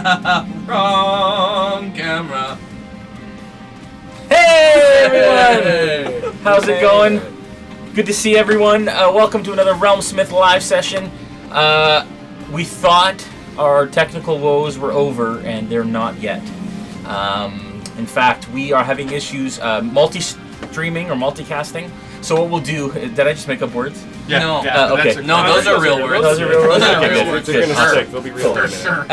Wrong camera. Hey everyone! How's it going? Good to see everyone. Welcome to another RealmSmith live session. We thought our technical woes were over, and they're not yet. In fact, we are having issues multi-streaming or multicasting. So what we'll do, did I just make up words? Yeah. No. Okay. No, those are real words. Those are real words? Okay, good. They're going to stick. They'll be real for sure.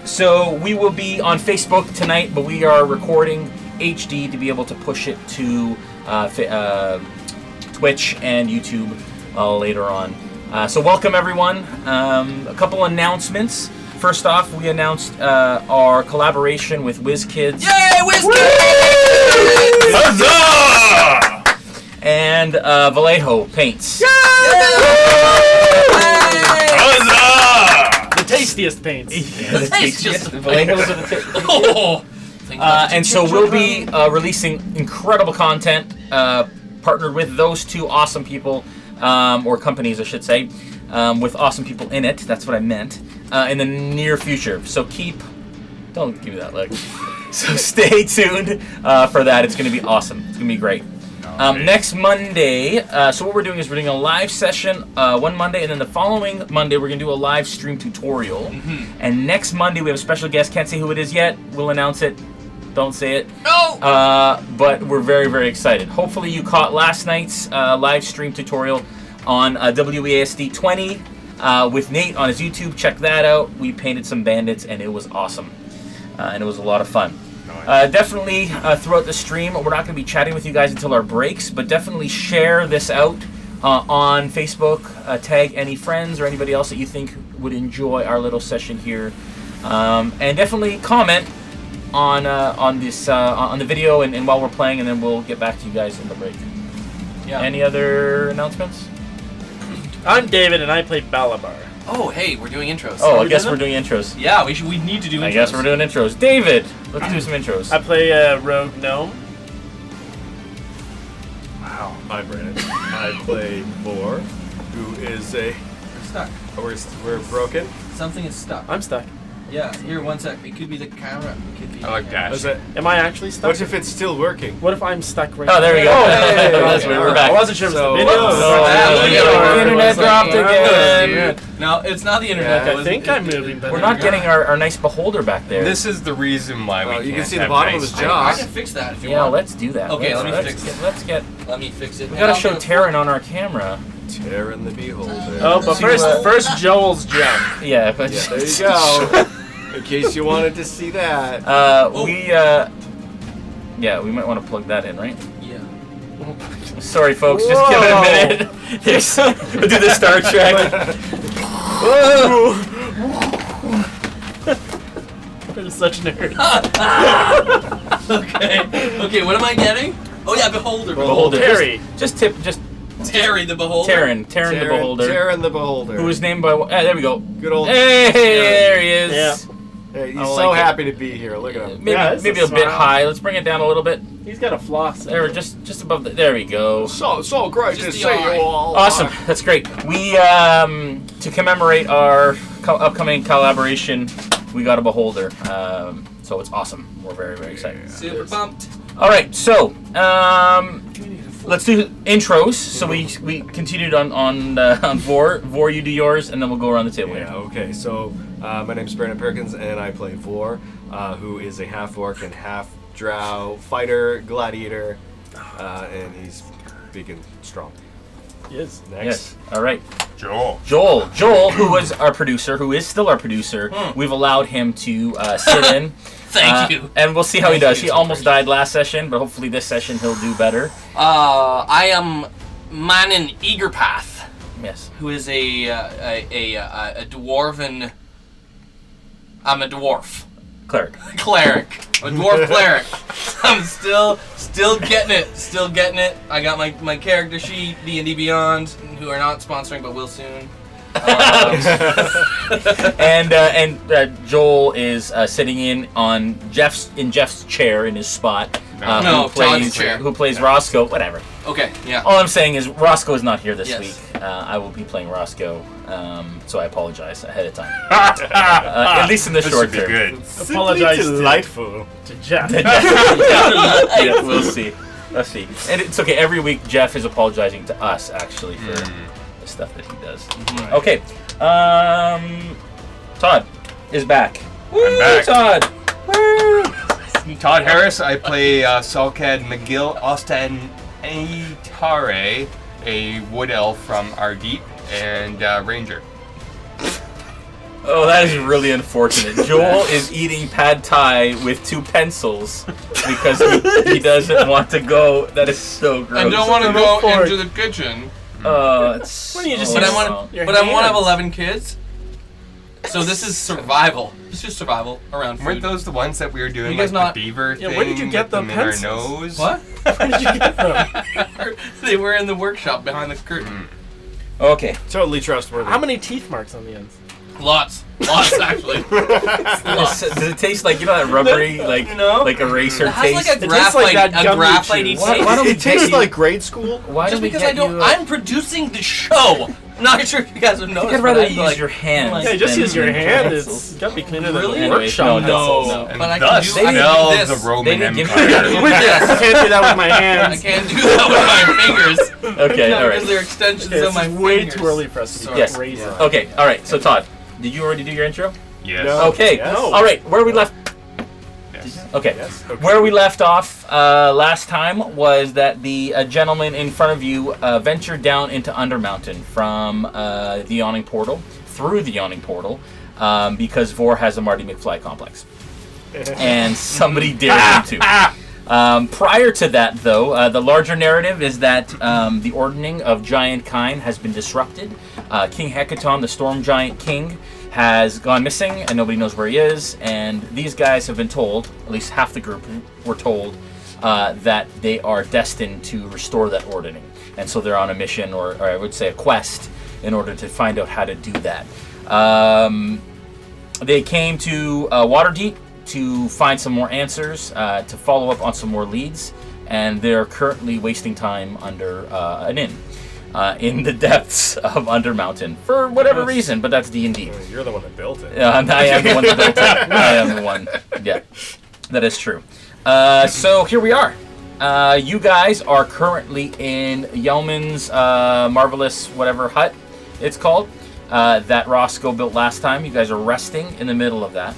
So we will be on Facebook tonight, but we are recording HD to be able to push it to Twitch and YouTube later on. So welcome everyone. A couple announcements. First off, we announced our collaboration with WizKids. Yay, WizKids! Huzzah! And Vallejo Paints. Yay! Huzzah! The tastiest paints. The tastiest. Vallejo's are the tastiest. And so we'll be releasing incredible content, partnered with those two awesome people, or companies I should say, with awesome people in it, that's what I meant, in the near future. So don't give me that look. So stay tuned for that. It's going to be awesome. It's going to be great. Next Monday, so what we're doing is we're doing a live session one Monday, and then the following Monday we're going to do a live stream tutorial. Mm-hmm. And next Monday we have a special guest. Can't say who it is yet. We'll announce it. Don't say it. No! But we're very, very excited. Hopefully you caught last night's live stream tutorial on WASD 20 with Nate on his YouTube. Check that out. We painted some bandits, and it was awesome. And it was a lot of fun. Definitely throughout the stream, we're not going to be chatting with you guys until our breaks, but definitely share this out on Facebook. Tag any friends or anybody else that you think would enjoy our little session here. And definitely comment on the video and while we're playing, and then we'll get back to you guys in the break. Yeah. Any other announcements? I'm David, and I play Balabar. Oh, hey, we're doing intros. Oh, I guess we're doing intros. Yeah, we need to do intros. I guess we're doing intros. David, let's do some intros. I play Rogue Gnome. Wow. Hi, Brandon. I play Vor, who is a... We're stuck. We're broken. Something is stuck. I'm stuck. Yeah, here, one sec. It could be the camera. It could be I like that. Am I actually stuck? What if it's still working? What if I'm stuck right now? Oh, there we go. Oh, hey, that's weird. We're back. I wasn't sure if it was the video. The internet dropped again. No, it's not the internet. Yeah, I think I'm moving, but we're not getting our nice beholder back there. This is the reason why we can't you can see the bottom of his jaw. I can fix that if you want. Yeah, let's do that. Okay, let me fix it. Let me fix it. We gotta show Taryn on our camera. Taryn the Beholder. Oh, but first Joel's jump. Yeah, but there you go. In case you wanted to see that. We might want to plug that in, right? Yeah. Sorry, folks. Just give it a minute. We'll do the Star Trek. You're such a nerd. Okay, what am I getting? Oh yeah, Beholder. Terry. Just Terry the Beholder. Taryn the Beholder. Taryn the Beholder. Who was named by... there we go. Good old... Hey, there he is. Yeah. Hey, he's so happy to be here. Look at him. Maybe a bit high. Let's bring it down a little bit. He's got a floss. There, just above the... There we go. So great to see you all. Awesome. That's great. We, to commemorate our upcoming collaboration, we got a Beholder. So it's awesome. We're very, very excited. Super pumped. All right, so let's do intros. So we continued on Vor. Vor, you do yours, and then we'll go around the table here. Okay. So my name's Brandon Perkins, and I play Vor, who is a half-orc and half-drow fighter, gladiator, and he's big and strong. Yes. Next. Yes. All right. Joel, who was our producer, who is still our producer. We've allowed him to sit in. Thank you. And we'll see how he does. He almost died last session, but hopefully this session he'll do better. I am Mannon Eagerpath. Yes. Who is a dwarven... I'm a dwarf. Cleric. A dwarf cleric. I'm still getting it. I got my character sheet, D&D Beyond, who are not sponsoring but will soon. And Joel is sitting in Jeff's chair in his spot No, Todd's chair. who plays Roscoe. Whatever. Okay, yeah. All I'm saying is Roscoe is not here this Yes. week. I will be playing Roscoe, so I apologize ahead of time. At least in the This short should be term. good. Apologize delightful. to Jeff. Yeah, we'll see. Let's see. And it's okay. Every week, Jeff is apologizing to us actually for the stuff that he does. Right. Okay. Todd is back. Woo, back. Todd. Woo. Todd Harris. I play Salcad Megil Ostan Aitare, a wood elf from Ardeep, and Ranger. Oh, that is really unfortunate. Joel is eating pad thai with 2 pencils because he doesn't want to go. That is so gross. I don't want to Go go for into the kitchen. Oh, it's Why don't you just so But I use want wrong. your to have hands? 11 kids. So this is survival. It's just survival around Weren't food. those the ones that we were doing, You guys like not- the beaver Yeah, thing? where did you get with the them in our pencils? nose? What? Where did you get them? They were in the workshop behind the curtain. Okay. Totally trustworthy. How many teeth marks on the ends? Lots actually. Lots. Does it taste like, you know, that rubbery, like No. like eraser It has taste? like a It tastes like graphite, that a gum you graphite chew. Why don't we It tastes get you- like grade school. Why Just don't we because get I don't, you, I'm producing the show. I'm not sure if you guys have I noticed. think I'd rather but use like, your hands. like- Yeah, just than use your hand. pencils. It's got to be cleaner than Really? the Anyway, workshop. no. But I can Thus do, I can fell do the this. They Roman didn't give Empire. Yes. I can't do that with my I hands. can't do that with my fingers. Okay, No, all because they're right. extensions Okay, of this my is way fingers. too early for us to be Sorry. Yes. crazy. Okay, all right. So Todd, did you already do your intro? Yes. No. Okay. Yes. All right. Where we left. Yes. Okay. Yes. Where we left off last time was that the gentleman in front of you ventured down into Undermountain from the Yawning Portal, through the Yawning Portal, because Vor has a Marty McFly complex. And somebody dared him to. Prior to that, though, the larger narrative is that the Ordening of Giant Kind has been disrupted. King Hecaton, the Storm Giant King, has gone missing, and nobody knows where he is. And these guys have been told, at least half the group were told, that they are destined to restore that Ordening. And so they're on a mission, or I would say a quest, in order to find out how to do that. They came to Waterdeep to find some more answers, to follow up on some more leads, and they're currently wasting time under an inn in the depths of Undermountain for whatever reason, but that's D&D. You're the one that built it. I am the one that built it. I am the one. Yeah, that is true. So here we are. You guys are currently in Yeoman's marvelous whatever hut it's called that Roscoe built last time. You guys are resting in the middle of that.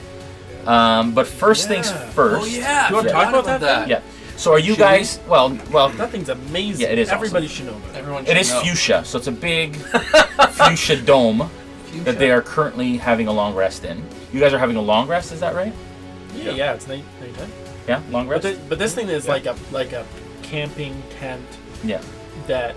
But first things first. Oh yeah. You wanna I talk forgot about that? Yeah. So are you Should guys? Well. That thing's amazing. Yeah, it is Everybody should know about it. Everyone It should is know. fuchsia, so it's a big fuchsia dome that they are currently having a long rest in. You guys are having a long rest, is that right? Yeah, it's nighttime. Yeah, long rest. But this thing is like a camping tent Yeah. that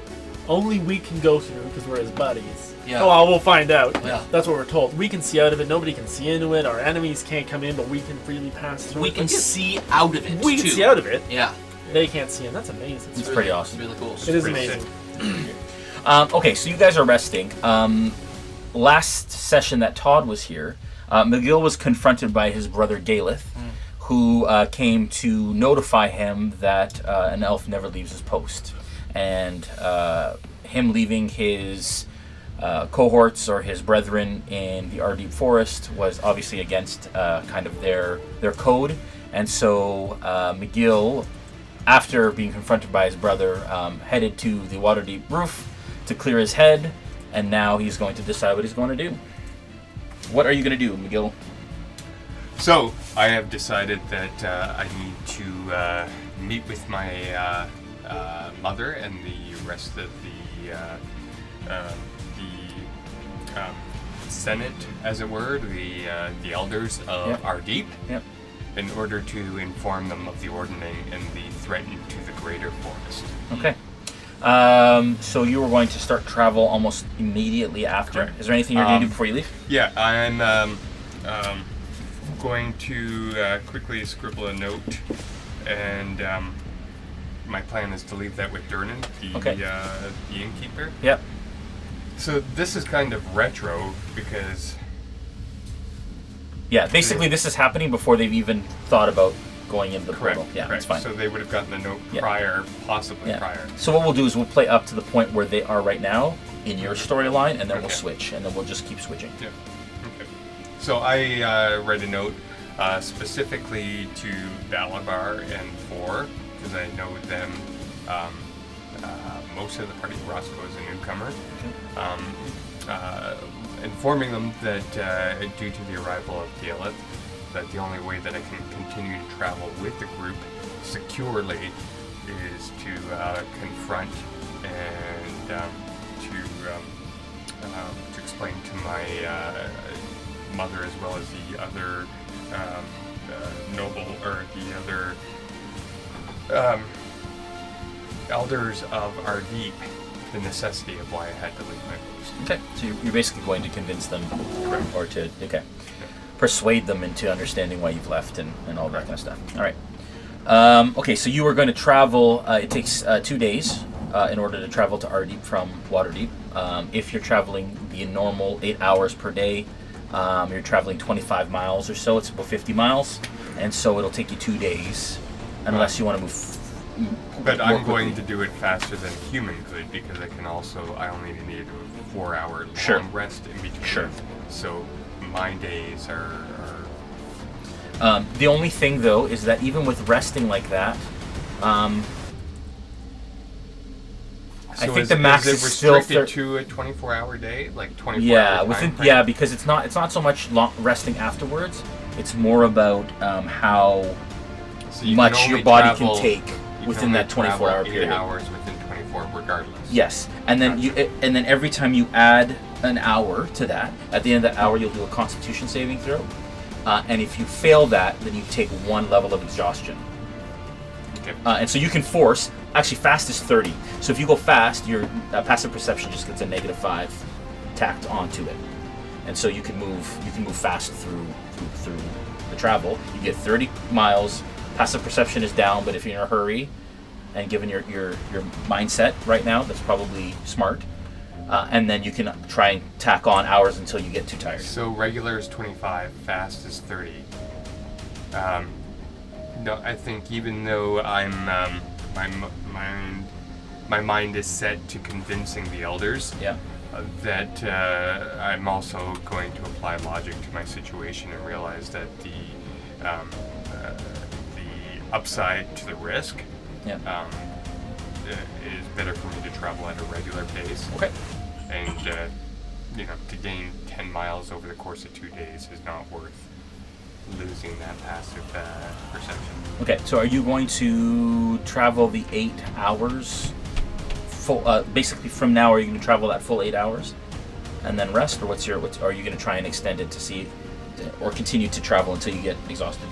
only we can go through because we're his buddies. Yeah. Oh, well, we'll find out. Yeah. That's what we're told. We can see out of it. Nobody can see into it. Our enemies can't come in, but we can freely pass through. We it. can Like, yeah, see out of it. We can too. see out of it. Yeah. They can't see in. That's amazing. It's pretty awesome. Really cool. It is pretty amazing. Okay, so you guys are resting. Last session that Todd was here, Megil was confronted by his brother Galeth, who came to notify him that an elf never leaves his post. And him leaving his cohorts or his brethren in the Ardeep forest was obviously against kind of their code. And so Megil, after being confronted by his brother, headed to the Waterdeep roof to clear his head, and now he's going to decide what he's going to do. What are you going to do, Megil? So, I have decided that I need to meet with my mother and the rest of the Senate, as it were, the elders of Yep. Ardeep, Yep. in order to inform them of the Ordening and the threat to the greater forest. Okay. So you were going to start travel almost immediately after. Correct. Is there anything you're going to do before you leave? Yeah, I'm going to quickly scribble a note, and my plan is to leave that with Durnan, Okay. the innkeeper. Yep. So this is kind of retro because Yeah, basically this is happening before they've even thought about going into the Correct. portal. Yeah, correct. that's fine. So they would have gotten the note Yeah. prior, possibly Yeah. prior. So what we'll do is we'll play up to the point where they are right now in your storyline, and then we'll Okay. switch, and then we'll just keep switching. Yeah. Okay. So I read a note specifically to Balabar and Vor, because I know them. Most of the party, Roscoe is a newcomer. Informing them that due to the arrival of Galeth, that the only way that I can continue to travel with the group securely is to confront and to explain to my mother, as well as the other noble, or the other elders of Ardeep, the necessity of why I had to leave my post. Okay, so you're basically going to convince them, or to persuade them into understanding why you've left and all that kind of stuff. All right. Okay, so you are going to travel. It takes 2 days in order to travel to Ardeep from Waterdeep. If you're traveling the normal 8 hours per day, you're traveling 25 miles or so. It's about 50 miles, and so it'll take you 2 days, unless you want to move. But more I'm going quickly. to do it faster than human could, because I can also, I only need to do a 4-hour Sure. long rest in between. Sure. So my days are The only thing, though, is that even with resting like that, I So think the max is is it still restricted to a 24-hour day, like 24 yeah, hour within time frame? yeah, because it's not so much resting afterwards. It's more about how So you can much only your body travel- can take you within can that only travel 24-hour 8 period. hours within 24, regardless. Yes, and then and then every time you add an hour to that, at the end of that hour you'll do a Constitution saving throw, and if you fail that, then you take 1 level of exhaustion. Okay. And so you can force. Actually, fast is 30. So if you go fast, your passive perception just gets a -5 tacked onto it, and so you can move fast through the travel. You get 30 miles. Passive perception is down, but if you're in a hurry, and given your mindset right now, that's probably smart. And then you can try and tack on hours until you get too tired. So regular is 25, fast is 30. No, I think even though I'm my mind is set to convincing the elders, Yeah. that I'm also going to apply logic to my situation and realize that the upside to the risk Yeah. is better for me to travel at a regular pace. Okay. And to gain 10 miles over the course of 2 days is not worth losing that passive perception. Okay. So are you going to travel the 8 hours? Full. Basically, from now, are you going to travel that full 8 hours, and then rest, or are you going to try and extend it to see, or continue to travel until you get exhausted?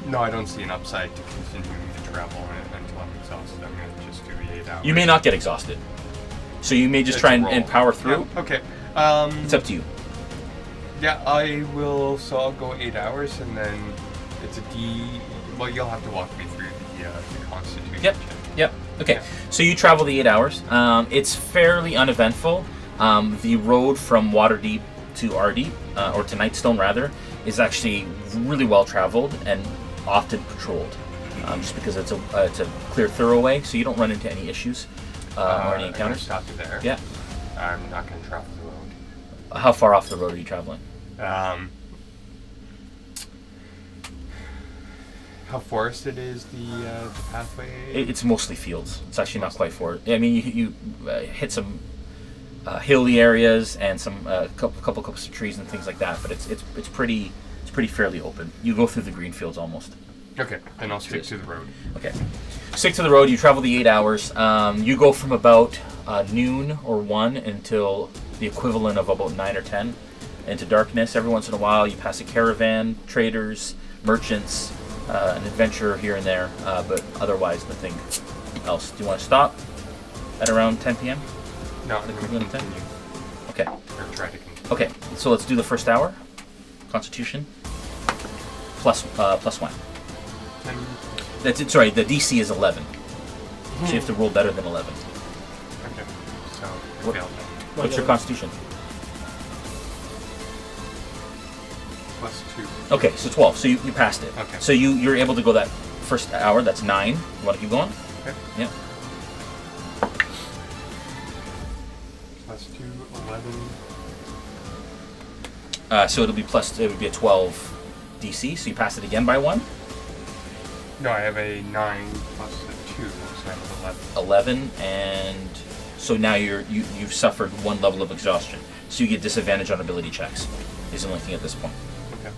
No, I don't see an upside to continuing to travel until I'm exhausted. I'm going to just do the 8 hours. You may not get exhausted, so you may just try It's a roll. and power through. Yeah, okay. It's up to you. Yeah, I will. So I'll go 8 hours, and then it's a D. Well, you'll have to walk me through the Constitution. Yep. check. Yep. Okay. Yeah. So you travel the 8 hours. It's fairly uneventful. The road from Waterdeep to Ardeep, or to Nightstone rather, is actually really well traveled and often patrolled. Just because it's a clear thoroughway, so you don't run into any issues or any I'm going to encounters. stop you there. Yeah. I'm not going to travel the road. How far off the road are you traveling? How forested is the pathway? It's mostly fields. It's actually not quite forest. I mean, you hit some hilly areas and some couple of trees and things like that, but it's pretty fairly open. You go through the green fields almost. Okay, then I'll stick to the road. Okay, stick to the road. You travel the 8 hours. You go from about noon or 1 until the equivalent of about 9 or 10 into darkness. Every once in a while, you pass a caravan, traders, merchants, an adventurer here and there, but otherwise nothing else. Do you want to stop at around 10 p.m.? No, I'm going to Equivalent of 10? continue. Okay. Or try to continue. Okay, so let's do the first hour. Constitution. Plus 1. That's it. Sorry, the DC is 11. So you have to roll better than 11. Okay, so I What- failed. What's your Constitution? plus 2. Okay, so 12. So you passed it. Okay. So you're able to go that first hour. That's 9. You want to keep going? Okay. Yeah. Plus 2, 11. So it would be a 12 DC. So you pass it again by 1. No, I have a 9 plus a 2, so I have 11, and so now you've suffered 1 level of exhaustion. So you get disadvantage on ability checks. Is the only thing at this point. 11.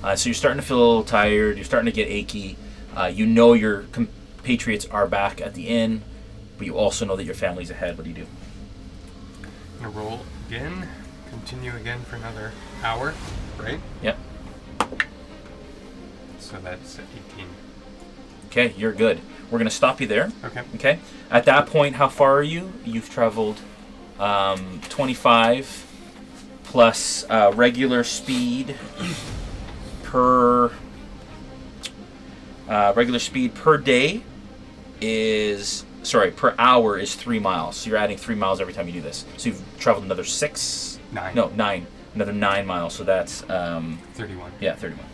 Okay. So you're starting to feel tired. You're starting to get achy. You know your compatriots are back at the inn, but you also know that your family's ahead. What do you do? I'm gonna roll again. Continue again for another hour, right? Yep. So that's 18. Okay, you're good. We're gonna stop you there. Okay. Okay. At that point, how far are you? You've traveled 25 plus regular speed per day per hour is 3 miles. So you're adding 3 miles every time you do this. So you've traveled another 6. 9. No, 9. Another 9 miles. So that's 31. yeah, 31. Or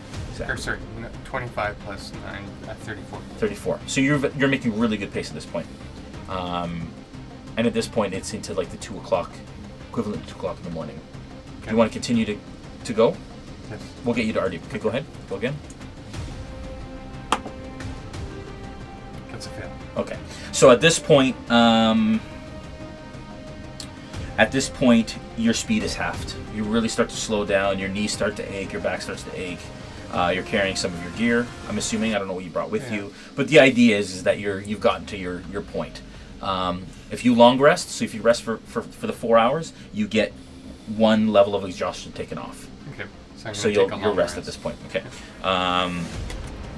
Exactly. sorry, 25 plus 9, 34. 34. So you're making really good pace at this point. And at this point, it's into like the 2 o'clock, equivalent to 2 o'clock in the morning. Okay. You want to continue to go? Yes. We'll get you to Ardeep. Okay, go ahead. Go again. That's a fail. Okay. So at this point, your speed is halved. You really start to slow down. Your knees start to ache. Your back starts to ache. You're carrying some of your gear. I'm assuming. I don't know what you brought with you, but the idea is that you've gotten to your point. If you long rest, so if you rest for the 4 hours, you get 1 level of exhaustion taken off. Okay. So, I'm So gonna you'll take a long rest at this point. Okay.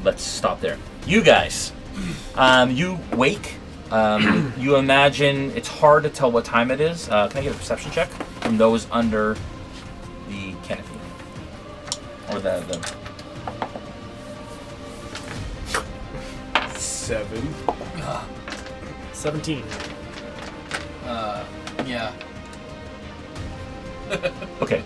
Let's stop there. You guys, you wake. You imagine it's hard to tell what time it is. Can I get a perception check from those under the canopy or the 7. 17. Yeah. Okay.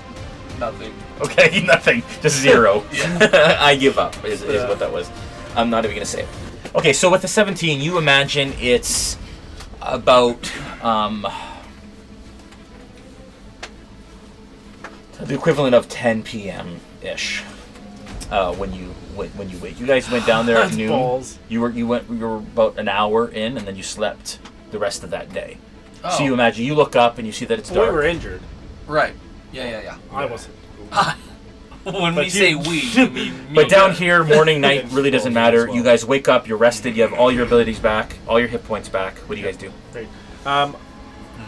Nothing. Okay, nothing. Just 0. Yeah. I give up is what that was. I'm not even going to say it. Okay, so with the 17, you imagine it's about the equivalent of 10 p.m.-ish when you wake. You guys went down there at That's noon. balls. You were about an hour in, and then you slept the rest of that day. Oh. So you imagine you look up and you see that it's Well, dark. we were injured. Right. Yeah. I wasn't. When But we say we, you mean me. But down here, morning, night really doesn't Well, matter. as well. You guys wake up, you're rested, you have all your abilities back, all your hit points back. What do you guys do? Great. I'm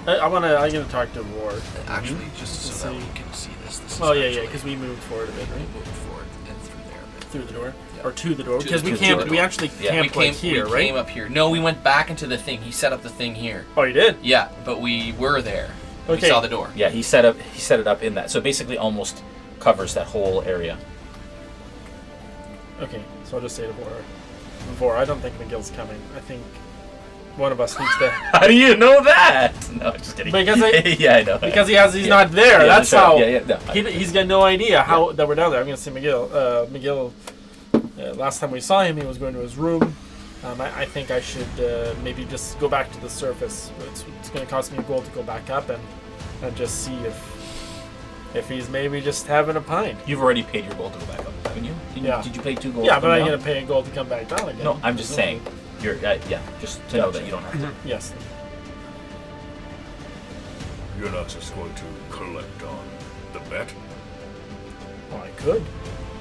gonna talk to Ward. Actually, just so that See. we can see this. This is Oh yeah, actually- because we moved forward a bit, we right? moved forward and through there a bit. Through the door, Yeah. or to the door, To because the we door. camped. We actually Yeah. camped we like here, we right? came up here. No, we went back into the thing. He set up the thing here. Oh, you did? Yeah, but we were there. Okay. We saw the door. Yeah, he set it up in that. So basically almost covers that whole area. Okay, so I'll just say to Vor, I don't think Megil's coming. I think one of us needs to. How do you know that? No, just kidding. Because yeah, I know. Because he's Yeah. not there. Yeah, That's right. how. Yeah, no. He's got no idea how that we're down there. I'm gonna say Megil. Megil. Last time we saw him, he was going to his room. I think I should maybe just go back to the surface. It's going to cost me a gold to go back up and just see if he's maybe just having a pint. You've already paid your gold to go back up, haven't you? Yeah. Did you pay 2 gold? Yeah, to but come I'm down? going to pay a gold to come back down again. No, I'm just saying. You're just to know that you don't have to. Yes. You're not just going to collect on the bet? Well, I could.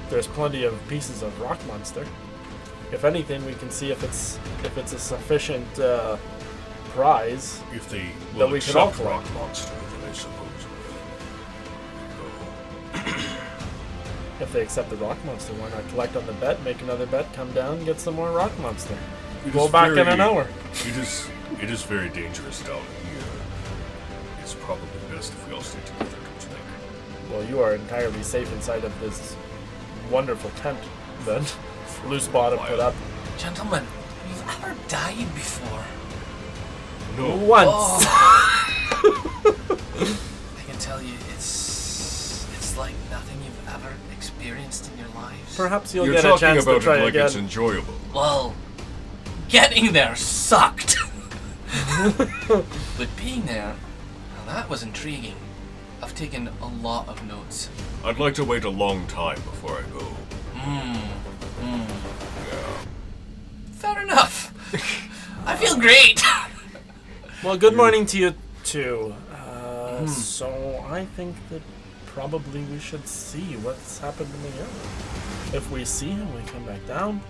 There's plenty of pieces of rock monster. If anything, we can see if it's a sufficient prize. If they That will we can all accept collect. Rock Monster, then I suppose If they accept the rock monster, why not collect on the bet, make another bet, come down, get some more rock monster. It Go is back in very- an hour. it is very dangerous down here. It's probably best if we all stay together, don't you think? Well, you are entirely safe inside of this wonderful tent that Loose Bottom put up. Gentlemen, you've ever died before? Once. I can tell you, it's It's like nothing you've ever experienced in your lives. Perhaps you'll You're get a talking chance to about try it like again. it's enjoyable. Well, getting there sucked. But being there, well, that was intriguing. I've taken a lot of notes. I'd like to wait a long time before I go. Yeah. Fair enough. I feel great. Well, good morning to you too. So I think that probably we should see what's happened to Miguel. If we see him, we come back down.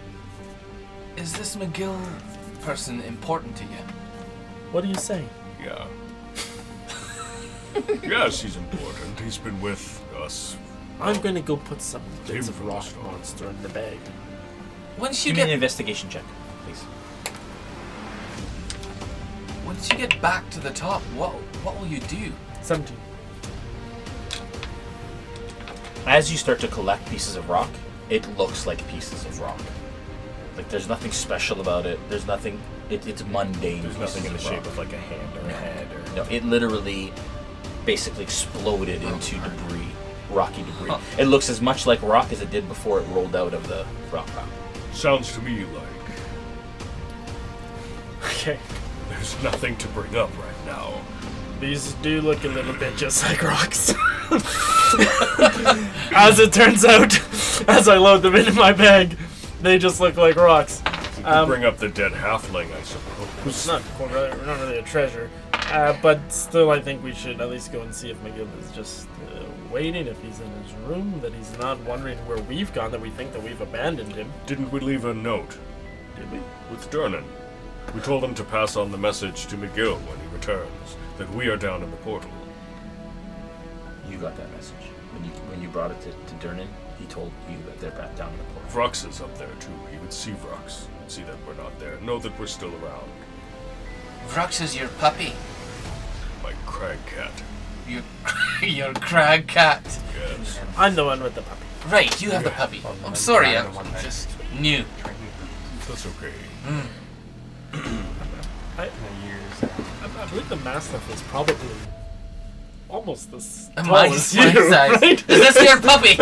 Is this Megil person important to you? What do you say? Yeah. Yes, he's important. He's been with us. I'm gonna go put some bits Him of rock first. monster in the bag. Once you Give me an get investigation check, please. once you get back to the top, what will you do? 17. As you start to collect pieces of rock, it looks like pieces of rock. Like there's nothing special about it. There's nothing. It's mundane. There's nothing in the pieces of shape rock. of like a hand or a head or. No, it literally basically exploded into debris, rocky debris. Huh. It looks as much like rock as it did before it rolled out of the rock pile. Sounds to me like Okay. there's nothing to bring up right now. These do look a little bit just like rocks. As it turns out, as I load them into my bag, they just look like rocks. You could bring up the dead halfling, I suppose. It's not really a treasure. But still, I think we should at least go and see if Megil is just waiting, if he's in his room, that he's not wondering where we've gone, that we think that we've abandoned him. Didn't we leave a note? Did we? With Durnan. We told him to pass on the message to McGill when he returns, that we are down in the portal. You got that message when you brought it to Durnan. He told you that they're back down in the port. Vrux is up there too. He would see Vrux, see that we're not there, know that we're still around. Vrux is your puppy. My crag cat. Your crag cat. Yes. I'm the one with the puppy. Right, you have the puppy. I'm sorry, I'm just new. That's okay. I believe the Mastiff is probably almost this tall My as size. you, right? Is this your puppy?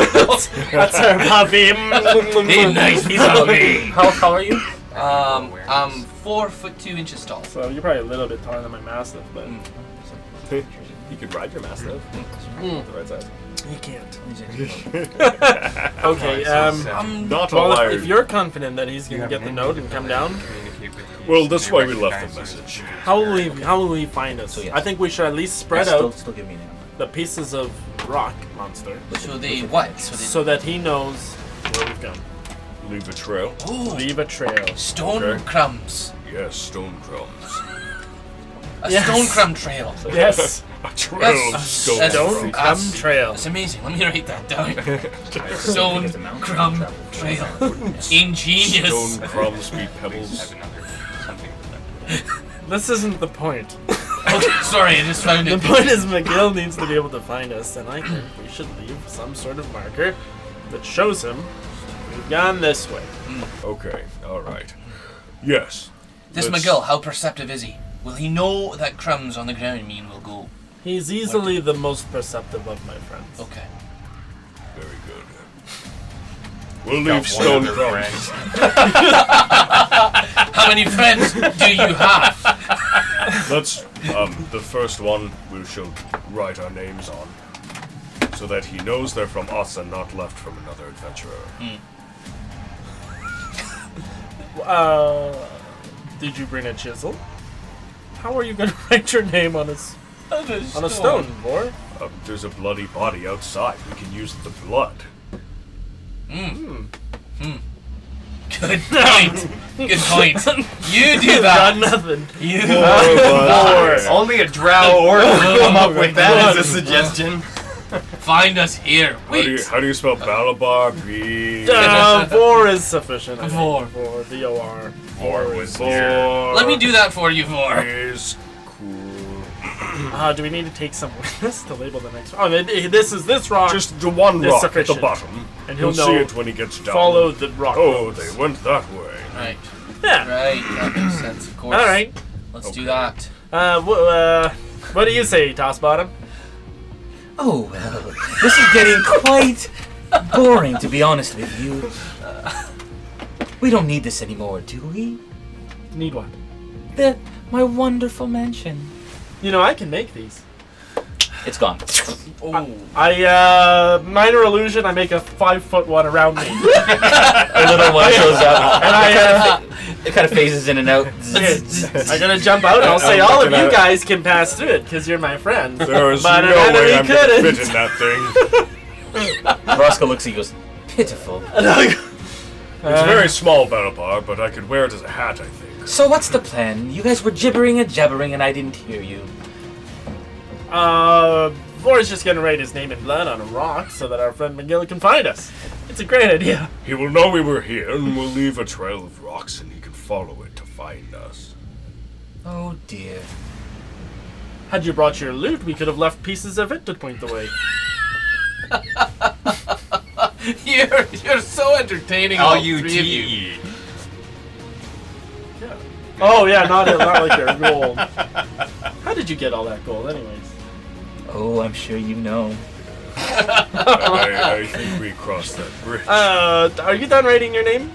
That's our puppy. Hey, nice puppy. How tall are you? I'm 4'2" tall. So you're probably a little bit taller than my Mastiff, but You could ride your mastiff. The right size. you can't. Okay, Okay, I'm Not well, allowed. if you're confident that he's gonna get the note and come down, Well, that's why we left the message. how will we find us? So, yes. I think we should at least spread still, out Still give me an number. the pieces of rock monster so they what? So they so that he knows where we've gone. Leave a trail? ooh, Leave a trail. stone Okay. crumbs. Yes, stone crumbs. A Yes. stone crumb trail. Yes, A trail Yes. of stone That's- stone crumbs. crumb trail. That's amazing. Let me write that down. Because Stone the mountain crumb travel. trail. Ingenious. Stone crumbs be pebbles. This isn't the point. Okay, sorry, I just found The it. point is McGill needs to be able to find us, and I think we should leave some sort of marker that shows him we've gone this way. Okay, alright. Yes. This let's- Megil, how perceptive is he? Will he know that crumbs on the ground mean we'll go? He's easily the most perceptive of my friends. Okay. Very good. We'll leave stone crumbs. How many friends do you have? Let's, the first one we'll show, write our names on, so that he knows they're from us and not left from another adventurer. Did you bring a chisel? How are you going to write your name on a stone, boy? There's a bloody body outside. We can use the blood. Good point. Good point. You do Got that. nothing. You. Only a drow orc would come up with that as a suggestion. Find us here. Wait. How do you spell Balabar? B. Vor is sufficient. I think. Vor. Vor. V-O-R. Vor was Let me do that for you, Vor. Is cool. Do we need to take some with us to label the next one? Oh, this is this rock. Just the one Is rock at the sufficient. bottom. And He'll he'll see know- it when he gets down. follow the rock. Oh, roads. they went that way. Right. Yeah. Right. That makes sense, of course. All right. Let's do Okay. that. What do you say, Toss Bottom? Oh, well, this is getting quite boring, to be honest with you. We don't need this anymore, do we? Need what? My wonderful mansion. You know, I can make these. It's gone. I minor illusion. I make a 5-foot one around me. A little one shows up. And It kind of phases in and out. I'm gonna jump out and I'll say all of you guys can pass through it because you're my friends. There is But no an way enemy I'm going to couldn't. fit in that thing. Roscoe looks at you and goes, pitiful. It's very small, Balabar, but I could wear it as a hat, I think. So what's the plan? You guys were gibbering and jabbering and I didn't hear you. Vor's just gonna write his name in blood on a rock so that our friend Megil can find us. It's a great idea. He will know we were here, and we'll leave a trail of rocks, and he can follow it to find us. Oh dear. Had you brought your loot, we could have left pieces of it to point the way. You're so entertaining, all three of you. L-U-T-E. Yeah. Oh yeah, not like your gold. How did you get all that gold, anyways? Oh, I'm sure you know. I think we crossed that bridge. Are you done writing your name?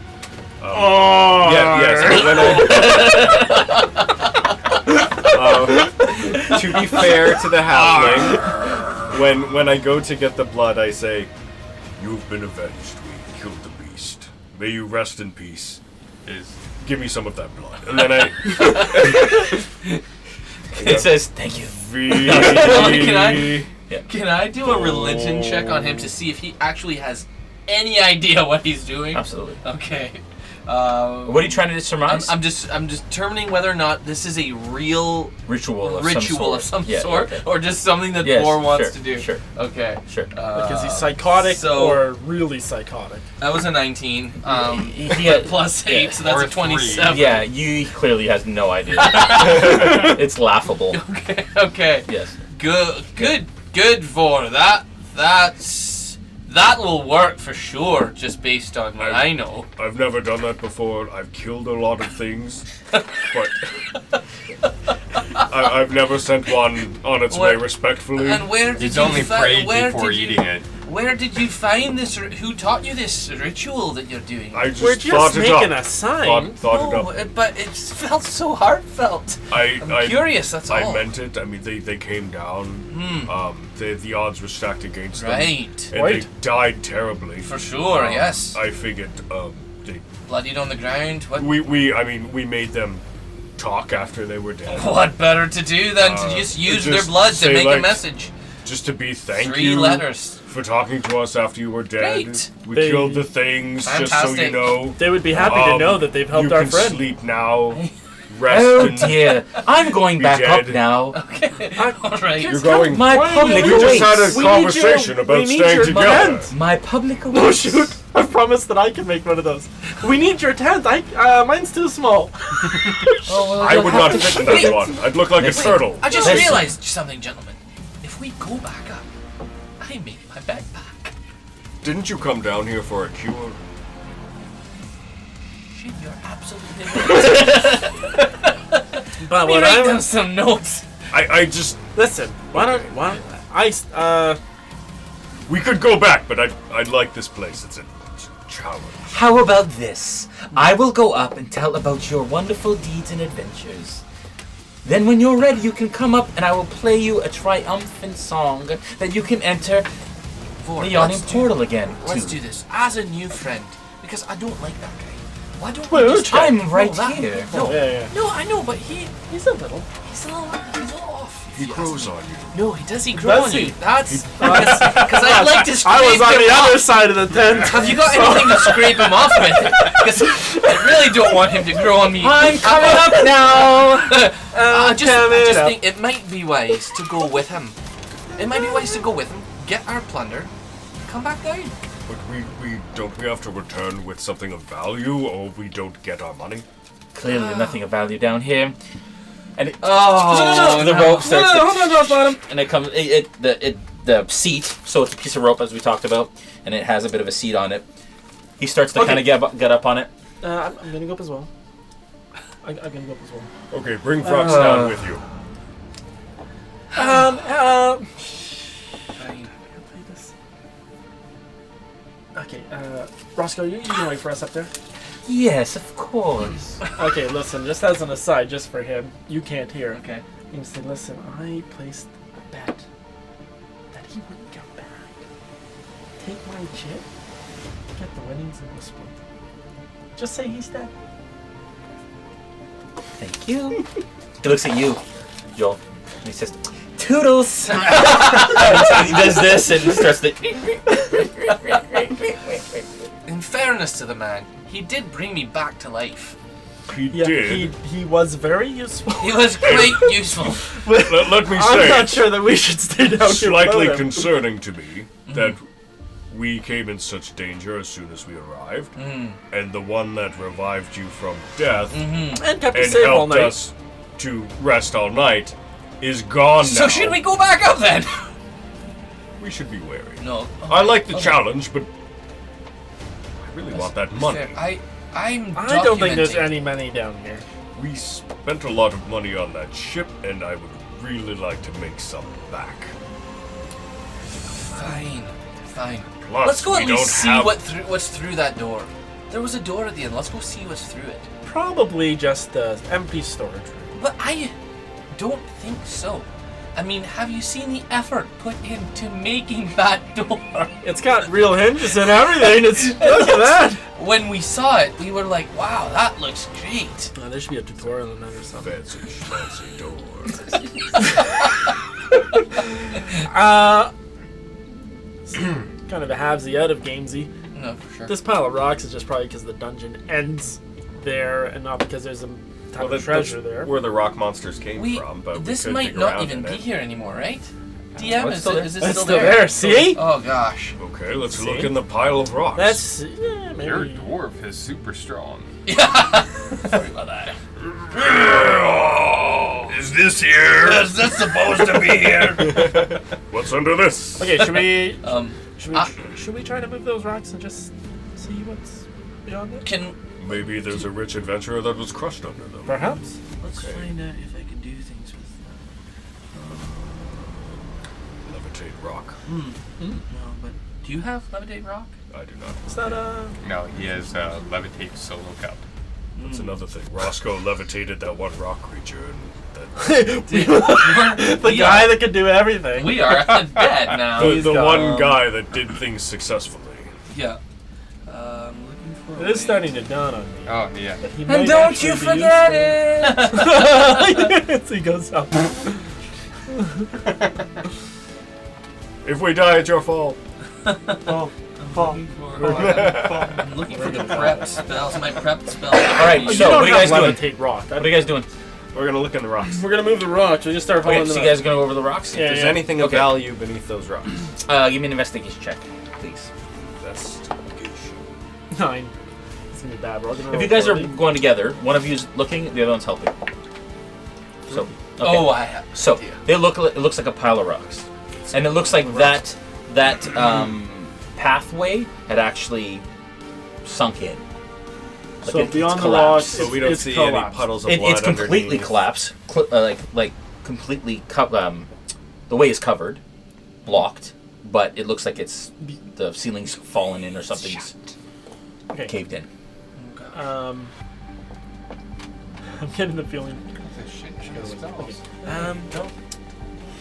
Yes. To be fair to the halfling, when I go to get the blood, I say, You've been avenged. We killed the beast. May you rest in peace. Give me some of that blood. And then It says, thank you. Can I do a religion check on him to see if he actually has any idea what he's doing? Absolutely. Okay. What are you trying to surmise? I'm just determining whether or not this is a real ritual of some sort, sort. Yeah, okay. or just something that Yes, Vor wants sure, to do. sure. Okay. Sure. Because he's psychotic so- or really psychotic. That was a 19. He had- Plus 8, yeah. so that's Or a 27. Yeah, he clearly has no idea. It's laughable. Okay. Yes. Good Vor. That will work for sure, just based on what I know. I've never done that before. I've killed a lot of things, but I've never sent one on its way respectfully. And where did He's you only prayed before eating it. Where did you find this? Who taught you this ritual that you're doing? I just We're thought just it making up. a sign. Thought it No, up. but it felt so heartfelt. I'm curious. That's all. I meant it. I mean, they came down. The odds were stacked against them. Right. And they died terribly. For sure. Yes. I figured they Bloodied on the ground. What? we made them talk after they were dead. What better to do than to just use their just blood to say, make a like, message? Just to be thank 3 you letters. for talking to us after you were dead. Great. We They- killed the things, just so you Fantastic. know. They would be happy to know that they've helped you our can friend. sleep now. Rest Oh and dear, I'm going Be back up dead. now. Okay. All right. You're going. My Why public you We just had awaits. a conversation we about need staying your together. tent. My public Oh awaits. shoot! I promised that I can make one of those. We need your tent. Mine's too small. Oh, well, I you'll would have not to- fit in that one. I'd look like a turtle. I just Listen. realized something, gentlemen. If we go back up, I make my backpack. Didn't you come down here for a cure? Shit, you're absolutely right. But Let me what write I down some notes. I just. listen. Why don't I? We could go back, but I'd like this place. It's a challenge. How about this? I will go up and tell about your wonderful deeds and adventures. Then when you're ready, you can come up and I will play you a triumphant song that you can enter Vor, the Yawning let's do- Portal again. Let's to. do this as a new friend, because I don't like that guy. Why don't Wait, we just check. I'm right that- here. No, Yeah. no, I know, but he's a little. a little off. if He you grows ask me. on you. No, he does. He grow Does on he? you. That's because I'd like to scrape I was on him the off. other side of the tent. Have you got anything to scrape him off with? Because I really don't want him to grow on me. I'm coming up now. I just coming up. think it might be wise to go with him. It might be wise to go with him, get our plunder, come back down. But we have to return with something of value, or we don't get our money. Clearly nothing of value down here. And it, Oh, the rope starts to, Hold on, bottom. and it comes the seat. So it's a piece of rope as we talked about, and it has a bit of a seat on it. He starts to Okay. kind of get up on it. I'm gonna go up as well. I'm gonna go up as well. Okay, bring Frox down with you. Okay, Roscoe, you can wait for us up there. Yes, of course. Okay, listen, just as an aside, just for him, you can't hear. Okay. You can say, listen, I placed a bet that he wouldn't come back. Take my chip, get the winnings, and we'll split them. Just say he's dead. Thank you. He looks at you, Joel, and he says, "Toodles." And he does this and starts to. In fairness to the man, he did bring me back to life. He Yeah, did. he was very useful. He was quite useful. Let me I'm say, not sure that we should stay down here. slightly without him. concerning to me that we came in such danger as soon as we arrived, and the one that revived you from death And kept you and safe all helped night. us to rest all night is gone now. So should we go back up then? We should be wary. No. I like the Okay. challenge, but I really want that money. Fair. I'm I don't think there's documenting. any money down here. We spent a lot of money on that ship, and I would really like to make some back. Fine. Plus, Let's go we at least don't see have- what's through that door. There was a door at the end. Let's go see what's through it. Probably just empty storage room. But I don't think so. I mean, have you seen the effort put into making that door? It's got real hinges and everything. It's look at that. When we saw it, we were like, "Wow, that looks great." There should be a tutorial on that or something. Fancy schmancy door. Kind of a halvesy out of gamesy. No, for sure. This pile of rocks is just probably because the dungeon ends there and not because there's a ton of treasure there. Where the rock monsters came from, but This we could might dig not around even in be it. here anymore, right? DM, it's is still it, there. is it It's still still there? there. See? Oh gosh. Okay, let's See? look in the pile of rocks. That's maybe. Your dwarf is super strong. Sorry about that. Is this here? Is this supposed to be here? What's under this? Okay, should we Ah. should we try to move those rocks and just see what's beyond it? Can Maybe there's a rich adventurer that was crushed under them. Perhaps. let's Okay. find out if I can do things with Levitate rock. No, but do you have levitate rock? I do not. Is that No, he has levitate solo cup. That's another thing. Roscoe levitated that one rock creature, and that the guy that can do everything? We are dead now. the got, one guy that did things successfully. Yeah. Looking for. It is starting to dawn on me. Oh, yeah. that he And might don't actually you be forget useful. As he goes up. If we die, it's your fault. I'm looking for the prep spells. My prep spells. All right, You so don't what are you guys have doing? levitate rock. What are you guys doing? We're gonna look in the rocks. We're gonna move the rocks. We just start following Okay, so them you up. guys are gonna go over the rocks. Yeah. If there's anything of Okay. value beneath those rocks. Give me an investigation check, please. Investigation. 9. It's gonna be bad. We're all gonna If you roll guys are 40. going together, one of you's looking, the other one's helping. So, okay. Oh, I have. So they look. It looks like a pile of rocks, and it looks like that pathway had actually sunk in. Like So it's beyond the collapsed. rocks, So we don't it's see collapsed. any puddles of blood It's completely underneath. collapsed. Like completely. The way is covered, blocked, but it looks like it's the ceiling's fallen in or something's Okay. caved in. I'm getting the feeling. No.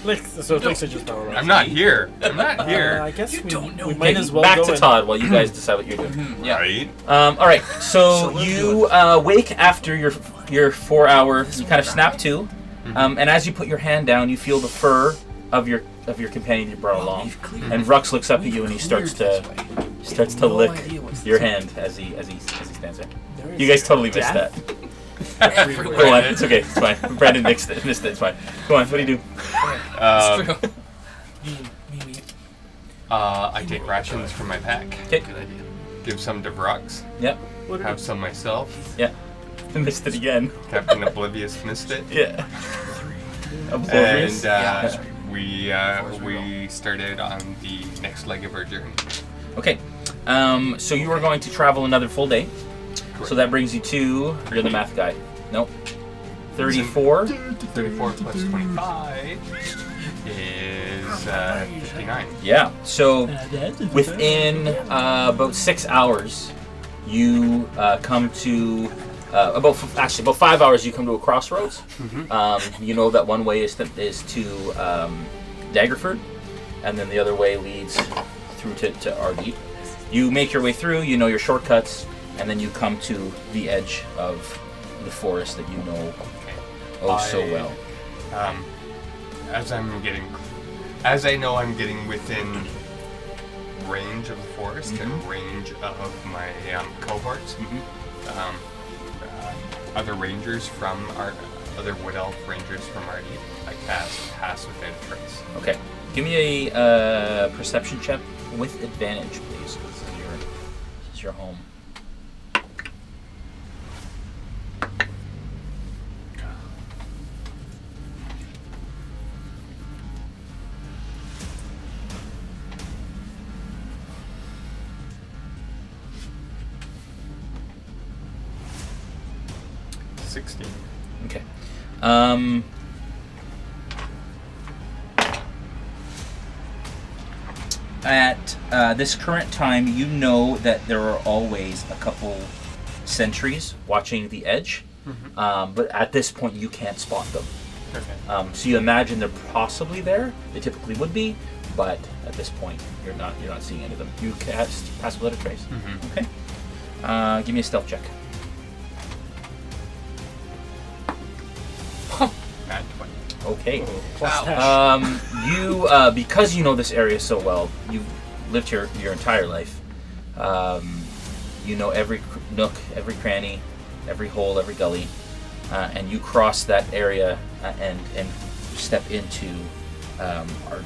So it looks like just power rocks. I'm not here. I'm not here. I guess You we, don't know. we might Okay, as well back go to in. Todd while you guys decide what you're doing. Yeah. Right? All right, so So you wake after your 4 hour. You kind of snap to, and as you put your hand down, you feel the fur of your companion you brought along. And Rux looks up at you and he starts to lick your hand as he stands there. You guys totally missed that. Go on, it's okay, it's fine. Brandon missed it. It's fine. Go on, what do you do? Um, It's true. Me. I take rations from my pack. Okay. Give some to Brooks. Yep. Have some myself. Yeah. Missed it again. Captain Oblivious missed it. Yeah. And Oblivious. we start out on the next leg of our journey. Okay. So you are going to travel another full day. So that brings you to, you're the math guy. Nope. 34. 34 plus 25. is 59. Yeah. So within about 6 hours, you come to about 5 hours. You come to a crossroads. You know that one way is to Daggerford, and then the other way leads through to Waterdeep. You make your way through. You know your shortcuts, and then you come to the edge of the forest that you know so well. As I know I'm getting within range of the forest and range of my cohorts, other rangers from other wood elf rangers from Waterdeep, I cast Pass Without a Trace. Okay. Give me a perception check with advantage, please. This is your home. Okay. At this current time, you know that there are always a couple sentries watching the edge, but at this point you can't spot them. Okay. So you imagine they're possibly there. They typically would be, but at this point you're not seeing any of them. You cast Pass Without a Trace. Okay. Give me a stealth check. Nat 20. Okay. Wow. You because you know this area so well, you've lived here your entire life. You know every nook, every cranny, every hole, every gully, and you cross that area and step into Waterdeep.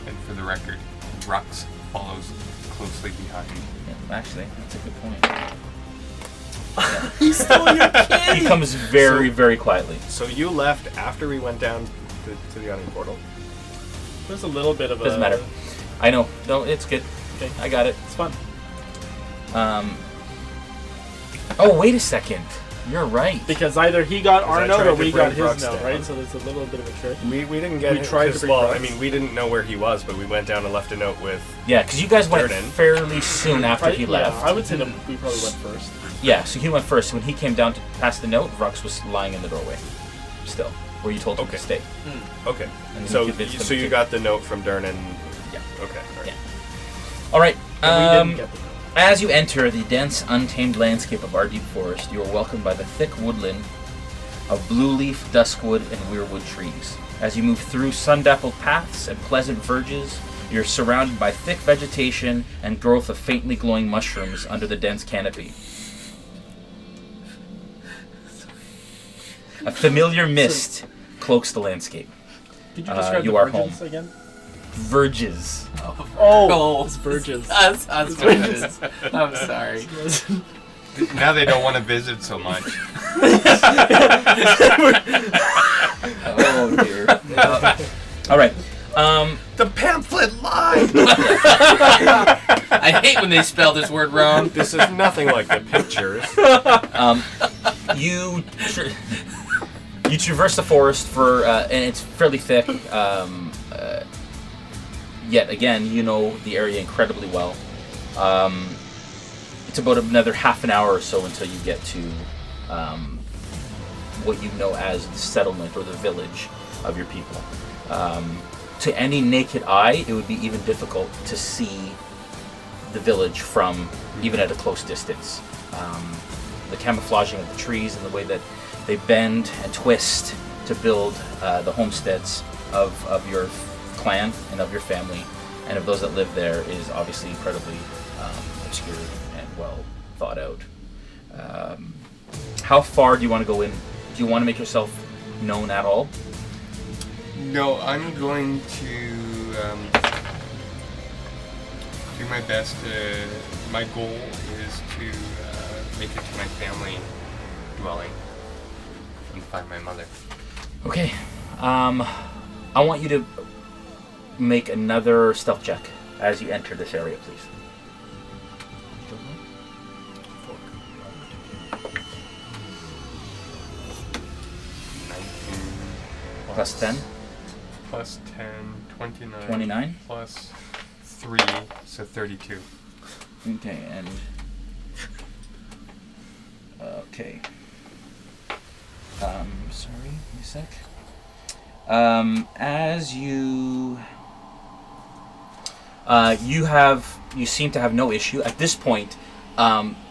And for the record, Rux follows closely behind. Yeah, actually, that's a good point. He stole your kid! He comes very, very quietly. So you left after we went down to the Yawning Portal? There's a little bit of Doesn't matter. I know. No, it's good. Okay. I got it. It's fun. Oh, wait a second. You're right. Because either he got our I note tried or to we got bring his Brooks note, down. right? So there's a little bit of a trick. We didn't get We it. tried to 'cause, bring well, I Brooks. mean, we didn't know where he was, but we went down and left a note with... Yeah, because you guys went Durden. fairly soon after he left. I would say that we probably went first. Yeah, so he went first. When he came down to pass the note, Rux was lying in the doorway. Still. Where you told him Okay. to stay. Okay. And So, he convinced him so you to- got the note from Durnan. Yeah. Okay. All right. Yeah. Alright. But we didn't get the note. As you enter the dense, untamed landscape of Waterdeep Forest, you are welcomed by the thick woodland of blue leaf, duskwood, and weirwood trees. As you move through sun-dappled paths and pleasant verges, you're surrounded by thick vegetation and growth of faintly glowing mushrooms under the dense canopy. A familiar mist cloaks the landscape. Could you describe you the are virgins home. again? Verges. Oh, it's virgins. Us virgins. I'm sorry. Now they don't want to visit so much. Oh dear. All right. The pamphlet lied! I hate when they spell this word wrong. This is nothing like the pictures. You traverse the forest for, and it's fairly thick. Yet again, you know the area incredibly well. It's about another half an hour or so until you get to what you know as the settlement or the village of your people. To any naked eye, it would be even difficult to see the village from even at a close distance. The camouflaging of the trees and the way that they bend and twist to build the homesteads of your clan and of your family and of those that live there is obviously incredibly obscure and well thought out. How far do you want to go in? Do you want to make yourself known at all? No, I'm going to do my best. My goal is to make it to my family dwelling and find my mother. Okay. I want you to make another stealth check as you enter this area, please. Plus 10. Plus 10, 29. 29. Plus 3, so 32. Okay, and... Okay. Sorry, give me a sec. As you... you seem to have no issue. At this point,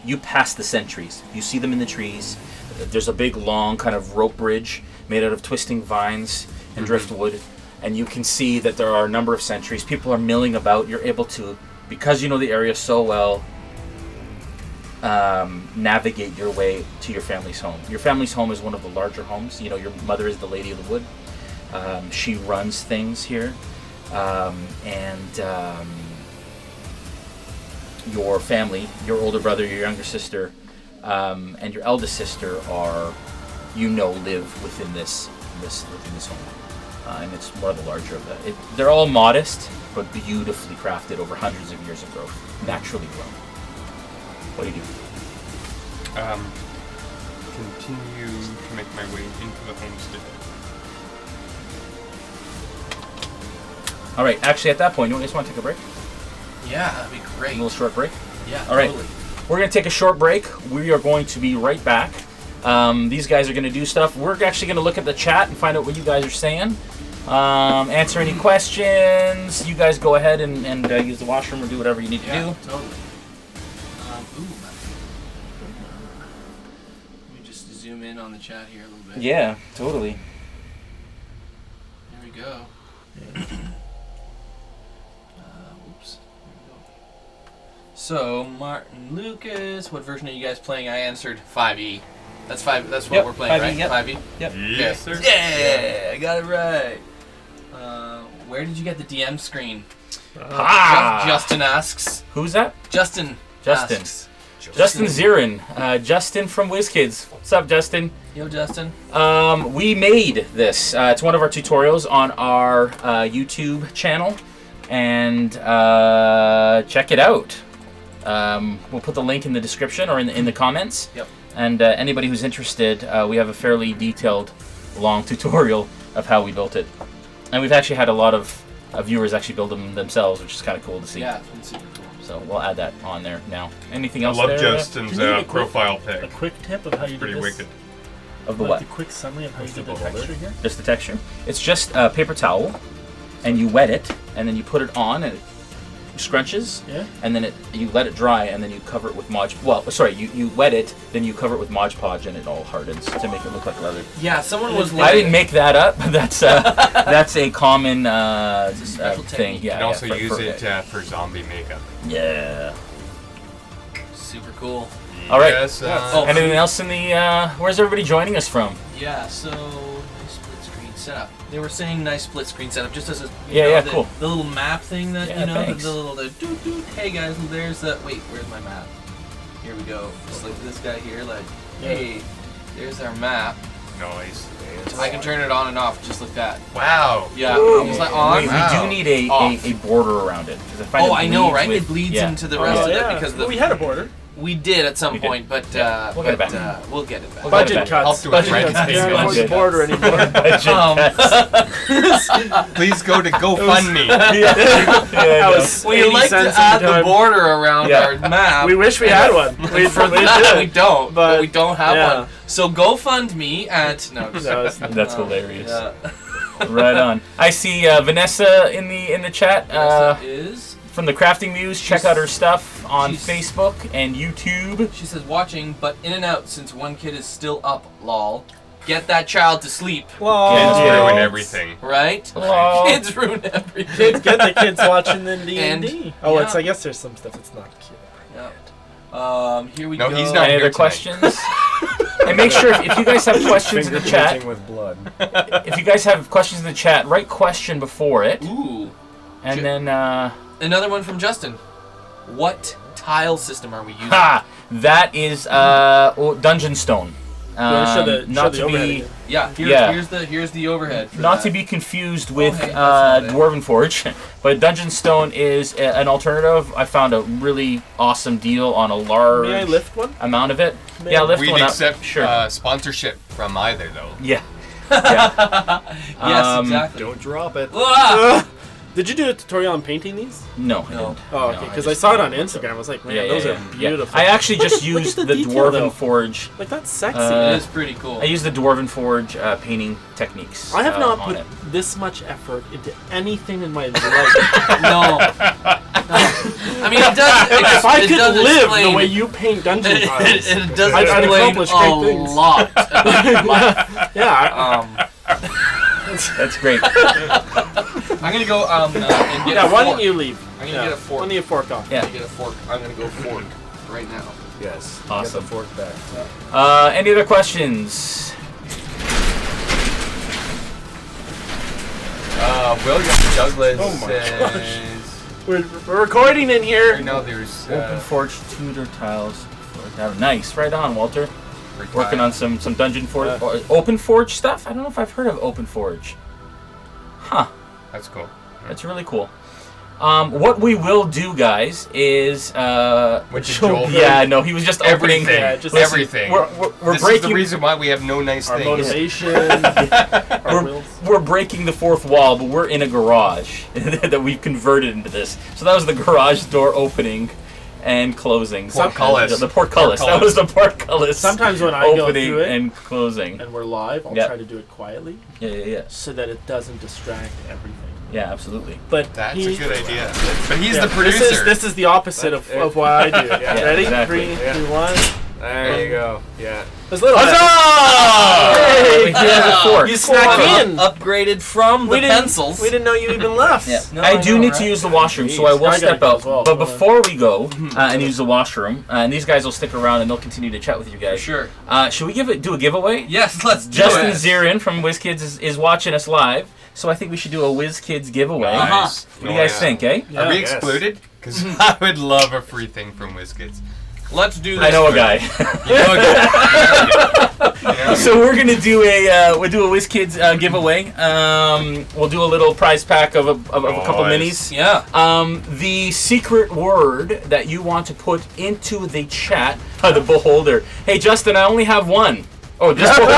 you pass the sentries. You see them in the trees. There's a big, long kind of rope bridge made out of twisting vines and driftwood. And you can see that there are a number of sentries. People are milling about. You're able to, because you know the area so well, navigate your way to your family's home. Your family's home is one of the larger homes. You know, your mother is the Lady of the Wood. She runs things here. Your family, your older brother, your younger sister, and your eldest sister are, live within this home. And it's one of the larger of that. They're all modest, but beautifully crafted over hundreds of years of growth, naturally grown. What do you do? Continue to make my way into the homestead. All right. Actually, at that point, you guys want to take a break? Yeah, that'd be A great. little short break. Yeah, All right. totally. We're going to take a short break. We are going to be right back. These guys are going to do stuff. We're actually going to look at the chat and find out what you guys are saying. Answer any questions. You guys go ahead and use the washroom or do whatever you need to do. Totally. Let me just zoom in on the chat here a little bit. Yeah, totally. There we go. Oops. There we go. So, Martin Lucas, what version are you guys playing? I answered 5e. That's what Yep, we're playing, 5e, right? yep. 5e? Yep. Yes, sir. Yeah, I got it right. Where did you get the DM screen? Justin asks. Who's that? Justin. Justin. Asks. Justin Zirin. Justin from WizKids. What's up, Justin? Yo, Justin. We made this. It's one of our tutorials on our YouTube channel. And check it out. We'll put the link in the description or in the comments. Yep. And anybody who's interested, we have a fairly detailed, long tutorial of how we built it. And we've actually had a lot of viewers actually build them themselves, which is kind of cool to see. Yeah, it's been super cool. So we'll add that on there now. Anything I else love there? Justin's Can you give me a profile A pic. quick tip of how you Pretty did this? wicked. Of the Like what? the quick summary of how you did the Vegetable texture here? Just the texture. It's just a paper towel, and you wet it, and then you put it on, and it scrunches, Yeah. and then you let it dry, and then you cover it with Mod. Well, sorry, you wet it, then you cover it with Mod Podge, and it all hardens to make it look like leather. Yeah, someone was I didn't make that up. That's a common special thing. technique. You Yeah, can also yeah, use it for zombie makeup. Yeah. Super cool. All right. Yes, Oh. Anything else in the? Where's everybody joining us from? Yeah, so nice split screen setup. They were saying nice split screen setup, just as a Cool. the little map thing that Yeah, thanks. the little doot doot. Hey guys, there's that. Wait, where's my map? Here we go. Just like this guy here, like hey, there's our map. Nice. I can turn it on and off just like that. Wow. Yeah, just like on. We do need Off. a border around it because I find Oh, it I know, bleeds right? with- It bleeds yeah. into the Oh, rest of yeah. it because Well, we had a border. we did at some We did. point, but Yeah. We'll get it back. we'll get it back. We'll Budget back. cuts. Help to Budget rent cuts. space. Can't afford the Budget border anymore. Budget Um, cuts. Please go to GoFundMe. That was we 80 like to cents add at the the time. border around Yeah. our map. We wish we had one. We don't, but we don't have yeah. one. So GoFundMe at no. Just, No, it's That's hilarious. Yeah. Right on. I see Vanessa in the chat Is from the Crafting Muse. Check out her stuff on she's- Facebook and YouTube. she says watching, but in and out since one kid is still up. Lol. Get that child to sleep. Kids Yeah. ruin everything. Right? Lol. Kids ruin everything. Kids get the kids watching the D&D. And- Oh, yeah. it's. I guess there's some stuff that's not cute. Yeah. Here we No, go. he's not Any here other tonight. questions? And make sure if you guys have questions in the Finger chat, painting with blood. if you guys have questions in the chat, write question before it, Ooh. and then Another one from Justin. What tile system are we using? that is Dungeon Stone. Show the Not to overhead be again. Yeah, Yeah. here's the overhead. For not that. to be confused with hey, that's not it. Dwarven Forge, but Dungeon Stone is an alternative. I found a really awesome deal on a large May I lift one? amount of it. May Yeah, I- lift We'd one up. accept Sure. sponsorship from either, though. Yeah. Yeah. Yes, exactly. Don't drop it. Ah! Did you do a tutorial on painting these? No, I No. didn't. Oh, okay. Because I saw it on Instagram. I was like, man, those are beautiful. I actually just Look at used the the detail, Dwarven though. Forge. Like, that's sexy. It is pretty cool. I used the Dwarven Forge painting techniques. I have not on put it. this much effort into anything in my life. No. I mean, it does. If I it could does live explain, the way you paint dungeon it, tiles, it does I'd explain accomplish great a things. lot about life. yeah. That's great. I'm gonna go and get Yeah, a why fork. don't you leave? I'm gonna get a fork. Why don't you fork off? Yeah. I'm gonna get a fork. I'm gonna go fork right now. Yes. Awesome. Get the fork back. Any other questions? William Douglas Oh my says. We're recording in here. No, there's Open Forge Tudor tiles. Nice, right on, Walter. Working on some Dungeon Forge, Open Forge stuff. I don't know if I've heard of Open Forge. Huh. That's cool. That's really cool. What we will do, guys, is Which is Joel. yeah, no, he was just opening. Everything. Yeah, just Everything. We're This is breaking. the reason why we have no nice Our things. motivation. Our wills. We're breaking the fourth wall, but we're in a garage that we've converted into this. So that was the garage door opening and closing. Portcullis. The portcullis. That was the portcullis. Sometimes when I go opening through it and closing. and we're live, I'll Yep. try to do it quietly Yeah. so that it doesn't distract everything. Yeah, absolutly. But That's he- a good idea. But he's yeah, the producer. This is the opposite of what I do. Yeah, Ready? exactly. 3, Yeah. 2, 1. There you go. Yeah. There's a little Hey, he has a fork. You snuck in. Upgraded from the pencils. We didn't know you even left. Yeah. No, I I do know, need to right? use the washroom, so I will I gotta step go out. as well. But before we go and use the washroom, and these guys will stick around and they'll continue to chat with you guys. Sure. Should we do a giveaway? Yes, let's do Justin it. Zirin from WizKids is watching us live, so I think we should do a WizKids giveaway. Nice. What do you guys think, eh? Are we Yes. excluded? Because I would love a free thing from WizKids. Let's do this. I know a guy. You know, So we're gonna do a WizKids giveaway. We'll do a little prize pack of a couple Nice. minis. Yeah. The secret word that you want to put into the chat, the beholder. Hey Justin, I only have one. Oh, this one.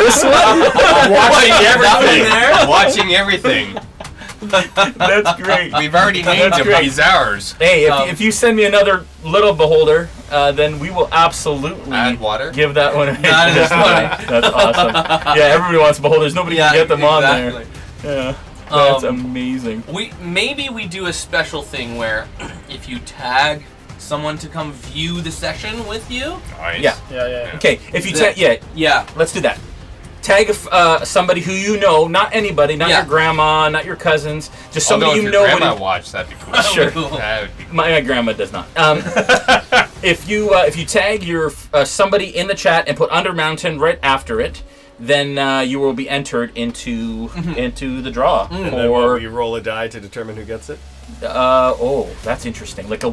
This one. watching That one everything. there? Watching everything. That's great. We've already named That's him. great. He's ours. Hey, Um, if you send me another little beholder, then we will absolutely Add water. give that one. That is funny. That's awesome. Yeah, everybody wants beholders. Nobody can get them on there. Yeah, that's amazing. Maybe we do a special thing where if you tag someone to come view the session with you. Nice. Yeah. Yeah. Okay, if you That- Yeah. let's do that. Tag somebody who you know, not anybody, not Yeah. your grandma, not your cousins, just somebody Although you if know. your when grandma you- watched, that'd be cool. Sure. That would be cool. My grandma does not. If you tag your somebody in the chat and put Undermountain right after it, then you will be entered into the draw And then what, for. we roll a die to determine who gets it. That's interesting. Like a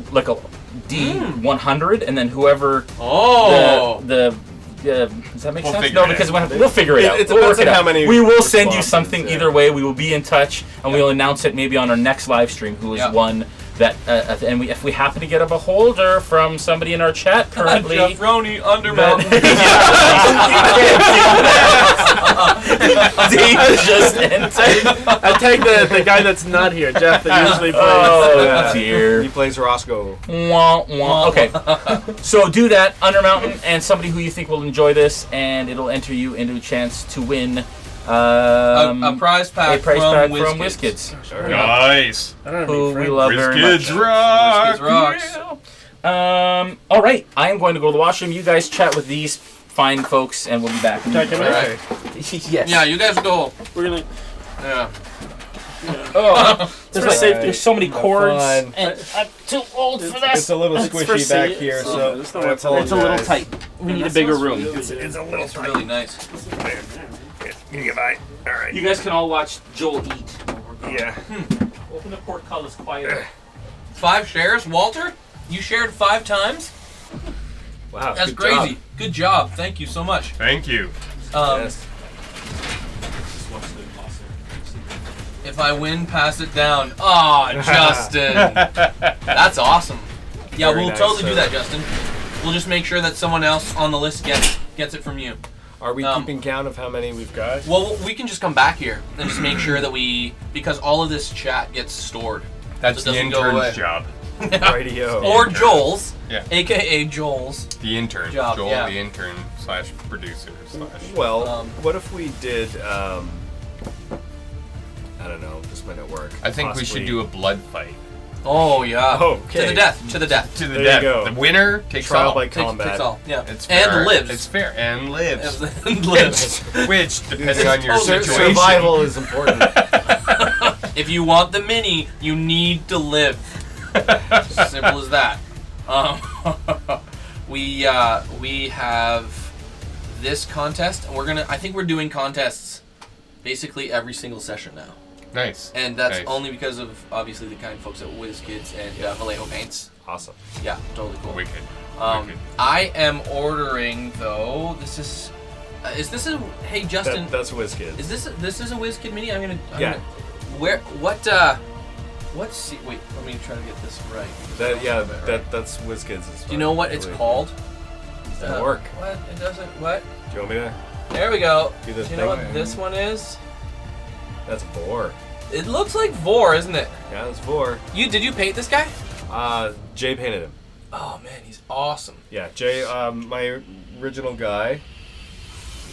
D100, and then whoever Oh. the does that make We'll sense? figure No, it because out. we'll figure it out. It We'll depends work it on how out. many We will send you responses, something yeah. either way. We will be in touch, and we'll announce it maybe on our next live stream who has won that. And if we happen to get a beholder from somebody in our chat currently. Jeff Roney, Undermountain. Dave just entered. I take the guy that's not here, Jeff, that usually plays. Oh dear. He plays Roscoe. Wah, wah. Okay, so do that, Undermountain, and somebody who you think will enjoy this, and it'll enter you into a chance to win a prize pack from from WizKids, Nice. I don't have who any we friends. love very much. WizKids rock. WizKids rocks. All right, I am going to go to the washroom. You guys chat with these fine folks, and we'll be back. Can I come in? Alright. Yes. Yeah, you guys go. We're gonna. Yeah. Oh, there's, for safety. there's so many cords, fun. and I'm too old for It's this. a little It's for squishy back seeing. here, so It's the I way- apologize. It's a little tight. We need a bigger room. It's a little It's really nice. Goodbye. All right. You guys can all watch Joel eat. Yeah. Open the portcullis quietly. 5 shares, Walter? You shared 5 times? Wow. That's good crazy. job. Good job. Thank you so much. Thank you. Yes. If I win, pass it down. Aw, Justin. That's awesome. Yeah, Very we'll nice, totally do sir. that, Justin. We'll just make sure that someone else on the list gets it from you. Are we keeping count of how many we've got? Well, we can just come back here and just make sure that because all of this chat gets stored. That's So it the doesn't go away. intern's job. Radio. Or Joel's, Yeah. AKA Joel's. The intern. Job, Joel, yeah. the intern / producer / Well, what if we did? I don't know. This might not work. I think we should do a blood fight. Oh yeah. Okay. To the death. To the death. To the There death. you go. The winner takes Trial all. by Takes combat. all. Yeah. It's fair. And lives. It's fair. And lives. And lives. Which, depending on your Sur- situation. Survival is important. If you want the mini, you need to live. Simple as that. We have this contest, and I think we're doing contests basically every single session now. Nice. And that's Nice. only because of obviously the kind folks at WizKids and Vallejo Paints. Awesome. Yeah, totally cool. Wicked. Wicked. I am ordering though. This is this a hey Justin? That's WizKids. Is this a WizKid mini? I'm Yeah. gonna what's wait, let me try to get this right. That's WizKids. Do you know what it's called? Doesn't work. What? It doesn't. What? Do you want me to? There we go. Do Do the you know thing? what this one is? That's Vor. It looks like Vor, isn't it? Yeah, that's Vor. Did you paint this guy? Jay painted him. Oh man, he's awesome. Yeah, Jay. My original guy.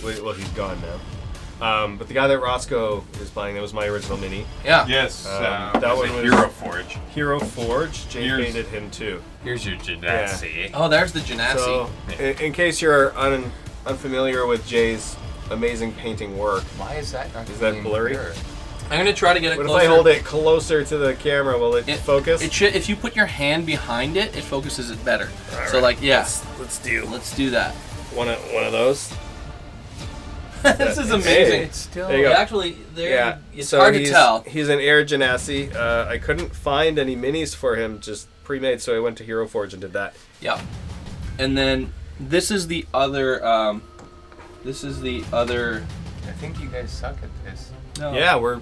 Well, he's gone now. But the guy that Roscoe is playing, that was my original mini. Yeah. Yes. that that one was was- Hero Forge. Hero Forge. Jay Here's- painted him too. Here's your Genasi. Oh, there's the Genasi. So, in case you're unfamiliar with Jay's amazing painting work, Why is that not Is that being blurry? clear? I'm gonna try to get it what if closer. I hold it closer to the camera? Will it focus? It should. If you put your hand behind it, it focuses it better. All So right. like, yeah, Let's do let's do that. one of those. This is Hey. amazing. It's still. There you go. Actually, there. Yeah, It's so hard to he's, tell. He's an Air Genasi. I couldn't find any minis for him just pre-made, so I went to Hero Forge and did that. Yeah. And then this is the other. I think you guys suck at this. No. Yeah, we're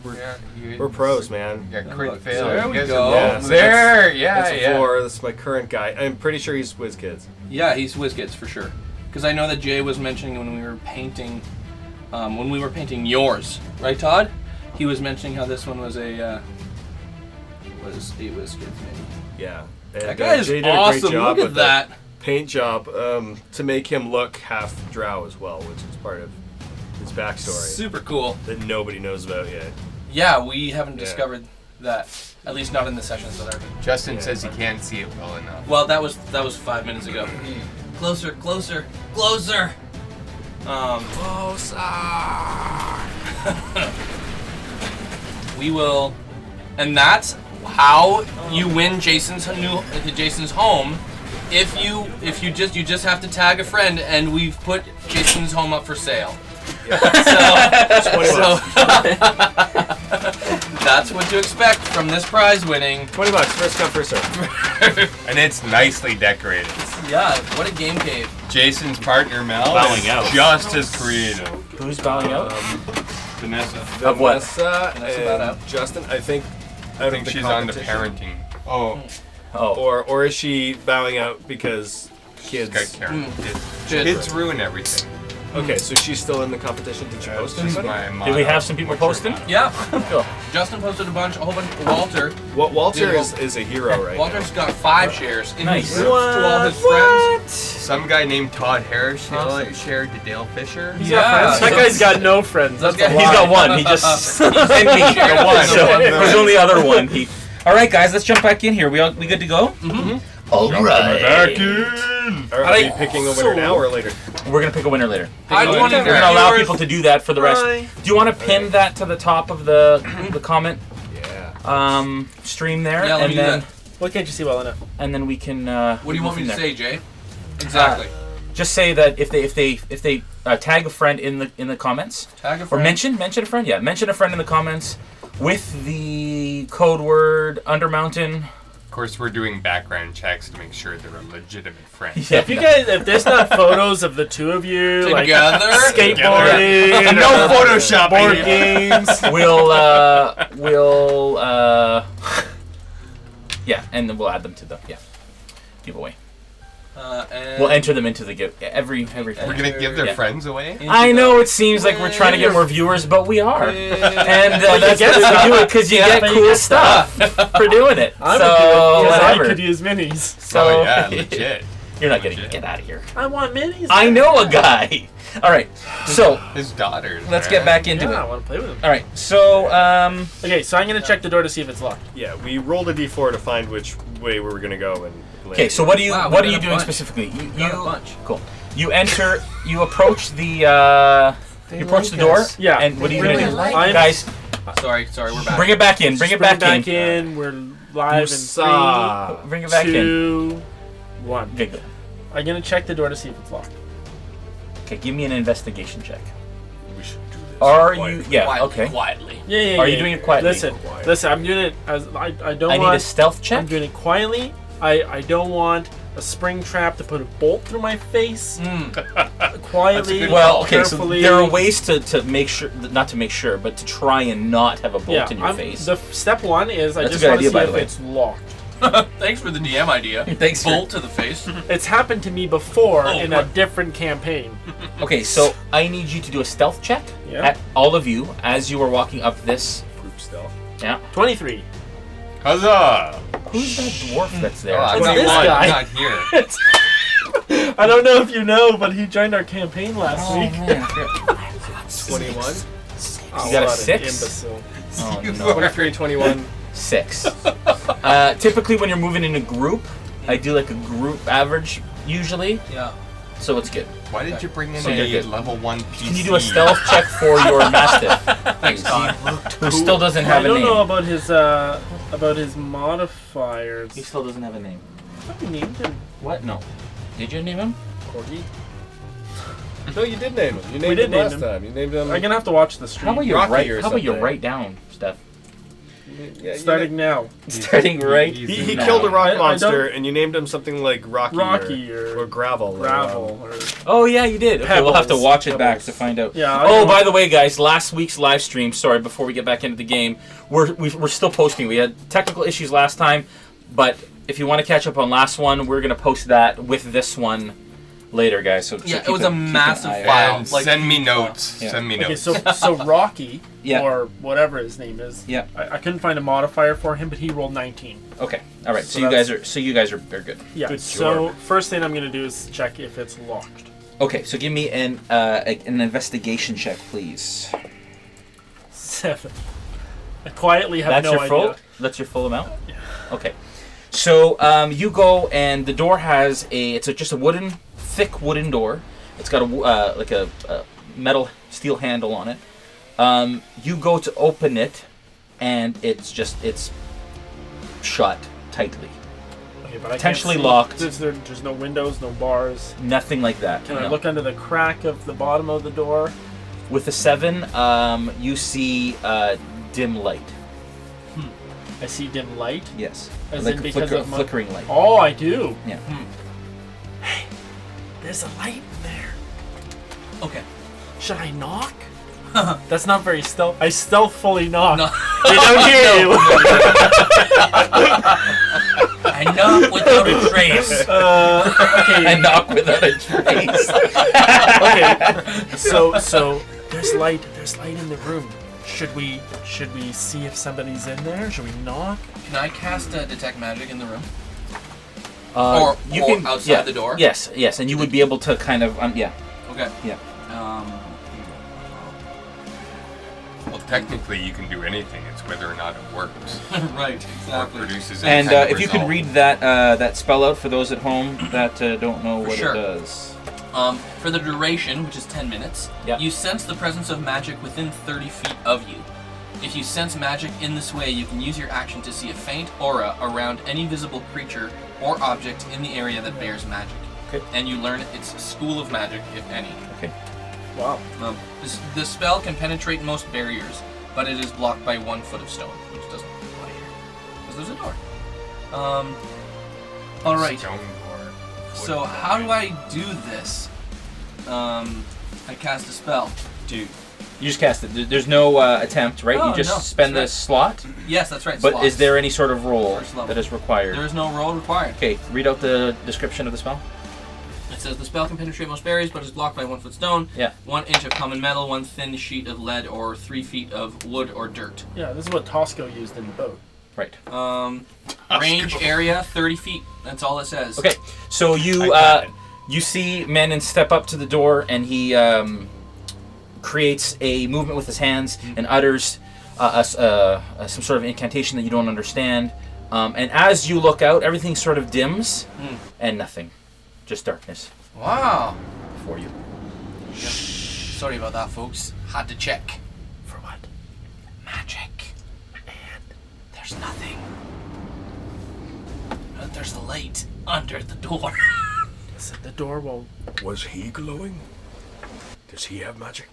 We're pros, man. Yeah, crit look, fail. there we You guys go. are- Yeah, so there, yeah, That's yeah. Vor. That's my current guy. I'm pretty sure he's WizKids. Yeah, he's WizKids for sure. Because I know that Jay was mentioning when we were painting yours, right, Todd? He was mentioning how this one was a WizKids mini. Yeah. And, That guy is Jay did a great awesome. job Look with at the that. paint job to make him look half drow as well, which is part of his backstory Super cool. that nobody knows about yet. Yeah, we haven't Yeah. discovered that. At least not in the sessions that are. Justin Yeah. says he can't see it well enough. Well, that was 5 minutes ago. Closer, closer, closer. Closer. We will, and that's how you win Jason's home. If you just have to tag a friend, and we've put Jason's home up for sale. So that's what to expect from this prize winning. $20, first come, first serve. And it's nicely decorated. Yeah, what a game cave. Jason's partner Mel Bowing is out. just as creative. Who's bowing out? Vanessa. Of what? Vanessa Vanessa bowed and out. Justin, I think. I think she's on to parenting. Oh, Oh. Or is she bowing out because she's got kids? Karen. Kids. Kids ruin everything. Okay, so she's still in the competition. Did you post She's anybody? my Did motto. we have some people posting? Yeah, Cool. Justin posted a whole bunch. Walter. What Walter Dude, is a hero right Walter's got 5 shares in Nice. his groups to all his friends. Some guy named Todd Harris shared to Dale Fisher. Yeah. That guy's got no friends. That's That guy- a He's lie. got one. He just and me. Shared one. So, one. his only other one. All right, guys, let's jump back in here. We good to go? Mhm. All right. Back in. now? Or are we picking a winner now or later? We're gonna pick a winner later. I We're want We're gonna allow people to do that for the rest. Bye. Do you want to pin that to the top of the comment Yeah. stream there, Yeah, let me and do then that. What can't you see well enough? we can. What do you want me to say, Jay? Exactly. Just say that if they tag a friend in the comments Tag a or friend. mention a friend, yeah, mention a friend in the comments with the code word Undermountain. Of course, we're doing background checks to make sure they're a legitimate friend. Yeah. If there's not photos of the two of you, like Together. skateboarding, No Photoshop board here. games. we'll yeah, and then we'll add them to the giveaway. And We'll enter them into the gift every. We're gonna give their Yeah. friends away. I know it seems like we're trying to get more viewers, but we are. And that's get we stuff. do it because you Yeah, get but you cool get stuff for doing it. I would so do it because I whatever. could use minis. So Oh yeah, legit. you're not getting get out of here. I want minis. I know a guy. All right, so His daughters. let's man. get back into Yeah, I it. want to play with them. All right, so Okay, so I'm gonna check the door to see if it's locked. Yeah, we rolled a d4 to find which way we were gonna go and. okay, so what are you Wow, we what are got you a doing bunch. specifically? Got a bunch. Cool. You enter. You approach the. You approach the door. Yeah. And what are you Really gonna do, like guys? Sorry, we're back. Bring it back in. Bring it back in. in. We're live Musa. in Bring it back 3, in. 2, 1. Okay, good. I'm gonna check the door to see if it's locked. Okay, give me an investigation check. We should do this. Are you? quietly. Yeah. Quietly, Okay. Quietly. Yeah. Are you doing it quietly? Listen. I'm doing it as I don't I need want. a stealth check. I'm doing it quietly. I don't want a spring trap to put a bolt through my face. Quietly. good Well, okay, carefully. so there are ways to make sure, not to make sure, but to try and not have a bolt in your face. The step one is I That's a just good want to idea, see by if the way. it's locked. Thanks for the DM idea. Thanks for- Bolt to the face. It's happened to me before Oh, in a what? different campaign. Okay, so I need you to do a stealth check Yeah. at all of you as you are walking up this. Group stealth. Yeah. 23. Huzzah! Who's that dwarf that's there? Oh, It's 21, this guy. not here. I don't know if you know, but he joined our campaign last Oh, week. man. 21. Oh, You got a what an 6? imbecile. Oh, You no. 23, 21. 6. Typically, when you're moving in a group, I do like a group average usually, Yeah. so it's good. Why did you bring in So you're a good. level 1 PC? Can you do a stealth check for your mastiff? Thanks, Todd. Who still doesn't I have a don't know name? about his modifiers. He still doesn't have a name. What named him? What? No. Did you name him? Corgi. No, you did name him. You We named did him name last him. time. You named him. I'm gonna have to watch the stream. How about you Rocky write? or How about you something. write down, Steph? Yeah, you Starting now. Starting right. He now. killed a rock I monster, don't- and you named him something like Rocky, Rocky or Gravel. Gravel. Or, Oh yeah, you did. Okay, we'll have to Pebbles. watch it back Pebbles. to find out. Yeah, I Oh, don't- by the way, guys, last week's live stream. Sorry, before we get back into the game, we're still posting. We had technical issues last time, but if you want to catch up on last one, we're gonna post that with this one later, guys. So Yeah, keep it was an- a keep an massive eye out. file. And Like- send me notes. Yeah. Send me Okay, notes. so Rocky, Yeah. or whatever his name is. Yeah. I couldn't find a modifier for him, but he rolled 19. Okay. All right. So, So you guys that's- are good. Yeah. Good So job. first thing I'm gonna do is check if it's locked. Okay. So give me an investigation check, please. 7. I quietly have That's no your idea. full. That's your full amount. Yeah. Okay. So you go and the door has just a thick wooden door. It's got a metal steel handle on it. You go to open it, and it's shut tightly. Okay, but I Potentially can't see. locked. There's no windows, no bars. Nothing like that. Can I no. look under the crack of the bottom of the door? With the 7, you see dim light. I see dim light. Yes. As like in a because of my- flickering light. Oh, I do. Yeah. Hey, there's a light in there. Okay. Should I knock? That's not very stealth. I stealthfully knock. No. They don't hear you. I know without a trace. Okay. And knock without a trace. Okay. So there's light. There's light in the room. Should we see if somebody's in there? Should we knock? Can I cast detect magic in the room? Or outside the door? Yes, and you would be able to kind of yeah. Okay. Yeah. Well, technically, you can do anything. It's whether or not it works Right. or Exactly. produces any And kind of if you could result. read that spell out for those at home that don't know what sure. it does. For the duration, which is 10 minutes, Yeah. you sense the presence of magic within 30 feet of you. If you sense magic in this way, you can use your action to see a faint aura around any visible creature or object in the area that bears magic. Okay. And you learn its school of magic, if any. Okay. Wow. The spell can penetrate most barriers, but it is blocked by 1 foot of stone, which doesn't apply here. Because there's a door. Alright. Stone door. So how do I do this? I cast a spell. You just cast it. There's no attempt, right? Oh, you just no, spend the that's slot. Yes, that's right. But slots. is there any sort of roll First level. that is required? There is no roll required. Okay, read out the description of the spell. says the spell can penetrate most barriers, but is blocked by 1 foot stone, Yeah. 1 inch of common metal, 1 thin sheet of lead, or 3 feet of wood or dirt. Yeah, this is what Tosco used in the boat. Right. Range area 30 feet. That's all it says. Okay, so you see Mannon step up to the door, and he creates a movement with his hands and utters some sort of incantation that you don't understand. And as you look out, everything sort of dims, and nothing, just darkness Wow. for you. Yep. Sorry about that, folks. Had to check. For what? Magic. And there's nothing. But there's a light under the door. Listen, the door won't... Was he glowing? Does he have magic?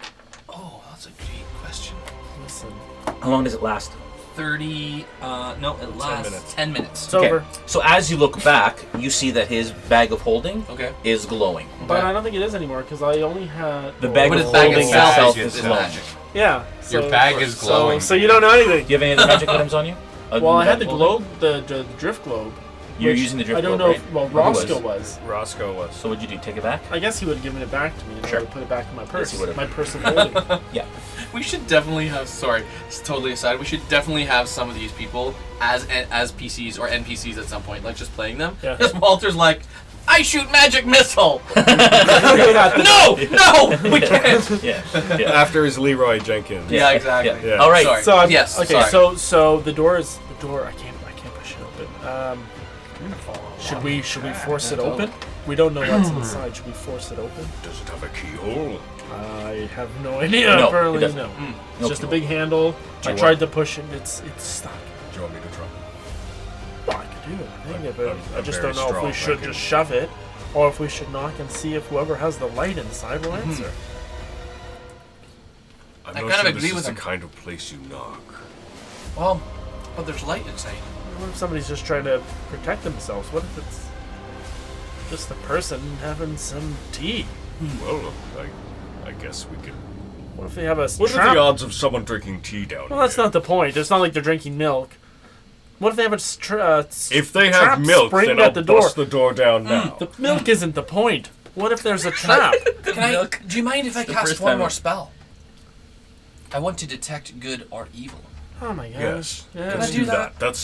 Oh, that's a great question. Listen. How long does it last? 30, no, it lasts minutes. 10 minutes. It's over. So as you look back, you see that his bag of holding Okay. is glowing. But I don't think it is anymore, because I only had... The bag But of his bag holding itself itself is is glowing. magic. Yeah. Your bag is glowing. So you don't know anything. Do you have any other magic items on you? Other Well, than I had the bag of holding? globe, the drift globe. You're which using the drift I don't globe, know right? if... Well, Who Roscoe was? was. Roscoe was. So what'd you do? Take it back? I guess he would have given it back to me, and Sure. I would put it back in my purse. he would've. My personal holding. Yeah. We should definitely have. Sorry, it's totally aside. We should definitely have some of these people as PCs or NPCs at some point, like just playing them. Yeah. Because Walter's like, I shoot magic missile. No! No, we can't. Yeah. Yeah. After his Leroy Jenkins. Yeah, exactly. Yeah. All right. Sorry. So I'm, Yes, Okay. sorry. So the door. I can't push it open. Should we force it open? We don't know what's inside. Should we force it open? Does it have a keyhole? I have no idea. No, it Apparently, doesn't. no. It's No just a keyhole. big handle. I you tried want- to push it. It's stuck. Do you want me to try? Well, I could do it. I think I'm- but I I'm just very don't know if strong, we should I can- just shove it, or if we should knock and see if whoever has the light inside will answer. I'm I not kind of sure agree this with is the him. kind of place you knock. Well, but there's light inside. What if somebody's just trying to protect themselves? What if it's just the person having some tea? Well, I guess we could. What if they have a What trap? are the odds of someone drinking tea down Well, that's here? not the point. It's not like they're drinking milk. What if they have a If they trap have milk, spring then at I'll the door? bust the door down now. The milk isn't the point. What if there's a trap? Do you mind if I the cast first one time more I- spell? I want to detect good or evil. Oh my gosh. Yes. Yeah. Can I Let's do do that? that.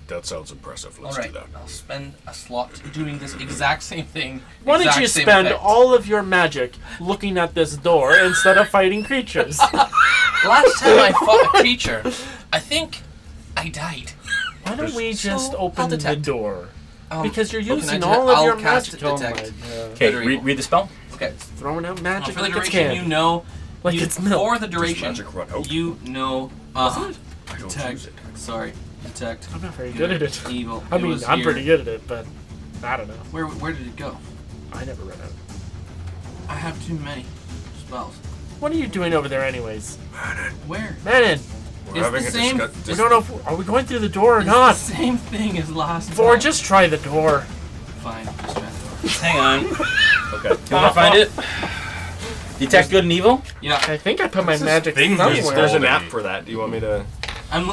That sounds impressive. Let's All right, do that. I'll spend a slot doing this exact same thing. Why don't exact you same spend effect. all of your magic looking at this door instead of fighting creatures? Last time I fought a creature, I think I died. Why don't we So, just I'll open the detect. door? Um, Because you're well, can I using detect- all of I'll your cast magic. Oh my detect. God. Okay, Better evil. read the spell. Okay. Throwing out magic For the like it's duration, candy. you know. Like it's milk. For the duration, magic run out? you know. I don't Detect. use it. Sorry. Detect. I'm not very good at it. Evil. I It mean, was I'm here. pretty good at it, but I don't know. Where did it go? I never read out. I have too many spells. What are you doing over there, anyways? Where? Mannon, We're It's having the a same- we don't know. Are we going through the door or It's not? the same thing as last time. Or just try the door. Fine. Just try the door. Hang on. Okay. You want to find it? Detect good and evil? Yeah. I think I put my magic fingers somewhere. There's an Already. app for that. Do you want me to? I'm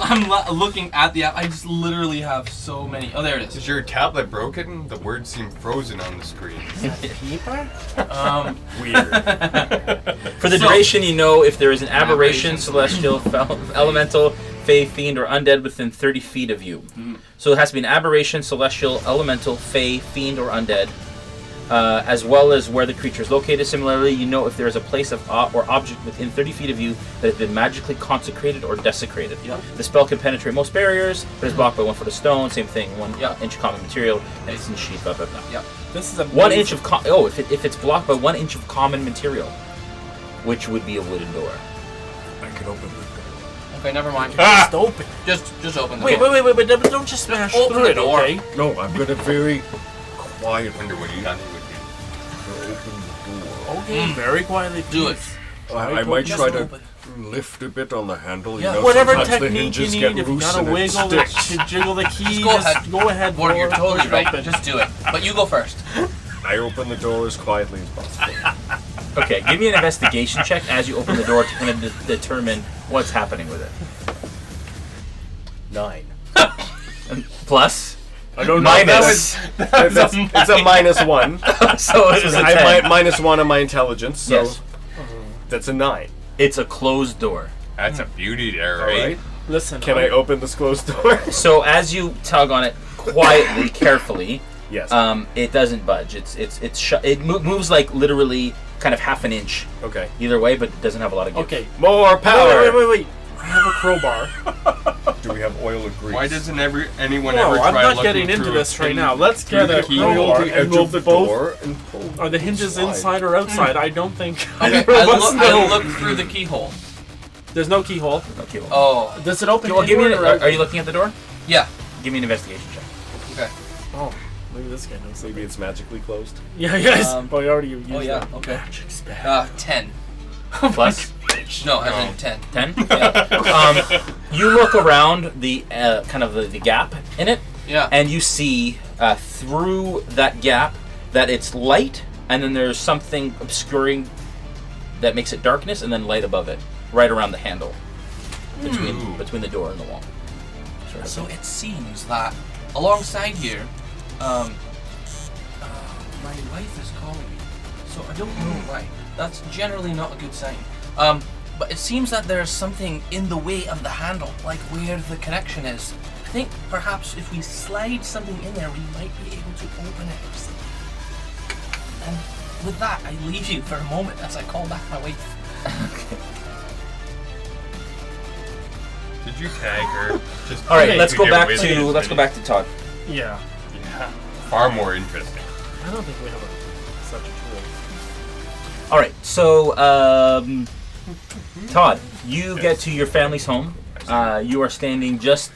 looking at the app. I just literally have so many. Oh, there it Is is. your tablet broken? The words seem frozen on the screen. Keeper? Weird. For the So- duration, you know if there is an aberration, Aberration. celestial, elemental, fey, fiend, or undead within 30 feet of you. So it has to be an aberration, celestial, elemental, fey, fiend, or undead, as well as where the creature is located. Similarly, you know if there is a place of or object within 30 feet of you that has been magically consecrated or desecrated. Yep. The spell can penetrate most barriers, but is blocked by 1 foot of stone. Same thing, 1 Yep. inch common material, and it's in sheet. Blah blah blah. Yep. This is a 1 inch of if it's blocked by 1 inch of common material, which would be a wooden door. I can open the door. Okay, never mind. Just open. Just open the Wait, door. wait, don't just smash open through the it, door. okay? No, I'm gonna very quietly Wonder what Johnny would open the door. Okay, very quietly. Do it. please. I might Just try to open. lift a bit on the handle. Yeah. You know, Whatever sometimes the technique you hinges need, get if you loose gotta and it wiggle the, sticks. to jiggle the key, go just ahead. go ahead. Warren, you're door, totally push right. open. Just do it. But you go first. I open the door as quietly as possible. Okay, give me an investigation check as you open the door to kind of determine what's happening with it. 9. Plus, I don't know. Minus. It's a -1. So it is a I have 10. -1 on my intelligence, so Yes. that's a 9. It's a closed door. That's a beauty there, All right? right. Listen. Can I open this closed door? So as you tug on it quietly, carefully, Yes. it doesn't budge. It moves like literally kind of half an inch Okay. either way, but it doesn't have a lot of give. Okay. More power. Wait. I have a crowbar. Do we have oil or grease? Why doesn't anyone No, ever try I'm not looking getting into through this a right pin now. Let's through get a the keyhole? crowbar the and edge we'll of the both. door and pull. Are the hinges slide. inside or outside? I don't think. Okay, either of us I know. look through the keyhole. There's no keyhole. Okay, well, Oh, Does it open? well, give me. inward or Are you looking at the door? yeah. Give me an investigation check. Okay. Oh, maybe this guy knows. Maybe it's magically closed. Yeah, yes. Um, you already used Oh yeah. that. Okay. Magic spell. 10. Plus No, as in 10. 10. Yeah. You look around the kind of the gap in it, Yeah. and you see through that gap that it's light, and then there's something obscuring that makes it darkness, and then light above it, right around the handle between the door and the wall. Sort of So thing. it seems that alongside here, my wife is calling me. So I don't know why. That's generally not a good sign. But it seems that there's something in the way of the handle, like where the connection is. I think perhaps if we slide something in there, we might be able to open it. And with that, I leave you for a moment as I call back my wife. Did you tag her? Just All right, Okay. let's go Your back wizard to finish. Todd. Yeah. Yeah. Far more interesting. I don't think we have such a tool. All right, so Todd, you get to your family's home. You are standing just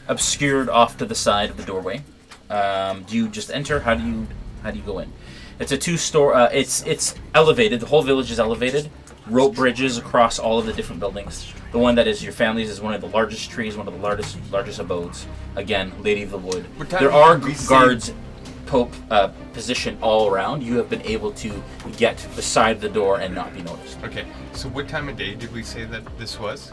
obscured off to the side of the doorway. Do you just enter? How do you go in? It's a two-story. It's elevated. The whole village is elevated. Rope bridges across all of the different buildings. The one that is your family's is one of the largest trees, one of the largest abodes. Again, Lady of the Wood. What time There are did we say- guards positioned all around. You have been able to get beside the door and not be noticed. Okay, so what time of day did we say that this was?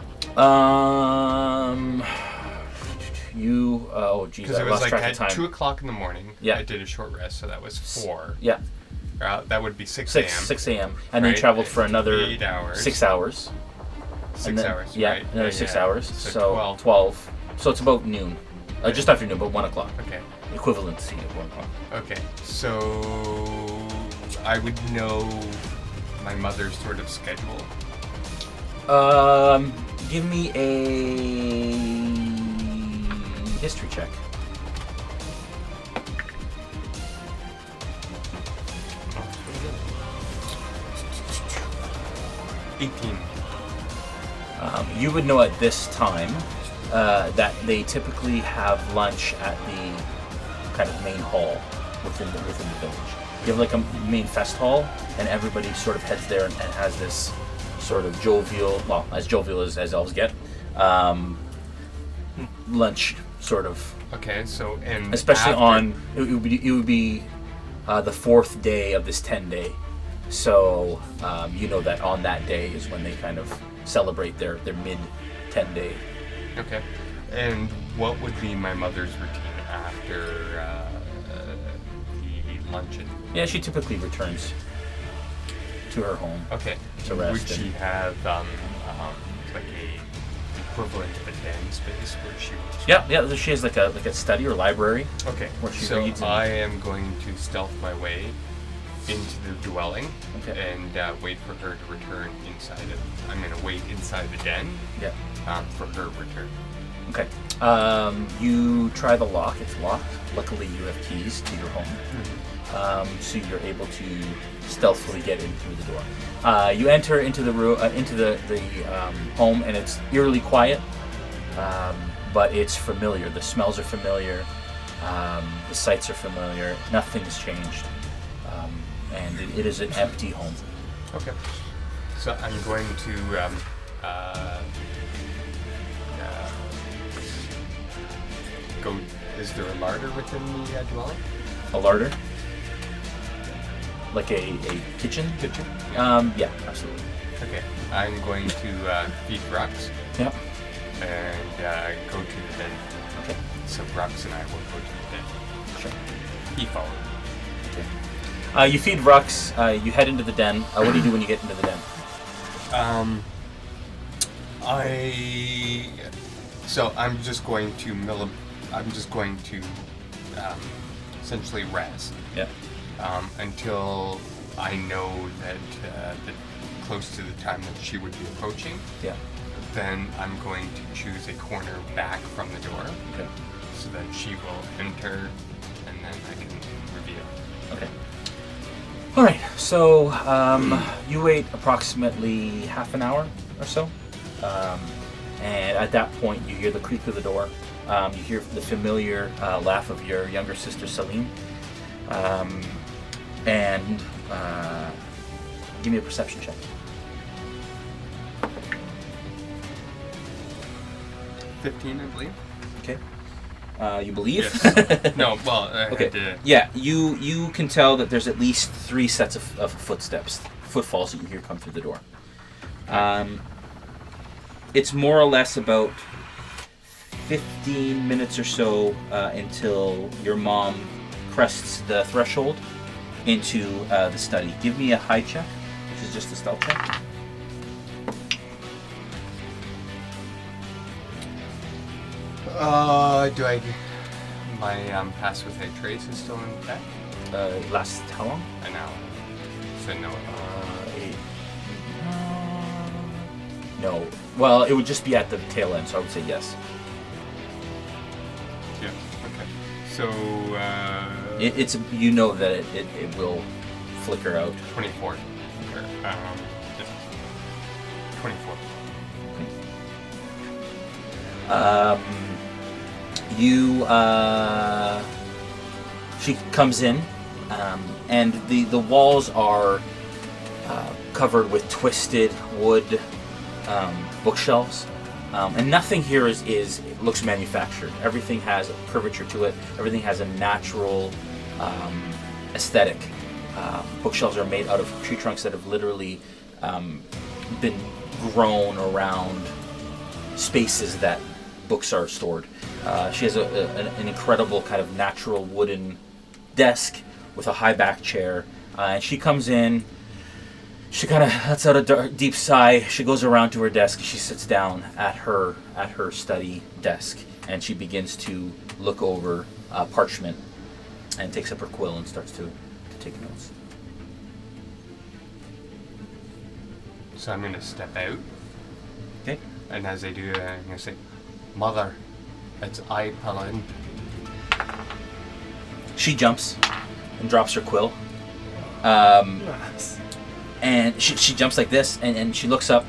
You. Oh, geez, Because I it was lost like track at of time. 2 o'clock in the morning. Yeah. I did a short rest, so that was 4. Yeah, That would be 6 a.m. 6 a.m. And then Right. traveled for another 8 hours. 6 hours. 6 And then- hours. Yeah, right? another 6 hours. So 12. 12. So it's about noon. Just after noon, but 1 o'clock. Okay. Equivalency of 1 o'clock. Okay. So I would know my mother's sort of schedule. Give me a history check. You would know at this time that they typically have lunch at the kind of main hall within the village. You have like a main fest hall, and everybody sort of heads there and has this sort of jovial, well, as jovial as elves get, lunch sort of. Okay, so and Especially after- on it would be the 4th day of this 10-day. So you know that on that day is when they kind of celebrate their mid 10-day. Okay, and what would be my mother's routine after the luncheon? Yeah, she typically returns to her home. Okay, To rest would she and- have like a equivalent of a den space where she would? Yeah. She has like a study or library. Okay, Where she so reads and- I am going to stealth my way into the dwelling Okay. and wait for her to return inside it. I'm going to wait inside the den Yeah. for her return. Okay. You try the lock. It's locked. Luckily, you have keys to your home, so you're able to stealthily get in through the door. You enter into the room, into the home, and it's eerily quiet, but it's familiar. The smells are familiar. The sights are familiar. Nothing's changed, and it is an empty home. Okay. So I'm going to go. Is there a larder within the dwelling? A larder, like a kitchen. Kitchen? Yeah, absolutely. Okay. I'm going to feed Rux Yep. and go to the den. Okay. So Rux and I will go to the den. He followed. You feed Rux. You head into the den. What do you do when you get into the den? I'm just going to essentially rest. Yeah. Until I know that close to the time that she would be approaching. Yeah. Then I'm going to choose a corner back from the door. Okay. So that she will enter, and then I can reveal. Okay. All right. So you wait approximately half an hour or so, and at that point you hear the creak of the door. You hear the familiar laugh of your younger sister Salim, and give me a perception check. 15, I believe. Okay. You believe? Yes. No. Well. Okay. Yeah. You can tell that there's at least 3 sets of footfalls that you hear come through the door. It's more or less about 15 minutes or so until your mom crests the threshold into the study. Give me a high check, which is just a stealth check. Do I? My pass with a trace is still in effect? Lasts how long? An hour. So no. No. Well, it would just be at the tail end, so I would say yes. Yeah. Okay. So. It's you know that it will flicker out. 24. Just 24. She comes in, and the walls are covered with twisted wood bookshelves, and nothing here looks manufactured. Everything has a curvature to it. Everything has a natural aesthetic. Bookshelves are made out of tree trunks that have literally been grown around spaces that books are stored. She has an incredible kind of natural wooden desk with a high back chair, and she comes in. She kind of lets out a deep sigh. She goes around to her desk. She sits down at her study desk, and she begins to look over parchment, and takes up her quill and starts to take notes. So I'm going to step out. Okay. And as I do, I'm going to say, "Mother, it's I, Paladin." She jumps and drops her quill. And she jumps like this, and she looks up,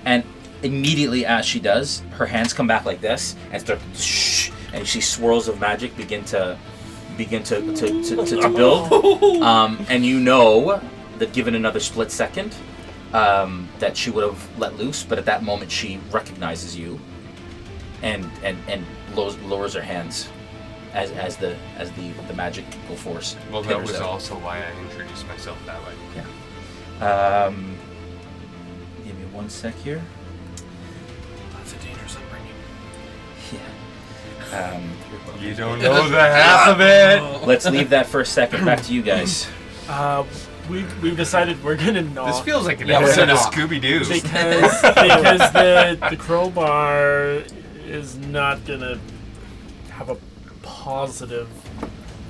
and immediately as she does, her hands come back like this, and start, and you see swirls of magic begin to build. And you know that given another split second, that she would have let loose, but at that moment she recognizes you, and lowers her hands as the magical force. Well, that was also why I introduced myself that way. Yeah. Give me 1 sec here. That's a dangerous upbringing. Yeah. You don't know the half of it. Let's leave that for a second. Back to you guys. We've decided we're gonna knock. This feels like an Yeah, we're episode of gonna knock. Scooby-Doo. because the crowbar is not gonna have a positive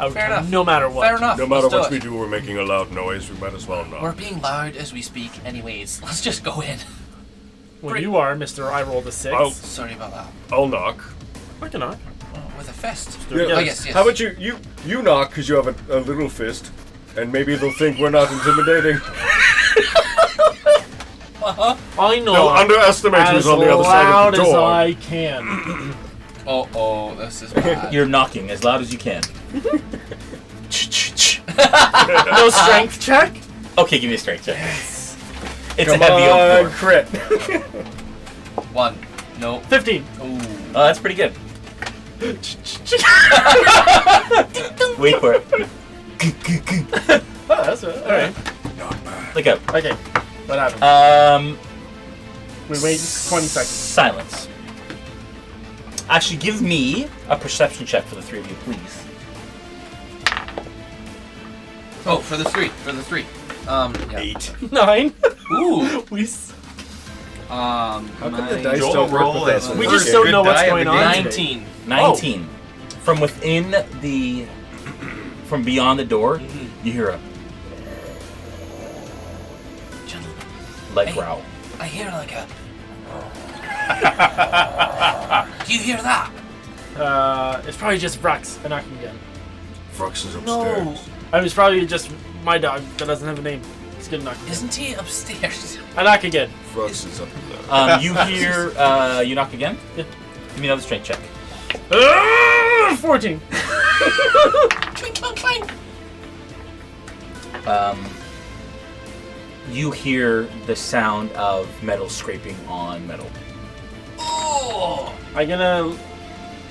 outcome, Fair enough. no matter what. Fair enough. No matter Let's what do we it. do, we're making a loud noise. We might as well not. We're being loud as we speak, anyways. Let's just go in. When you are, Mr. I rolled a 6. Sorry about that. I'll knock. I can knock. With a fist. Yeah. Oh, yes. How about you knock because you have a little fist, and maybe they'll think we're not intimidating. I know. They'll underestimate as who's on the other side loud of the as door. I can. Oh, this is bad. You're knocking as loud as you can. No strength check? Okay, give me a strength check. It's Come a heavy on, oak door. crit. 1. No. 15. Ooh. Oh, that's pretty good. Wait for it. Oh, that's it. Alright. Look out. Okay. What happened? We wait 20 seconds. Silence. Actually, give me a perception check for the three of you, please. Oh, for the 3. For the 3. Yeah. 8. 9. Ooh. How come the my- dice Joel don't work roll with is us? We First just don't good know what's die of going the on. game. 19. 19. From within from beyond the door, you hear a Gentlemen, light Hey. growl. I hear like a... Do you hear that? It's probably just Brux. I knock him again. Frux is upstairs. No. I mean, it's probably just my dog that doesn't have a name. He's gonna knock again. Isn't he upstairs? I knock again. Frux is up there. You hear you knock again? Yeah. Give me another strength check. 14. Clink, clink, clink. You hear the sound of metal scraping on metal. Oh! I'm gonna...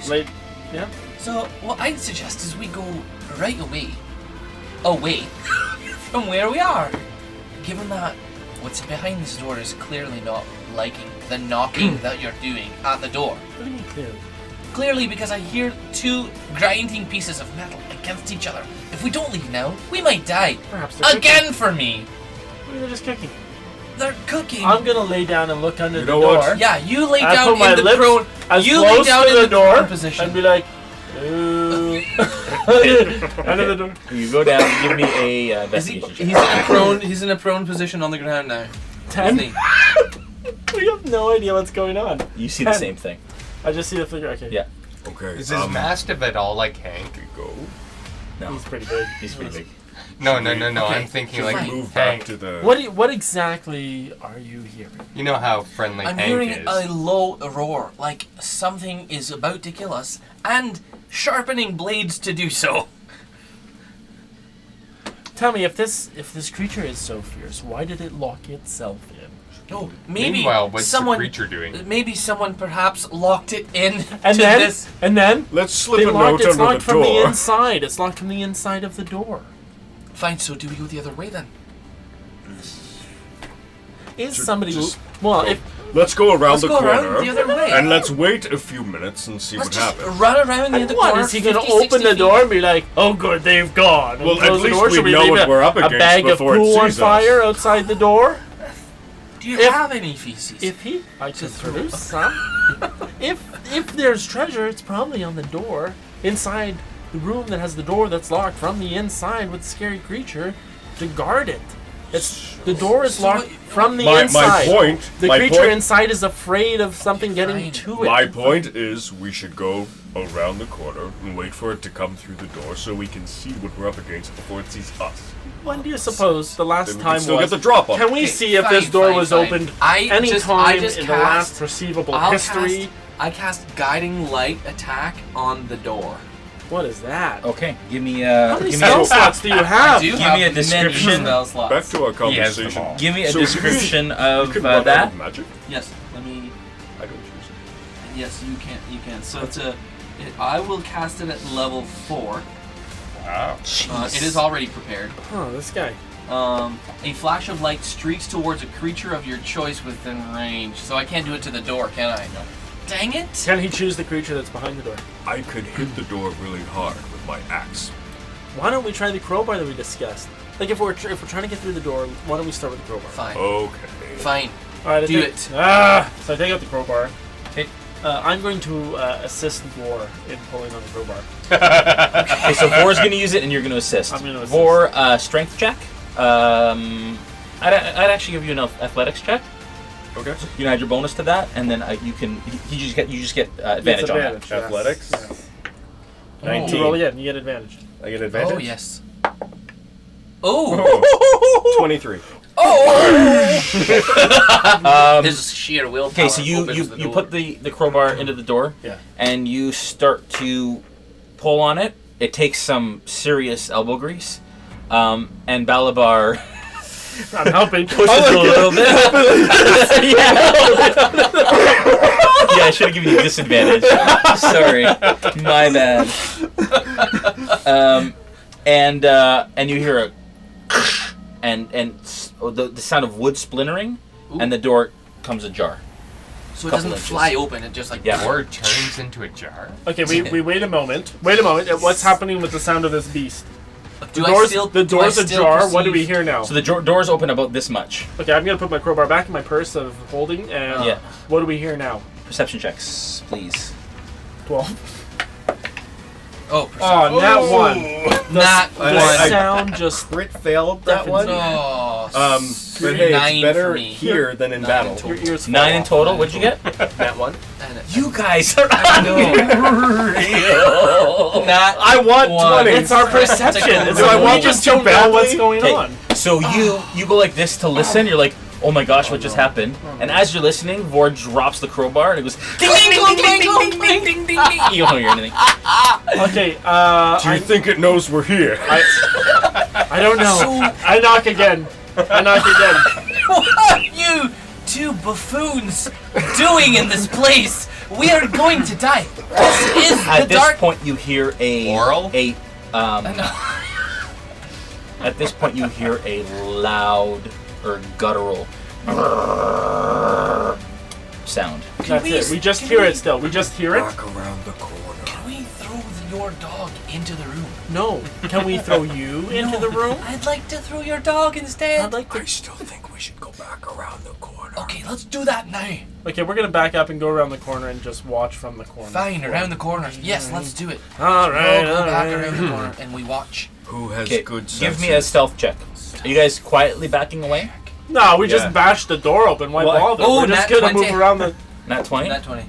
Late... Yeah? So, what I'd suggest is we go right away from where we are. Given that what's behind this door is clearly not liking the knocking that you're doing at the door. What do you mean clearly? Clearly because I hear 2 grinding pieces of metal against each other. If we don't leave now, we might die. Perhaps they're Again for me! Cooking. They're just cooking. They're cooking. I'm gonna lay down and look under You the know door. what? Yeah, you lay I down put my in the lips prone. as You lay close down to in the the door prone position. and be like, ooh. Under the door. You go down. Give me a Is he, investigation check. he's in a prone position on the ground now. 10? Isn't he? We have no idea what's going on. You see the 10. same thing. I just see the figure. Okay. Yeah. Okay. Is his mastiff at all like Hank? Go. No, He's pretty big. he's pretty big. No. Okay, I'm thinking like fine. Move back Hank. to the. What exactly are you hearing? You know how friendly I'm Hank hearing is. a low roar, like something is about to kill us, and sharpening blades to do so. Tell me, if this creature is so fierce, why did it lock itself in? No, maybe Meanwhile, what's someone, the creature doing? Maybe someone perhaps locked it in And to then, this. Let's slip they a locked. note It's under locked the from the door. inside. It's locked from the inside of the door. Fine, so do we go the other way then? Is Ju- somebody? just Well, go. if Let's go around Let's the go corner. around the other way. And let's wait a few minutes and see Let's what just happens. run around the other what corner. is he going to 50, open 60 the feet? door and be like, "Oh, good, they've gone"? And Well, at close the least door? we Should know leave what we're up a against bag of before it poo on sees us. fire outside the door? Do you If- have any feces? I just threw some. if there's treasure, it's probably on the door inside the room that has the door that's locked from the inside with the scary creature to guard it. The door is So locked what- from the My inside. point. The my creature point, inside is afraid of something getting Fine. to it. My point is, we should go around the corner and wait for it to come through the door so we can see what we're up against before it sees us. When do you suppose the last Then we time can still was? get the drop on Can it. we Okay, see if fine, this door fine, was fine. opened I any just time cast- in the last perceivable history? I cast guiding light attack on the door. What is that? Okay, give me How many give spell me slots do you I have? do Give have me a many description. spell slots. Back to our He has them conversation. all. give me a So description You of can run out that. of magic? Yes, let me. I don't choose it. Yes, you can. You can. So it's I will cast it at level 4. Wow. It is already prepared. Oh, this guy. A flash of light streaks towards a creature of your choice within range. So I can't do it to the door, can I? No. Dang it! Can he choose the creature that's behind the door? I could hit the door really hard with my axe. Why don't we try the crowbar that we discussed? Like if we're trying to get through the door, why don't we start with the crowbar? Fine. Okay. Fine. All right, Do it. So I take out the crowbar. Okay. I'm going to assist Vor in pulling on the crowbar. Okay, so Vor's going to use it, and you're going to assist. I'm gonna assist. Vor, strength check. I'd actually give you an athletics check. Okay. You can add your bonus to that, and then you just get advantage on that. Yes. Athletics? Yes. 19. You roll again, you get advantage. I get advantage? Oh yes. Oh. 23. His sheer willpower. Okay, so you opens the door. put the crowbar into the door, Yeah. and you start to pull on it. It takes some serious elbow grease, and Balabar I'm helping. pushes it a little bit. Yeah, I should have given you disadvantage. Sorry, my bad. And you hear a and the sound of wood splintering, and the door comes ajar. So it couple doesn't inches. fly open. It just like Yeah. Or turns into a jar. Okay, we wait a moment. Wait a moment. What's happening with the sound of this beast? The door's ajar. What do we hear now? So the doors open about this much. Okay, I'm gonna put my crowbar back in my purse of holding, and Yeah. what do we hear now? Perception checks, please. 12. Oh, Oh, nat one. Not The one. sound just. Crit failed that one. Oh, But hey, 9 it's better for me. here than in Nine battle. total. Your ears fall 9 in off. total. What'd you get? That one. You guys are unreal. Not I want one. 20. It's our perception. It's So like, we want just this too don't know what's badly? going Okay, on. so you go like this to listen. You're like, oh my gosh, what just happened? And as you're listening, Vor drops the crowbar and it goes ding ding ding ding ding ding ding ding ding. You don't hear anything. Okay, Do you think it knows we're here? I don't know. I knock again. What are you two buffoons doing in this place? We are going to die. This is At the this dark. point, you hear Oral? At this point, you hear a loud or guttural sound. That's it. We just hear it still. We just hear it. Back around the corner. Can we throw your dog into the room? No. Can we throw you into the room? I'd like to throw your dog instead. I'd like to. I still think we should go back around the corner. Okay, let's do that now. Okay, we're gonna back up and go around the corner and just watch from the corner. Fine, around the corner. Yes, let's do it. All right. We'll go all back right. around the corner and we watch. Who has Okay, good sense? give me a stealth check. Are you guys quietly backing away? No, we Yeah. just bashed the door open. Why Why? bother? Oh, We're just nat gonna 20. move around the. Not 20. Not 20.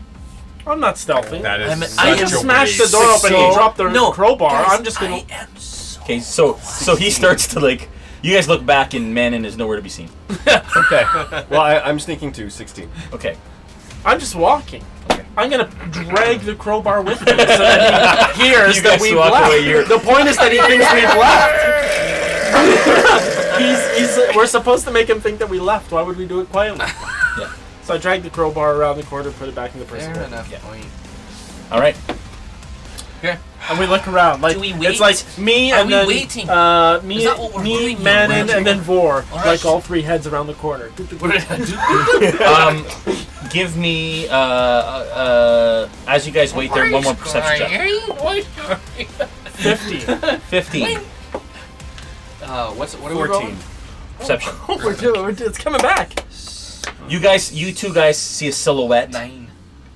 I'm not stealthy. That is I I such can a smash the waste. door open and So- drop the No, crowbar. guys, I'm just gonna. I am so Okay, so he starts to like. You guys look back and Mannon is nowhere to be seen. Okay. Well, I'm sneaking to 16. Okay. I'm just walking. Okay. I'm gonna drag the crowbar with me so that he hears You that guys we've walk left. away, you're- The point is that he thinks we've left. We're supposed to make him think that we left. Why would we do it quietly? Yeah. So I drag the crowbar around the corner, put it back in the fair person, enough. Yeah. Point. All right. Here. and we look around. Like Do we it's wait? like me Are and we then waiting? me, Is that what we're me, doing here? Mannon, Waiting? and then Vor. All right. Like all three heads around the corner. Give me as you guys wait there, one more perception check. 50. 15 what are we 14. rolling? perception. It's coming back. You two guys see a silhouette 9. in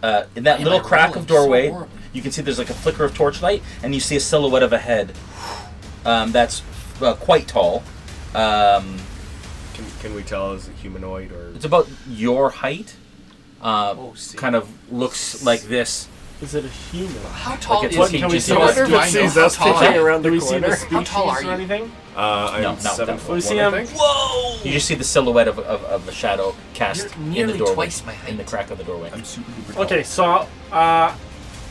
that Why am little I crack rolling of doorway. so horribly? You can see there's like a flicker of torchlight, and you see a silhouette of a head that's quite tall. Can we tell is it humanoid or? It's about your height. See. Kind of looks like this. Is it a human? How tall Like is it's he? Can we just see so the I species? Do I know sees how us tall I kicking am? around Do the we see the corner. species tall are or you? anything? I'm No, 7 no. foot We see 1, I him. think. Whoa! You just see the silhouette of a shadow cast You're in the nearly doorway, twice my in the height. crack of the doorway. I'm super duper tall. Okay, so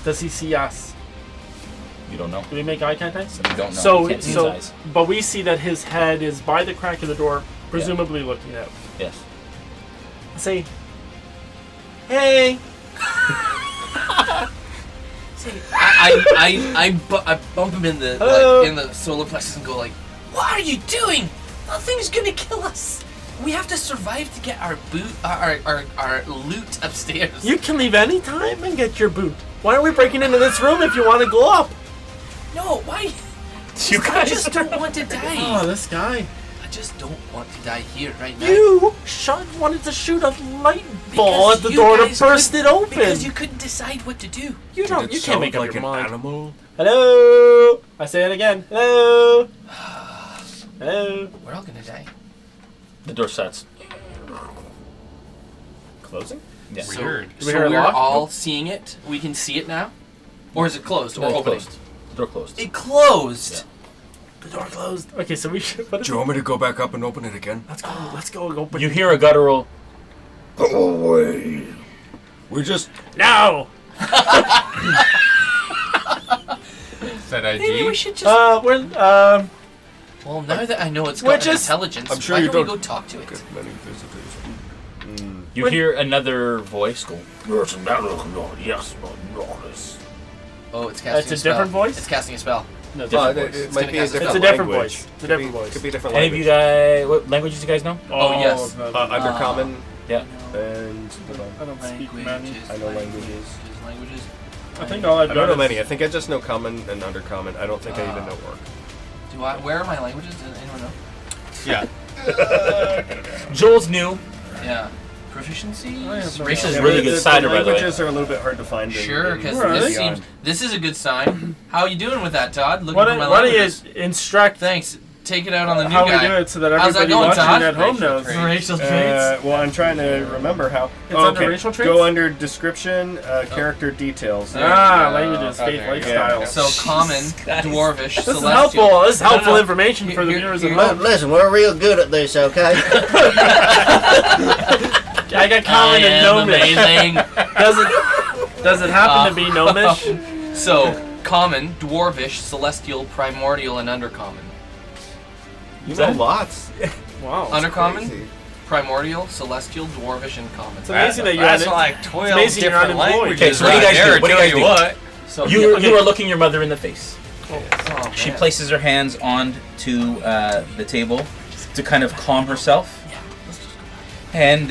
does he see us? You don't know. Do we make eye contact? You don't know. So, You can't see his so, eyes. but we see that his head is by the crack of the door, presumably looking out. Yes. I say, hey. I bump him in the Hello? like, in the solar plexus and go like, "What are you doing? Nothing's gonna kill us. We have to survive to get our loot upstairs." You can leave any time and get your boot. Why are we breaking into this room if you want to go up? No, why? You I guys. just don't want to die. Oh, this guy. I just don't want to die here right now. You wanted to shoot a light ball Because at the you door to guys burst couldn't- it open. Because you couldn't decide what to do. You Did don't. it You sound can't make up like your an mind. animal? Hello. I say it again. Hello. Hello. We're all gonna die. The door shuts. Closing? Yeah. So, Weird. Do we so hear a we're lock? all seeing it. We can see it now, or is it closed No, or it's opening? closed. The door closed. It closed. The door closed. Okay, so we should. What is Do you want me to go back up and open it again? Let's go. Let's go. Open. You hear a guttural. Go away. We just. No. Is that Maybe IG? we should just. We're Well, now that I know it's We're got an just- intelligence, I'm sure why you don't we don't go talk to it? get many visitors. You hear another voice go. Yes, but not this. Oh, it's casting It's a a spell. different voice? It's casting a spell. no. Different it, voice. it might be a It's a different different language. voice. It's a different voice. Could be a different Any of you language. guys, what languages you guys know? Oh, yes. no, Undercommon Yeah. and I don't speak Manny. Languages. I know languages. Languages. I think all I've I got don't know is many. I think I just know common and undercommon. I don't think I even know orc. Where are my languages? Does anyone know? Yeah. Joel's new. Yeah. Proficiency? I have no Grace is idea. really good cider, the by the way. languages are a little bit hard to find. Sure, because Right. this is a good sign. How are you doing with that, Todd? Looking Why for don't, my why don't you languages. instruct Thanks. Take it out on the new how guy. we do it so that How's that everybody going, watching Todd? at home Racial knows? traits. Racial traits. Well, I'm trying to remember how. It's under racial traits? Go under description, character details. Languages, faith, there you go. lifestyle. So common, dwarvish, This is celestial. helpful. This is helpful No. information for the Here- viewers here- at home. Listen, we're real good at this, okay? I got common and gnomish. amazing. Does it happen to be gnomish? So, common, dwarvish, celestial, primordial, and undercommon. You know lots. Wow. Undercommon, Crazy. primordial, celestial, dwarvish, and common. It's amazing that you That's had like 12 amazing you're different unemployed. languages. Okay, so what do you right guys do? there, What do you tell guys do? what. So You are looking your mother in the face. Oh, She man. places her hands onto the table to kind of calm herself. And,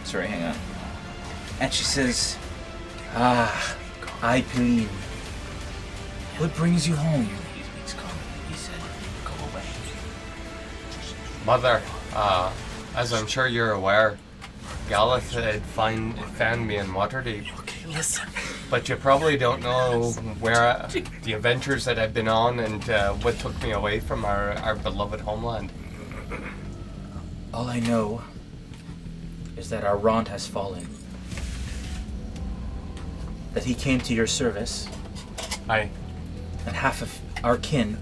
sorry, hang on. And she says, Eileen, what brings you home? He said, go away. Mother, as I'm sure you're aware, Galeth had found me in Waterdeep. Okay, listen. But you probably don't know where the adventures that I've been on and what took me away from our beloved homeland. All I know is that our Rond has fallen. That he came to your service, Aye. and half of our kin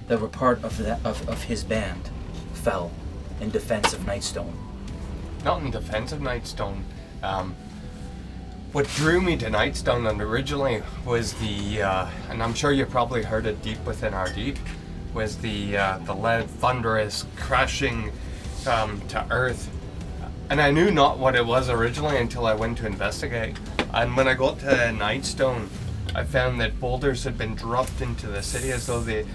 that were part of his band fell in defense of Nightstone. Not in defense of Nightstone. What drew me to Nightstone and originally was the, and I'm sure you probably heard it deep within our deep, was the loud, thunderous crashing to earth. And I knew not what it was originally until I went to investigate. And when I got to Nightstone, I found that boulders had been dropped into the city as though they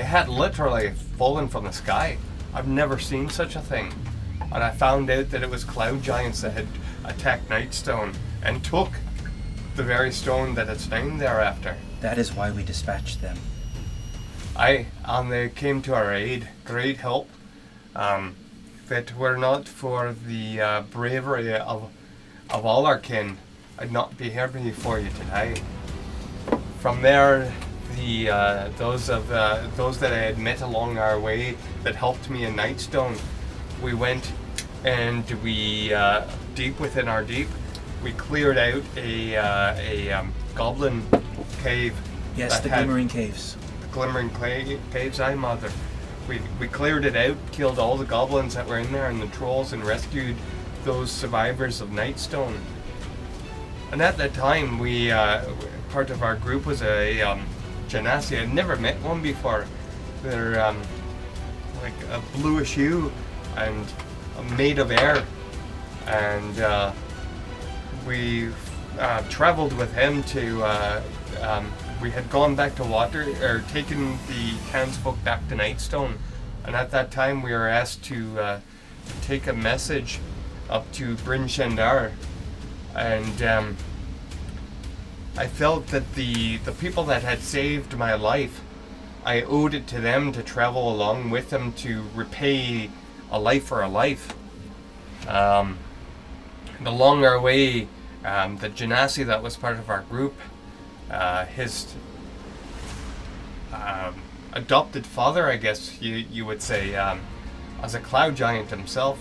had literally fallen from the sky. I've never seen such a thing. And I found out that it was cloud giants that had attacked Nightstone and took the very stone that it's named thereafter. That is why we dispatched them. And they came to our aid, great help. If it were not for the bravery of all our kin, I'd not be here before you today. From there, those that I had met along our way that helped me in Nightstone, we went and we deep within our deep, we cleared out a goblin cave. Yes, that the had- Glimmering Caves. the Glimmering Caves, aye, Mother. We cleared it out, killed all the goblins that were in there and the trolls, and rescued those survivors of Nightstone. And at that time, we part of our group was a genasi. I'd never met one before. They're like a bluish hue and made of air. And we traveled with him to. We had gone back to taken the townsfolk back to Nightstone, and at that time we were asked to take a message up to Bryn Shandar, and I felt that the people that had saved my life, I owed it to them to travel along with them to repay a life for a life. And along our way, the genasi that was part of our group, his adopted father, I guess you would say, as a cloud giant himself,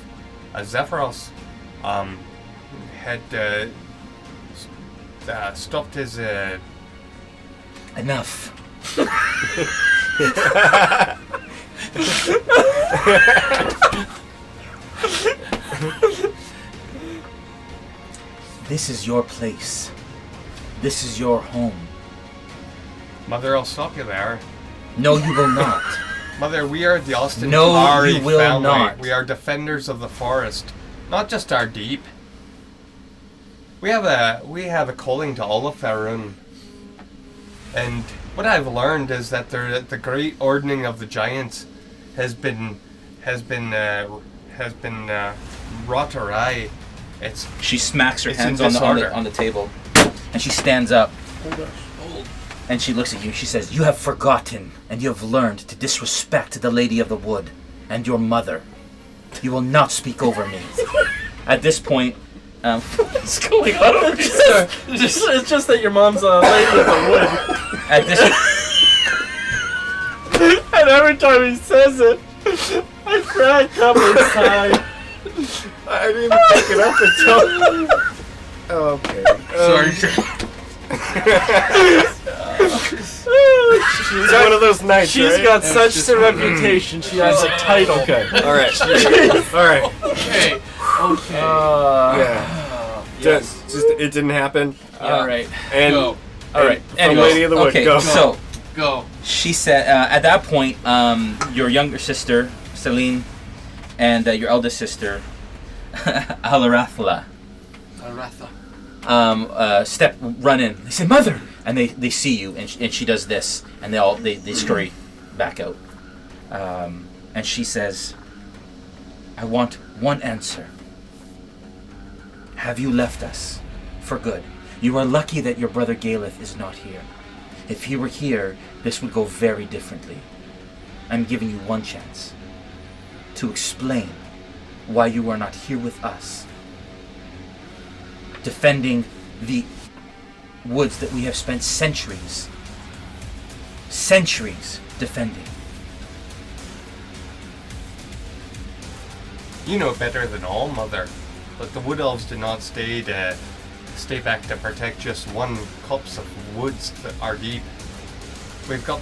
Zephyros, had stopped his. Enough. This is your place. This is your home. Mother, I'll stop you there. No, you will not. Mother, we are the Austin No, Kalari you will family. not. We are defenders of the forest, not just our deep. We have a calling to all of Faerun. And what I've learned is that the great ordening of the giants has been wrought awry. She smacks her It's in hands disorder. on the table, and she stands up. Oh gosh. And she looks at you. She says, "You have forgotten, and you have learned to disrespect the Lady of the Wood and your mother. You will not speak over me." At this point, what's going on? It's just that your mom's a lady of the wood. At this, And every time he says it, I crack up inside. I didn't pick it up until. Okay. Sorry. It's one of those nights. She's right? got such a reputation. She has a title. Okay. All right. All right. Okay. Okay. Yeah. Yes. Just it didn't happen. all right. And Go. All right. From Anyways, Lady of the Wood. okay, Go. so Go. she said, at that point, your younger sister, Celine, and your eldest sister, Alarathla, Aratha. run in. They say, "Mother!" And they see you, and she does this, and they scurry back out. And she says, "I want one answer. Have you left us for good? You are lucky that your brother Galeth is not here. If he were here, this would go very differently. I'm giving you one chance to explain why you are not here with us, defending the woods that we have spent centuries defending." You know better than all, Mother, but the Wood Elves did not stay back to protect just one copse of woods that are deep. We've got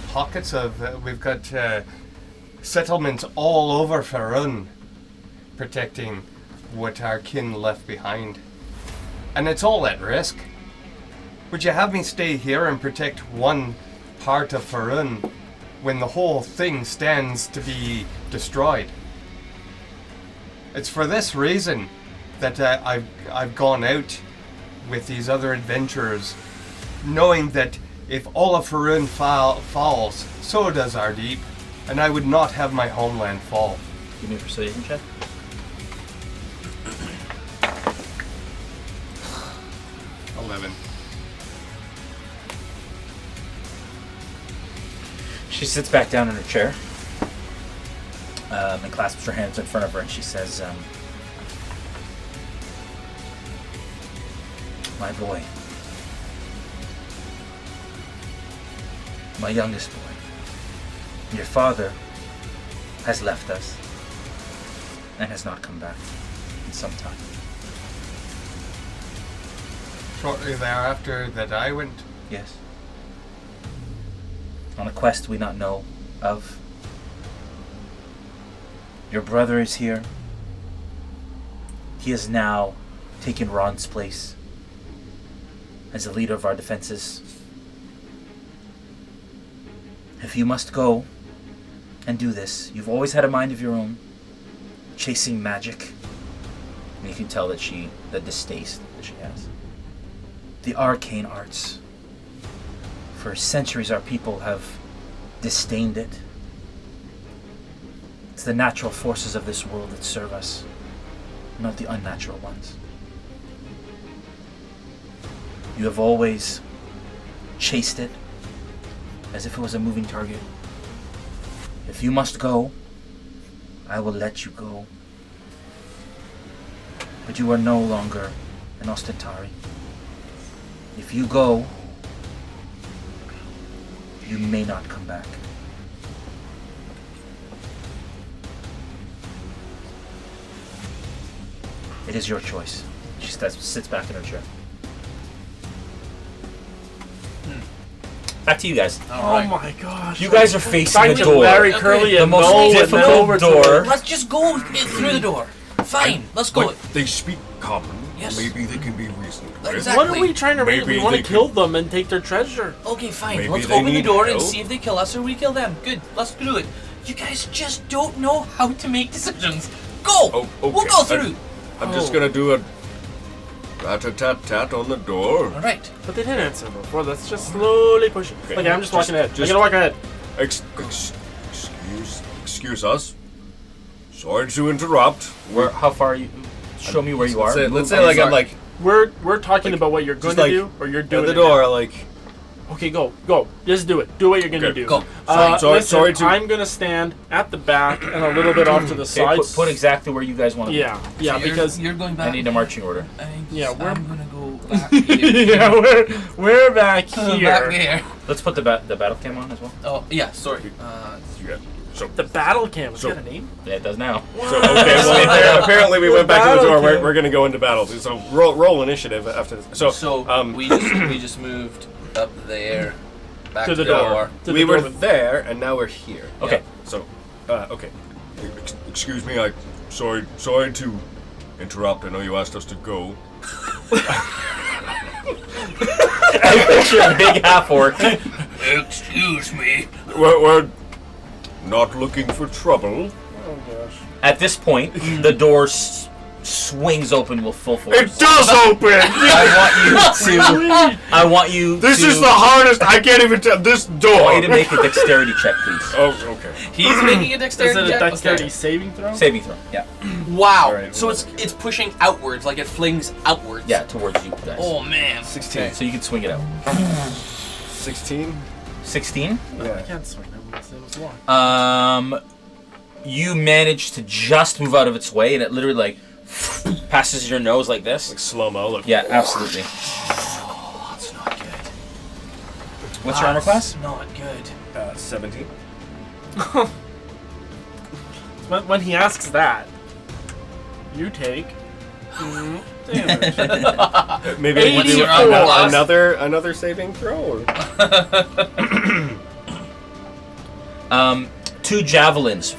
settlements all over Faerun protecting what our kin left behind. And it's all at risk. Would you have me stay here and protect one part of Faerun when the whole thing stands to be destroyed? It's for this reason that I've gone out with these other adventurers, knowing that if all of Faerun falls, so does Waterdeep, and I would not have my homeland fall. Give me a persuasion check. 11. She sits back down in her chair and clasps her hands in front of her, and she says, "My boy, my youngest boy, your father has left us and has not come back in some time. Shortly thereafter that I went, Yes. On a quest we not know of. Your brother is here. He has now taken Ron's place as the leader of our defenses. If you must go and do this, you've always had a mind of your own, chasing magic. And you can tell that the distaste that she has. The arcane arts. For centuries our people have disdained it. It's the natural forces of this world that serve us, not the unnatural ones. You have always chased it as if it was a moving target. If you must go, I will let you go. But you are no longer an Ostentari. If you go, you may not come back. It is your choice. She sits back in her chair. Back to you guys. Oh my gosh. You guys are facing Back the to door. Larry, Okay. Curly, The and most Noel, and then difficult over to- door. Let's just go through the door. Fine, let's go. Like, they speak common. Yes. Maybe they can be reasoned with. Exactly. What are we trying to read? Maybe We want to they kill could- them and take their treasure. Okay, fine. Maybe Let's they open the need door and help. see if they kill us or we kill them. Good. Let's do it. You guys just don't know how to make decisions. Go. Oh, okay. We'll go through. I'm just gonna do a rat-a-tat-tat on the door. All right. But they didn't answer before. Let's just slowly push it. Okay, I'm just walking ahead. I'm gonna walk ahead. Excuse us. Sorry to interrupt. How far are you? Show me where you are. Let's say like I'm like We're talking about what you're going just to like do, or you're doing at the it now. door, like Okay, go. Just do it. Do what you're gonna Okay. do. Go. Sorry, I'm gonna stand at the back and a little bit off to the Okay, sides. put exactly where you guys want to Yeah, So because you're going back. be. I need a marching order. Yeah, I'm gonna go back here. yeah, we're back here. Back there. Let's put the battle cam on as well. Oh yeah, sorry. Yeah. So, The battle cam. It's So- got a name. Yeah, it does now. okay, well, apparently we went back to the door. Battle We're going to go into battle. So roll initiative after this. So, we just moved up there, back To the door. To we the were door. there, and now we're here. Okay. So, okay. Excuse me, sorry to interrupt. I know you asked us to go. I picture a big half orc. Excuse me. We're not looking for trouble. Oh gosh. At this point, the door swings open with full force. It does open. I want you This to. is the hardest. I can't even tell this I door. want you to make a dexterity check, please. Oh, okay. He's making a Is dexterity it a check? dexterity Okay. saving throw? Saving throw. Yeah. Wow. All right, So it's pushing outwards, like it flings outwards. Yeah, towards you guys. Oh man. 16. So you can swing it out. 16. 16. I Yeah. can't swing them. It's locked. You manage to just move out of its way, and it literally like passes your nose like this. Like slow-mo. Like, Yeah, absolutely. Oh, that's not good. What's your armor class? Not good. 17. When he asks that, you take damage. Maybe I can do 84. another saving throw. Or? 2 javelins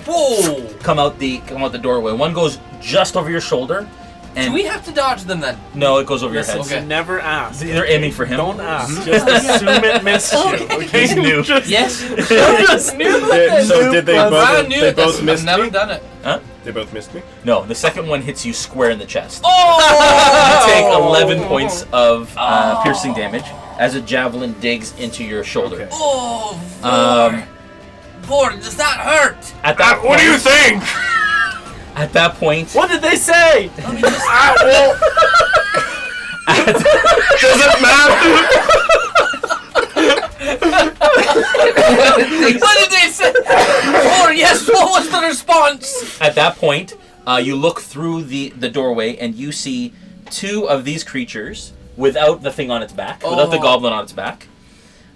Whoa! come out the doorway. One goes just over your shoulder, and Do we have to dodge them then? no, it goes over your Listen, head. Okay. never ask. They're aiming for him. Don't ask. Just assume it missed you. Okay? He's new. Yes. Just knew that. So did they Brand both? new. They both I've missed never me. done it. They both missed me. No, the second one hits you square in the chest. Oh! You take 11 points of piercing damage as a javelin digs into your shoulder. Okay. Oh, Vor, does that hurt? At that point, What do you think? At that point, What did they say? Does it matter? What did they say? Vor, yes, what was the response? at that point, you look through the doorway and you see 2 of these creatures without the thing on its back, without the goblin on its back.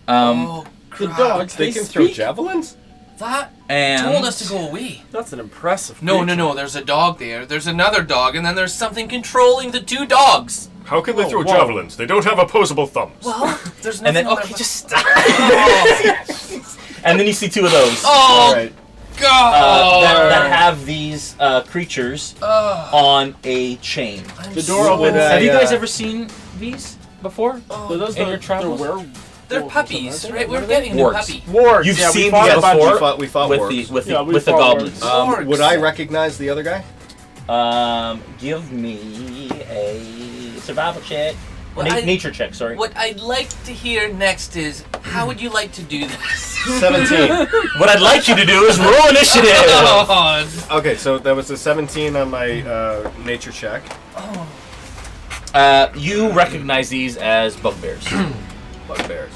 Oh, The crap. dogs, They can throw javelins. That And told us to go away. That's an impressive No, creature. there's a dog there. There's another dog, and then there's something controlling the 2 dogs. How can they throw whoa. javelins? They don't have opposable thumbs. Well, there's and nothing then on okay, their- just stop. Oh, And then you see 2 of those oh Alright. God! that have these creatures on a chain. The door opens. Have you guys ever seen these before? Are those in your travels? They're puppies, right? We're getting a new Wargs. puppy. Wards. You've yeah, we seen fought these a bunch before? of- We fought with wargs. the Yeah, we with the fought goblins. wargs. Would I recognize the other guy? Give me a survival check. Well, I- Nature check, sorry. What I'd like to hear next is, how would you like to do this? 17. What I'd like you to do is roll initiative. Oh, Okay, so that was a 17 on my nature check. You recognize these as bugbears. Bugbears.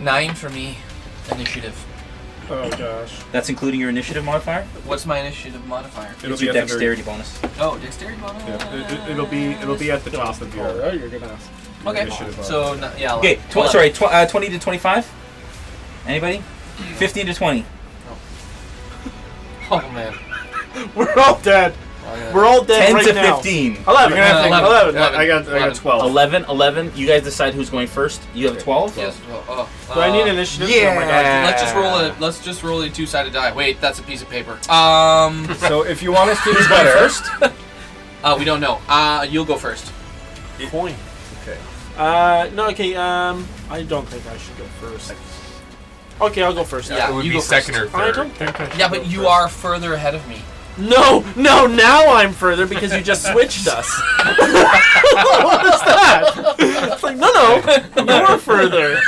9 for me. Initiative. Oh gosh. That's including your initiative modifier. What's my initiative modifier? It's your dexterity bonus. Oh, dexterity bonus. It'll be at the top of your. Alright, you're gonna ask. Okay. Initiative So yeah. Okay, 11. 20 to 25. Anybody? 15 to 20. Oh man. We're all dead. Oh, yeah. We're all dead 10 right to now. 15. 11. You're gonna have to- 11. I got 12. 11. You guys decide who's going first. You have 12. Yes. Well, Do I need initiative? yeah. Oh my god. Let's just roll a 2-sided die. Wait, that's a piece of paper. So if you want us to do Who's better, going first? We don't know. You'll go first. Coin. Okay. No, okay, I don't think I should go first. Okay, I'll go first. Yeah. It would you be go second first. or I third. don't think I should Yeah, go but you first. are further ahead of me. No, now I'm further because you just switched us. What is that? It's like, no, you're further.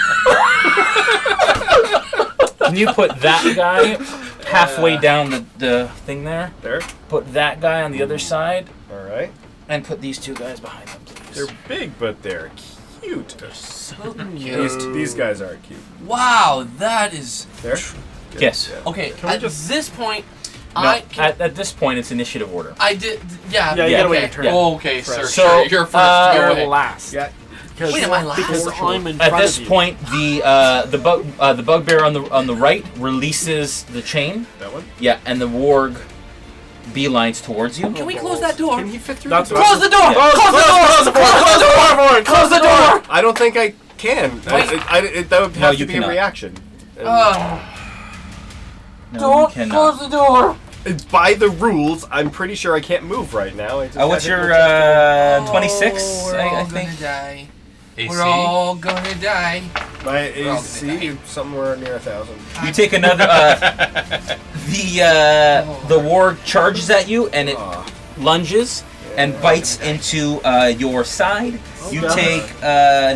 Can you put that guy halfway down the thing there? there. Put that guy on the other side, All right. and put these 2 guys behind them, please. They're big, but they're cute. cute. So cute. These guys aren't cute. Wow, that is... There? Yes. Yeah. Okay, Can we at just- this point, No, at this point, it's initiative order. I did... Yeah, Yeah, you gotta wait your turn. Oh, okay, sir. So, Sure, you're first. Go You're away. last. Yeah. Because, Wait, am I last? Because I'm in At front this of you. point, the bugbear on the right releases the chain. That one? Yeah, and the warg beelines towards you. Can we close that door? Can he fit through That's the what- Close the door! Yeah. Close the door! Close the door! Close the door! I don't think I can. That would have you to be cannot. a reaction. And No, you Don't cannot. close the door! by the rules, I'm pretty sure I can't move right now. I just What's have to your go check 26? We're I all think. gonna die. AC. We're all gonna die. my all gonna AC somewhere near 1,000. You take another. The warg charges at you and it lunges and bites into your side. You God. take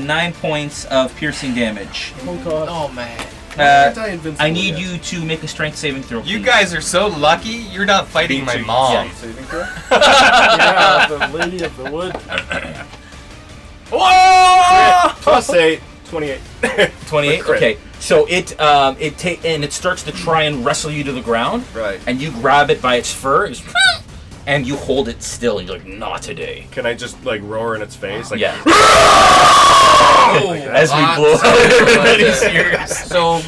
9 points of piercing damage. Oh god. Oh man. I need you to make a strength saving throw. You please. guys are so lucky you're not fighting my mom. Yeah. Saving throw? Yeah, the lady of the wood. Plus 8, 28. 28. Crit. Okay. So it starts to try and wrestle you to the ground, Right. and you grab it by its fur, and you hold it still. And you're like, not today. Can I just like roar in its face? Like, Yeah. Oh, As we blow everybody's ears. So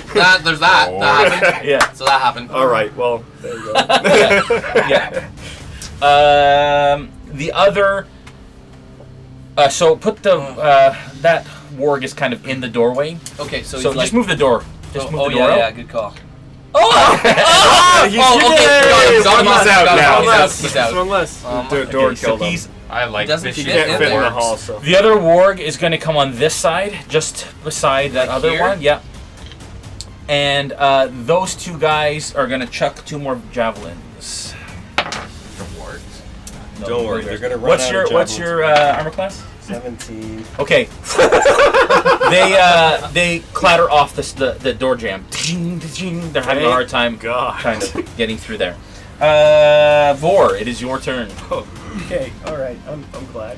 there's that. That happened. Yeah. So that happened. All right. Well, there you go. Yeah. The other. So put the that warg is kind of in the doorway. Okay, so, So he's just like, move the door. Just move the door yeah, out. yeah, good call. Oh! Okay, got him, He's out now. He's out. He's out. One less. The door Okay, so killed him. he's I like doesn't vicious fit Can't in fit in there. the hall, so. the other warg is going to come on this side, just beside that Like other here? one. Yeah. And those two guys are going to chuck 2 more javelins. No, Don't worry, they're gonna run What's out your of What's javelins. your armor class? 17. Okay. They clatter off the door jam. They're having a hard time God. kind of getting through there. Vor, it is your turn. Oh, okay, all right. I'm glad.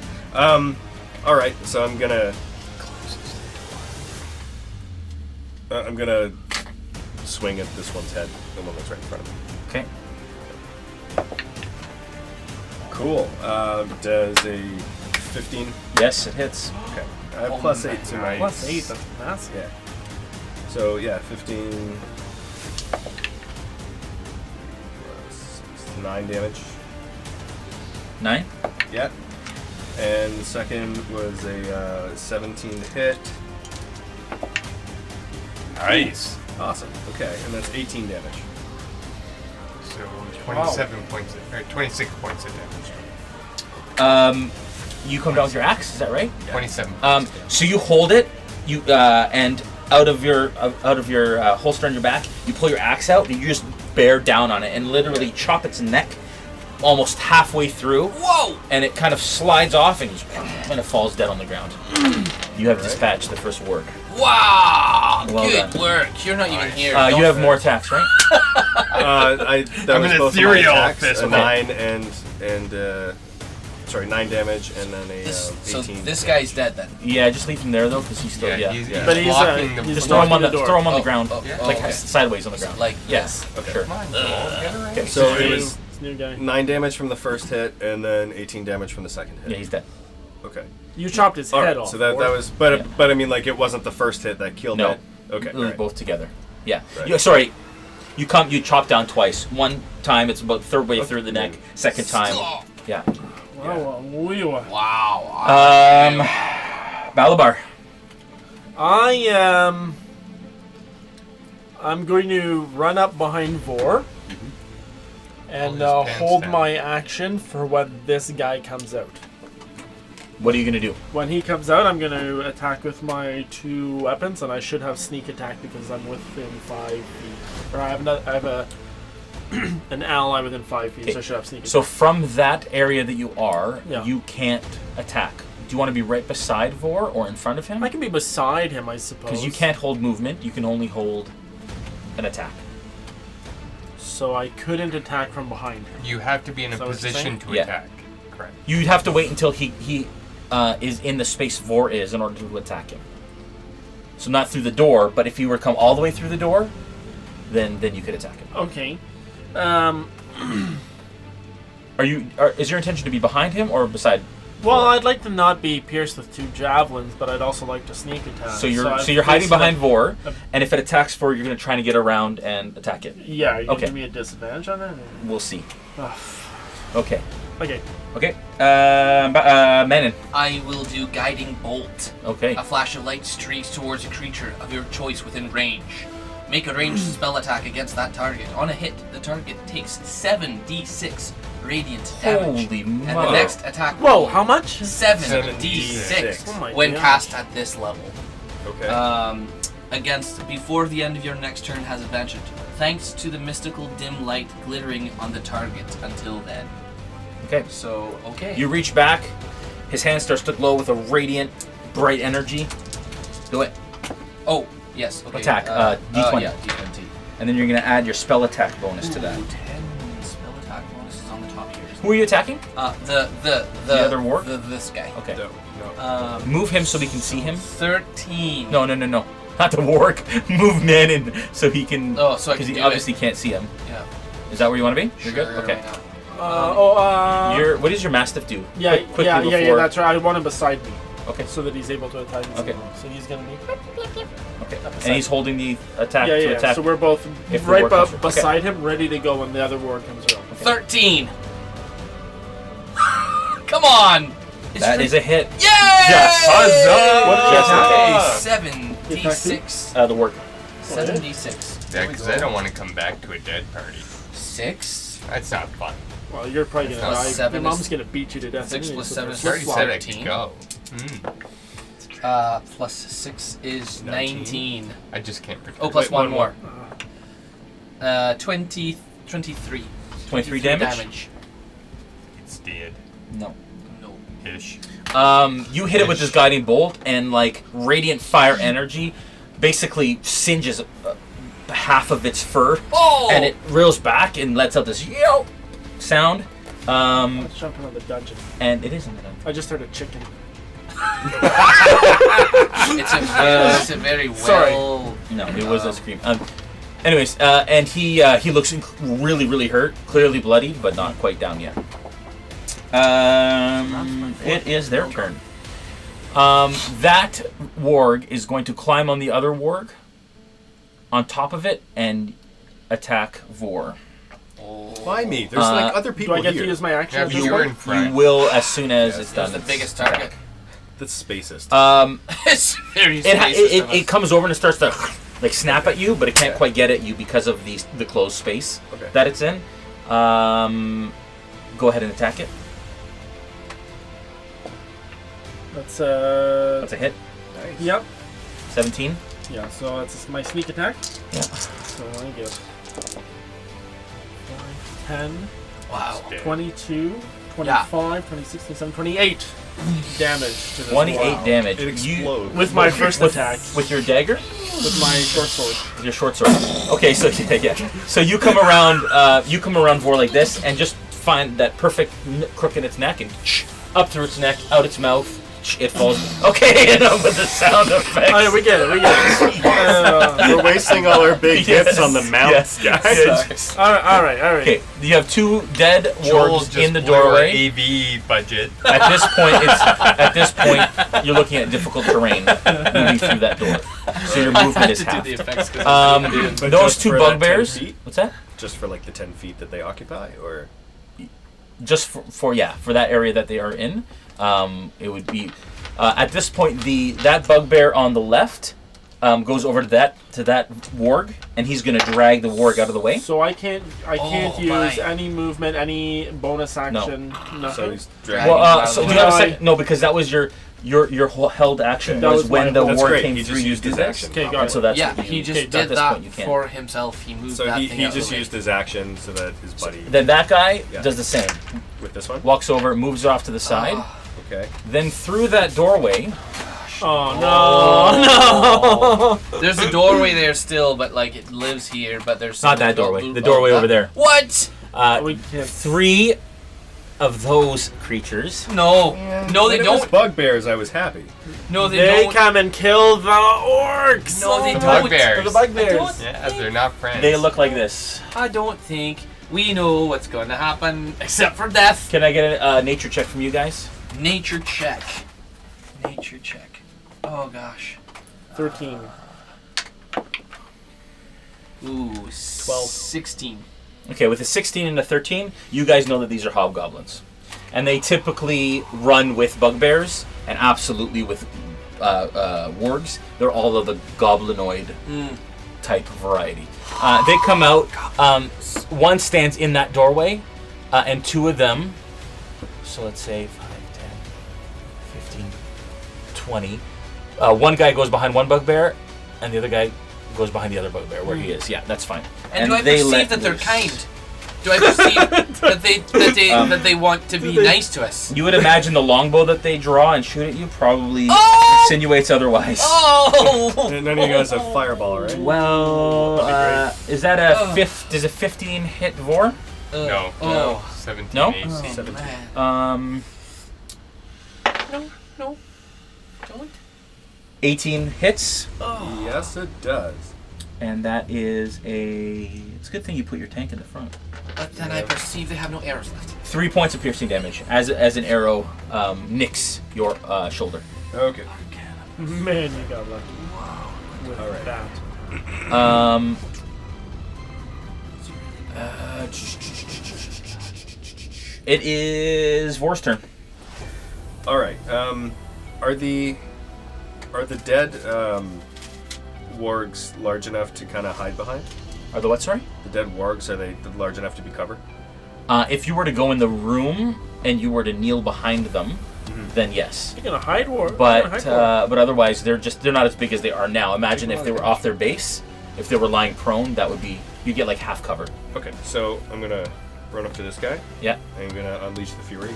All right. So I'm gonna swing at this one's head, the one that's right in front of me. Okay. Cool. Does a 15? Yes, it hits. Okay. I have plus 8 to my. Plus 8, that's massive. Yeah. So yeah, 15. 9 damage. 9. Yeah. And the second was a 17 hit. Nice. Awesome. Okay, and that's 18 damage. So 27 points, or 26 points of damage. You come down with your axe. Is that right? 27. So you hold it. You and out of your holster on your back, you pull your axe out and you just bear down on it and literally chop its neck almost halfway through. Whoa! And it kind of slides off and it falls dead on the ground. You have dispatched the first warg. Wow! Well Good done. work. You're not even here. You have more attacks, right? That I'm was an both of my ethereal attacks, fist a bump. 9 damage and then a So 18. this guy's dead then. Yeah, just leave him there though, because he's still He's But he's, blocking the he's Just throw him on the door. throw him on the Oh, ground, oh, oh, like okay. sideways on the ground. Like yes, Okay. sure. Come on, Joel, get around. Okay. So It's it new- was it's new guy. 9 damage from the first hit and then 18 damage from the second hit. Yeah, he's dead. Okay. You chopped his All head right, off. so that was, but I mean, like, it wasn't the first hit that killed No. it. Okay. It was All right. both together. Yeah. Right. Sorry. You chop down twice. One time it's about third way through the neck. Second time, yeah. Wow, Wow. Balabar. I'm going to run up behind Vor and Hold his pants hold down. my action for when this guy comes out. What are you gonna do? When he comes out, I'm going to attack with my 2 weapons, and I should have sneak attack because I'm within 5 feet. Or I have an ally within 5 feet, so I should have sneak attack. So from that area that you are, Yeah. you can't attack. Do you want to be right beside Vor or in front of him? I can be beside him, I suppose. Because you can't hold movement. You can only hold an attack. So I couldn't attack from behind him. You have to be in a Is that what you're position saying? to Yeah. attack. Correct. You'd have to wait until he is in the space Vor is in order to attack him. So not through the door, but if you were to come all the way through the door, then you could attack him. Okay. Is your intention to be behind him or beside? Well, I'd like to not be pierced with 2 javelins, but I'd also like to sneak attack. So you're hiding behind Vor, and if it attacks Vor, you're going to try to get around and attack it. Yeah, are you going Okay. to give me a disadvantage on that? We'll see. Ugh. Okay. Okay. Mannon. I will do Guiding Bolt. Okay. A flash of light streaks towards a creature of your choice within range. Make a ranged spell attack against that target. On a hit, the target takes 7d6 radiant damage. Holy And the mother. next attack Whoa, roll, how much? 7d6 Oh my when gosh. cast at this level. Okay. Against before the end of your next turn has advantage, thanks to the mystical dim light glittering on the target until then. Okay. So, okay. You reach back. His hand starts to glow with a radiant, bright energy. Do it. Oh, yes. Okay. Attack, D20. Yeah, D20. And then you're going to add your spell attack bonus to that. Ooh, 10 spell attack bonuses on the top here. Who are you attacking? The other warg? This guy. Okay. No. Move him so we can see him. 13. No. Not the warg. Move Mannon so he can... Oh, so I Because can he do obviously can't see him. Yeah. Is that where you want to be? You're Sure, good? Okay. why not? What does your Mastiff do? Yeah, Quickly yeah, before... that's right. I want him beside me Okay. so that he's able to attack me. Okay. So he's going to be... Okay. And he's holding the attack Yeah, to yeah. attack. So we're both if the right war comes through. beside him, ready to go when the other ward comes around. 13. Come on. That is a hit. Yay! Yes. What did Yes, you attack? 7d6. The warg. 7d6. Yeah, because I don't want to come back to a dead party. 6. That's not fun. Well, you're probably going to Plus die. 7 Your is- mom's going to beat you to death. 6 anyway, plus so 7 there's is I already said I 13. could go. Plus 6 is 19. I just can't predict. Oh, plus Wait, one more. 23. 23 damage? It's dead. No. No. Ish. You hit it with this guiding bolt, and like radiant fire energy basically singes half of its fur, Oh! and it reels back and lets out this yo sound. Let's jump into the dungeon. And it isn't done. I just heard a chicken. It's a very Sorry. well. No, it was a scream. Anyways, and he looks really, really hurt, clearly bloodied, but not quite down yet. It is their turn. That warg is going to climb on the other warg, on top of it, and attack Vor. Why me? There's like other Do people I get here. to use my action? Yeah, at but this you were point? in front. You will as soon as it's That's done. the biggest target. That's spacist. It's very It comes over and it starts to like snap at you, but it can't quite get at you because of the closed space Okay. that it's in. Go ahead and attack it. That's That's a hit. Nice. Yep. 17. Yeah. So that's my sneak attack. Yeah. So I get 10, Wow. 22, 25, 26, 27, 28 damage to this 28 wall. damage. It explodes. With my first attack. With your dagger? With my short sword. With your short sword. Okay, so yeah. So you come around Vor like this and just find that perfect crook in its neck and up through its neck, out its mouth. It falls. Okay, enough with the sound effects. Oh, yeah, we get it. We're wasting all our big hits on the mounts, guys. Yes. All right. Okay, you have two dead Joel wargs just in the blew our doorway. AV budget. At this point, you're looking at difficult terrain moving through that door. So your movement is half. But Those just two for that 10 bugbears. feet? What's that? Just for like the 10 feet that they occupy, or Just for that area that they are in. It would be at this point that bugbear on the left goes over to that warg, and he's going to drag the warg out of the way. So I can't Oh, use my. any movement, any bonus action, so nothing. he's dragging. Well, so do you have a Why? second? No, because that was your held action. That Was was when my the whole- That's warg great. came He through. just You used do his that. action. Okay, got And it. so that's Yeah, what you, he just at did this that point you can't. for himself. He moved So that he thing out of just the way. used his action so that his buddy Then that guy Yeah. does the same. with this one. Walks over, moves off to the side. Okay. Then through that doorway, Oh no! There's a doorway there still, but like it lives here. But there's not that doorway. The doorway over there. What? We can't. 3 of those creatures. No, no, they When it was don't. bugbears, I was happy. No, they They don't. come and kill the orcs. No, they don't. Bugbears. The bugbears. don't- Yeah, they're not friends. They look like this. I don't think we know what's going to happen except for death. Can I get a nature check from you guys? Nature check. Nature check. Oh gosh. 13. Ooh, 12. 16. Okay, with a 16 and a 13, you guys know that these are hobgoblins. And they typically run with bugbears and absolutely with wargs. They're all of the goblinoid type variety. They come out, one stands in that doorway, and two of them, so let's say 5, 10, 15, 20. One guy goes behind one bugbear, and the other guy goes behind the other bugbear where he is. Yeah, that's fine. And do I they perceive let that they're loose. kind? Do I perceive that they want to be nice to us? You would imagine the longbow that they draw and shoot at you probably Oh! insinuates otherwise. Oh! And none of you guys have fireball, right? Well, is that a does a 15 hit Vor? No. Oh. 17 No? AC. Oh, 17. man. No. Don't. 18 hits, Oh. Yes, it does. and that is it's a good thing you put your tank in the front. But then I perceive they have no arrows left. 3 points of piercing damage as an arrow nicks your shoulder. Okay. Man, you got lucky. With All right. that. It is Vor's turn. All right. Are the dead wargs large enough to kind of hide behind? Are the what, sorry? The dead wargs, are they large enough to be covered? If you were to go in the room and you were to kneel behind them, then yes. You're gonna hide war. But otherwise, they're not as big as they are now. Imagine if they were off their base, if they were lying prone, that would be you get like half cover. Okay, so I'm gonna run up to this guy. Yeah. I'm gonna unleash the fury.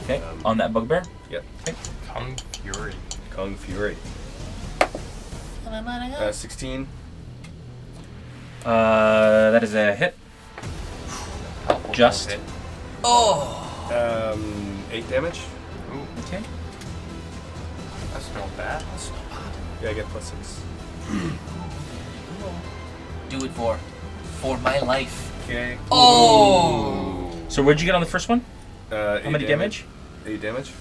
Okay. On that bugbear. Yep. Kung Fury. Kung Fury. 16. That is a hit. Just. Hit. Oh. 8 damage. Ooh, Okay. that's not bad. That's not bad. Yeah, I get +6. Do it for my life. Okay. Oh. So where'd you get on the first one? How How many damage? 8 damage.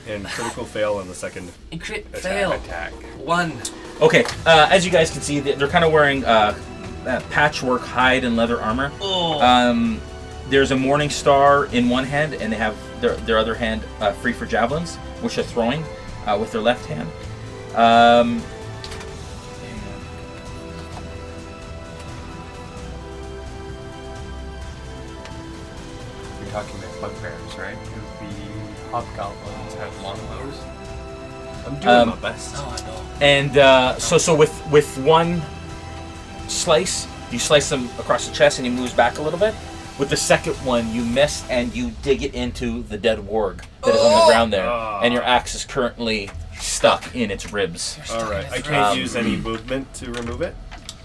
And critical fail on the second. Crit Attack. fail. Attack. 1. Okay. As you guys can see, they're kind of wearing patchwork hide and leather armor. Oh. There's a morning star in one hand, and they have their other hand free for javelins, which they're throwing with their left hand. You're talking about bugbears, right? Because the hobgoblins have longbows. I'm doing my best. Oh, I know. And so with one slice, you slice them across the chest, and he moves back a little bit. With the second one, you miss, and you dig it into the dead warg that is on the ground there, and your axe is currently stuck in its ribs. All right. I can't use any movement to remove it.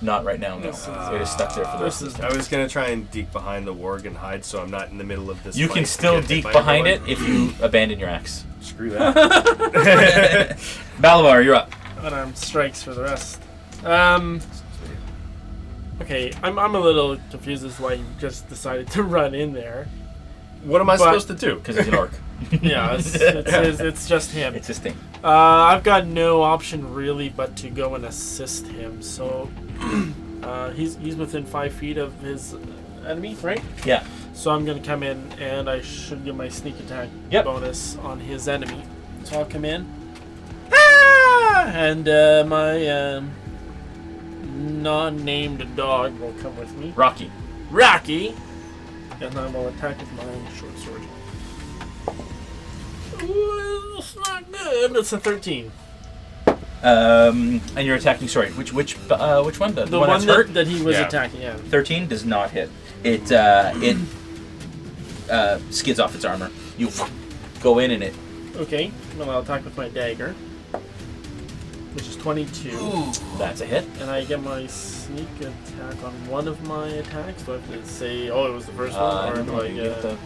Not right now, no. It is stuck there for the rest of the I time. was gonna try and deke behind the warg and hide, so I'm not in the middle of this. You fight can to still get hit deke by behind it everyone. if you abandon your axe. Screw that. Balabar, you're up. Unarmed strikes for the rest. Okay, I'm a little confused as to why you just decided to run in there. What am I But- supposed to do? Because he's an orc. Yeah, it's just him. It's his thing. I've got no option really but to go and assist him. So he's within 5 feet of his enemy, right? Yeah. So I'm gonna come in and I should give my sneak attack bonus on his enemy. So I'll come in. And my non-named dog will come with me. Rocky. Rocky! And I will attack with my short sword. Ooh, it's not good. It's a 13. And you're attacking. Sorry, which one? The The one one that's hurt. that he was Yeah. attacking, yeah. 13 does not hit. It skids off its armor. You go in and it. Okay, well I'll attack with my dagger. Which is 22. Ooh. That's a hit. And I get my sneak attack on one of my attacks. Do I have to say, oh, it was the first one? Or do No, I you get get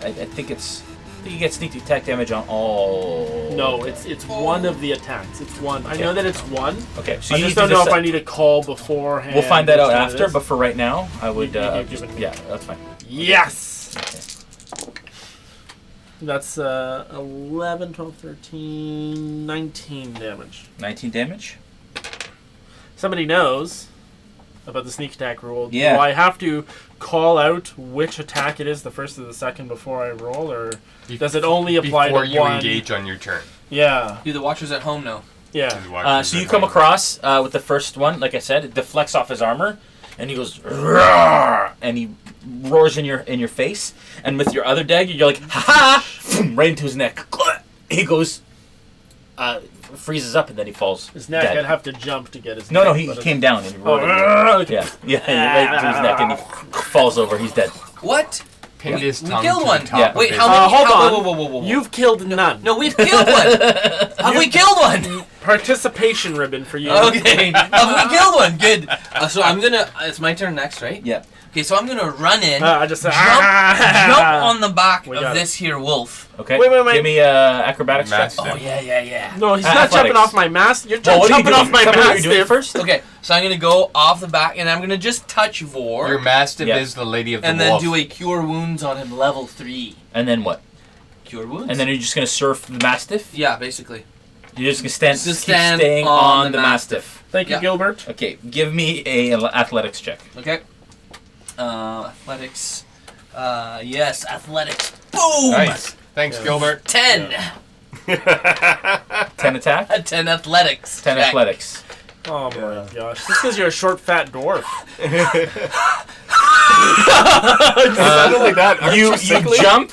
I think it's. I think you get sneak attack damage on all. No, it's one of the attacks. It's one. I know that it's one. Okay, so I you just need don't to know if decide- I need to call beforehand. We'll find that out which one it after, is. but for right now, I would. You give it- yeah, that's fine. Yes! Okay. That's 11, 12, 13, 19 damage. 19 damage. Somebody knows about the sneak attack rule. Yeah. Do I have to call out which attack it is, the first or the second, before I roll, or does it only apply before to you one? engage on your turn? Yeah. Do the watchers at home know? Yeah. So you come across with the first one, like I said, it deflects off his armor, and he goes, "Roar!" and he roars in your face, and with your other dagger, you're like, "Ha ha!" right into his neck. He goes, freezes up, and then he falls. His neck, dead. I'd have to jump to get his No, neck. he but came down and he roared. Oh, Yeah, right to his neck, and he falls over. He's dead. What? Pinned his We tongue killed to one. the top Yeah. of Wait, his- how many? hold on. Whoa. You've killed none. No, we've killed one. Have we killed one? Participation ribbon for you. Okay. Have we killed one? Good. So I'm gonna. It's my turn next, right? Yeah. Okay, so I'm gonna run in, I just jump on the back We of got this here wolf. Okay. Wait. Give me acrobatics check. Master. Oh yeah. No, he's not Athletics. jumping off my mask. You're Well, what are you jumping doing? off my Tell me what mask. you're doing first. Okay, so I'm gonna go off the back, and I'm gonna just touch Vor, Your mastiff Yeah. is the lady of the and then wolf. do a cure wounds on him, level 3. And then what? Cure wounds. And then you're just gonna surf the mastiff. yeah, basically. You're just gonna Just keep stand staying on on the the mastiff. Thank you, Yeah. Gilbert. Okay, give me a athletics check. Okay. Athletics. Yes, athletics. Boom. Nice. Thanks, Yeah. Gilbert. 10. 10 attack. 10 athletics. 10 check. athletics. Oh my gosh. This because you're a short, fat dwarf. Something like that. Aren't You sickly? jump.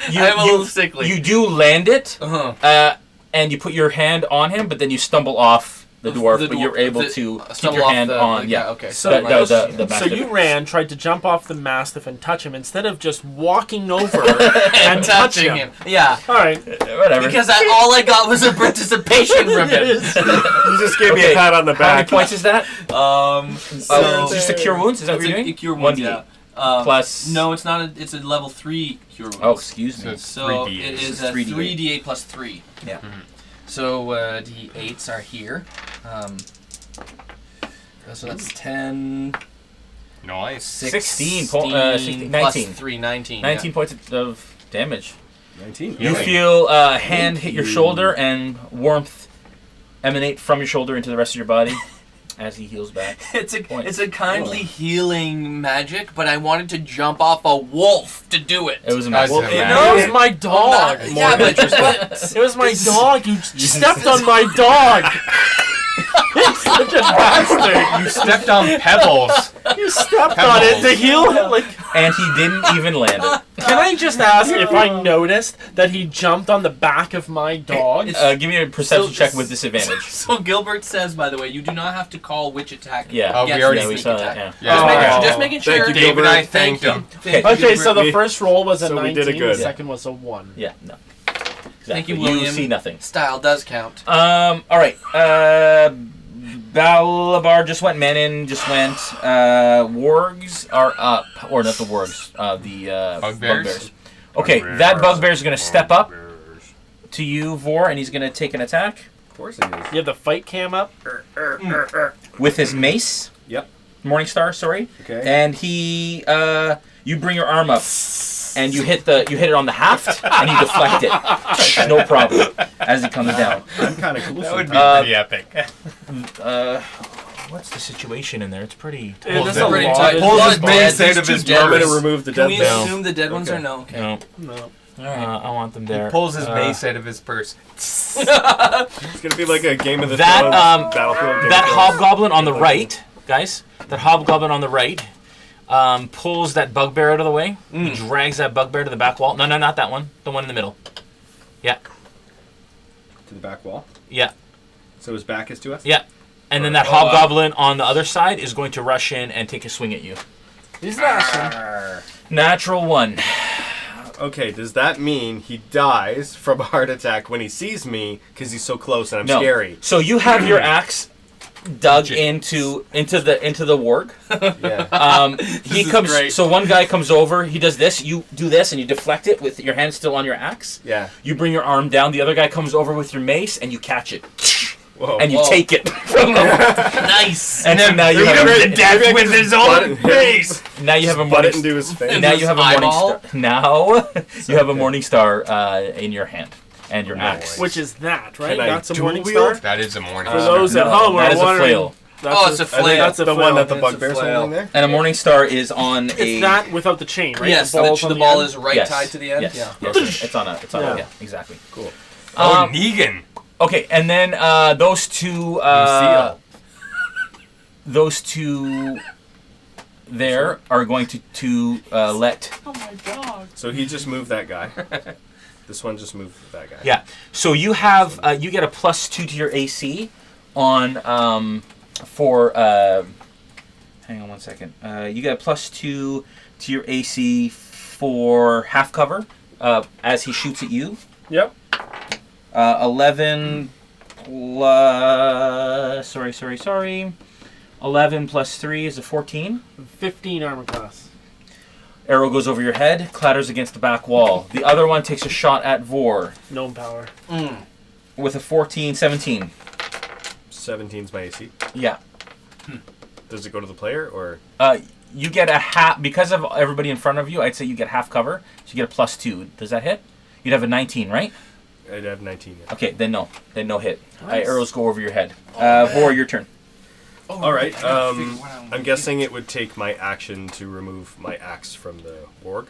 You, I'm a you- little sickly. You do land it, Uh-huh. and you put your hand on him, but then you stumble off the dwarf, but you're able the- to keep stumble your off hand the- on. Yeah. okay. So, The so mastiff. you ran, tried to jump off the mastiff and touch him instead of just walking over and touching touching him. Yeah. All right. Whatever. Because all I got was a participation ribbon. You just gave me Okay, a pat on the How many back. points is that? So Just a cure wounds? Is that what you're doing? Cure wounds, 1d8. yeah. Plus- No, it's not. It's a level 3 cure wounds. Oh, excuse So me. it's So 3d8. it is It's a 3d8. 3d8 plus 3. Yeah. So d8s are here. So that's 10, Nice. 16, 16 plus 19. 3, 19. 19 points of damage. 19. You Really? feel a hand hit your shoulder and warmth emanate from your shoulder into the rest of your body as he heals back. It's a Points. it's a kindly healing magic, but I wanted to jump off a wolf to do it. It was a That's massive. a It man. was my dog. Yeah, but It was my dog. You stepped on my dog. You're such a bastard. You stepped on pebbles. You stepped on it to heal him. Like, And he didn't even land it. can I just ask if I noticed that he jumped on the back of my dog? Give me a perception So- check with disadvantage. So Gilbert says, by the way, you do not have to call which attack. Yeah. Oh, we gets already- the Yeah, we sneak saw that. attack. Yeah. Yeah. Just making Thank sure. you, Dave and I Gilbert. thanked him. Thank you, Okay, so the Gilbert. first roll was a So we 19, did it good. the second was a 1. Yeah, no. Thank you, Exactly. William. You see nothing. Style does count. All right. Balabar just went. Mannon just went. Wargs are up. Or not the wargs. The Bugbears? Okay, that bugbear is going to step up to you, Vor, and he's going to take an attack Of course it is. You have the fight cam up? with his mace. Yep. Morningstar, sorry. Okay. And he, you bring your arm up, and you hit it on the haft, and you deflect it. No problem. As he comes down. I'm kind of cool. That would be Uh, pretty epic. What's the situation in there? It's pretty. There's it a pretty lot tight. of- Pulls Lot his of mace dead- out of two his dead I'm going to purse. remove the Can dead we now. assume the dead ones Okay. are no? Okay. No, No. I want them there. He pulls his Uh, mace out of his purse. It's going to be like a Game of the That, Thrones Battlefield. Game That of Thrones. hobgoblin on the right, guys. That hobgoblin on the right pulls that bugbear out of the way. He drags that bugbear to the back wall. No, not that one. The one in the middle. Yeah, To the back wall. yeah, So his back is to us? yeah. And then that hobgoblin on the other side is going to rush in and take a swing at you. He's lashing. Natural 1. Okay, does that mean he dies from a heart attack when he sees me because he's so close and I'm No. scary? So you have your axe dug into the warg. Yeah. He is comes. great. So one guy comes over. He does this. You do this, and you deflect it with your hand still on your axe. Yeah. You bring your arm down. The other guy comes over with your mace, and you catch it, Whoa. and you Whoa. take it from him. Nice. And then now you have death with his own face. now you have a Butt morning it into his face. now you have a morning Eyeball? star. Now you have a morning star in your hand and your axe. Which is that, right? Can I That's a dual morning wield? star. That is a morning For star. those at No, home, that are is a wondering. flail. Oh, it's a I think flail. That's a the flail. one that the It's a bugbear's flail. holding there. And a morning star is on a. It's that without the chain, right? Yes, ball's the on ball end? is right Yes. tied to the end. Yes. Yeah. Yes. It's on a. It's on Yeah. a. Yeah. Exactly. Cool. Oh, Um, Negan. Okay, and then those two. Lucille. Those two. There are going to let. Oh my god. So he just moved that guy. This one just moved that guy. Yeah. So you have you get a +2 to your AC on for hang on one second. You get a +2 to your AC for half cover as he shoots at you. Yep. 11 plus sorry. 11 plus 3 is a 14. 15 armor class. Arrow goes over your head, clatters against the back wall. The other one takes a shot at Vor Gnome power. with a 14, 17. 17's my AC. Yeah. Does it go to the player or? You get a half, because of everybody in front of you, I'd say you get half cover, so you get a +2. Does that hit? You'd have a 19, right? I'd have 19. Yeah. Okay, then no. Then no hit. Nice. Arrows go over your head. Vor, your turn. All right. I'm guessing it would take my action to remove my axe from the warg.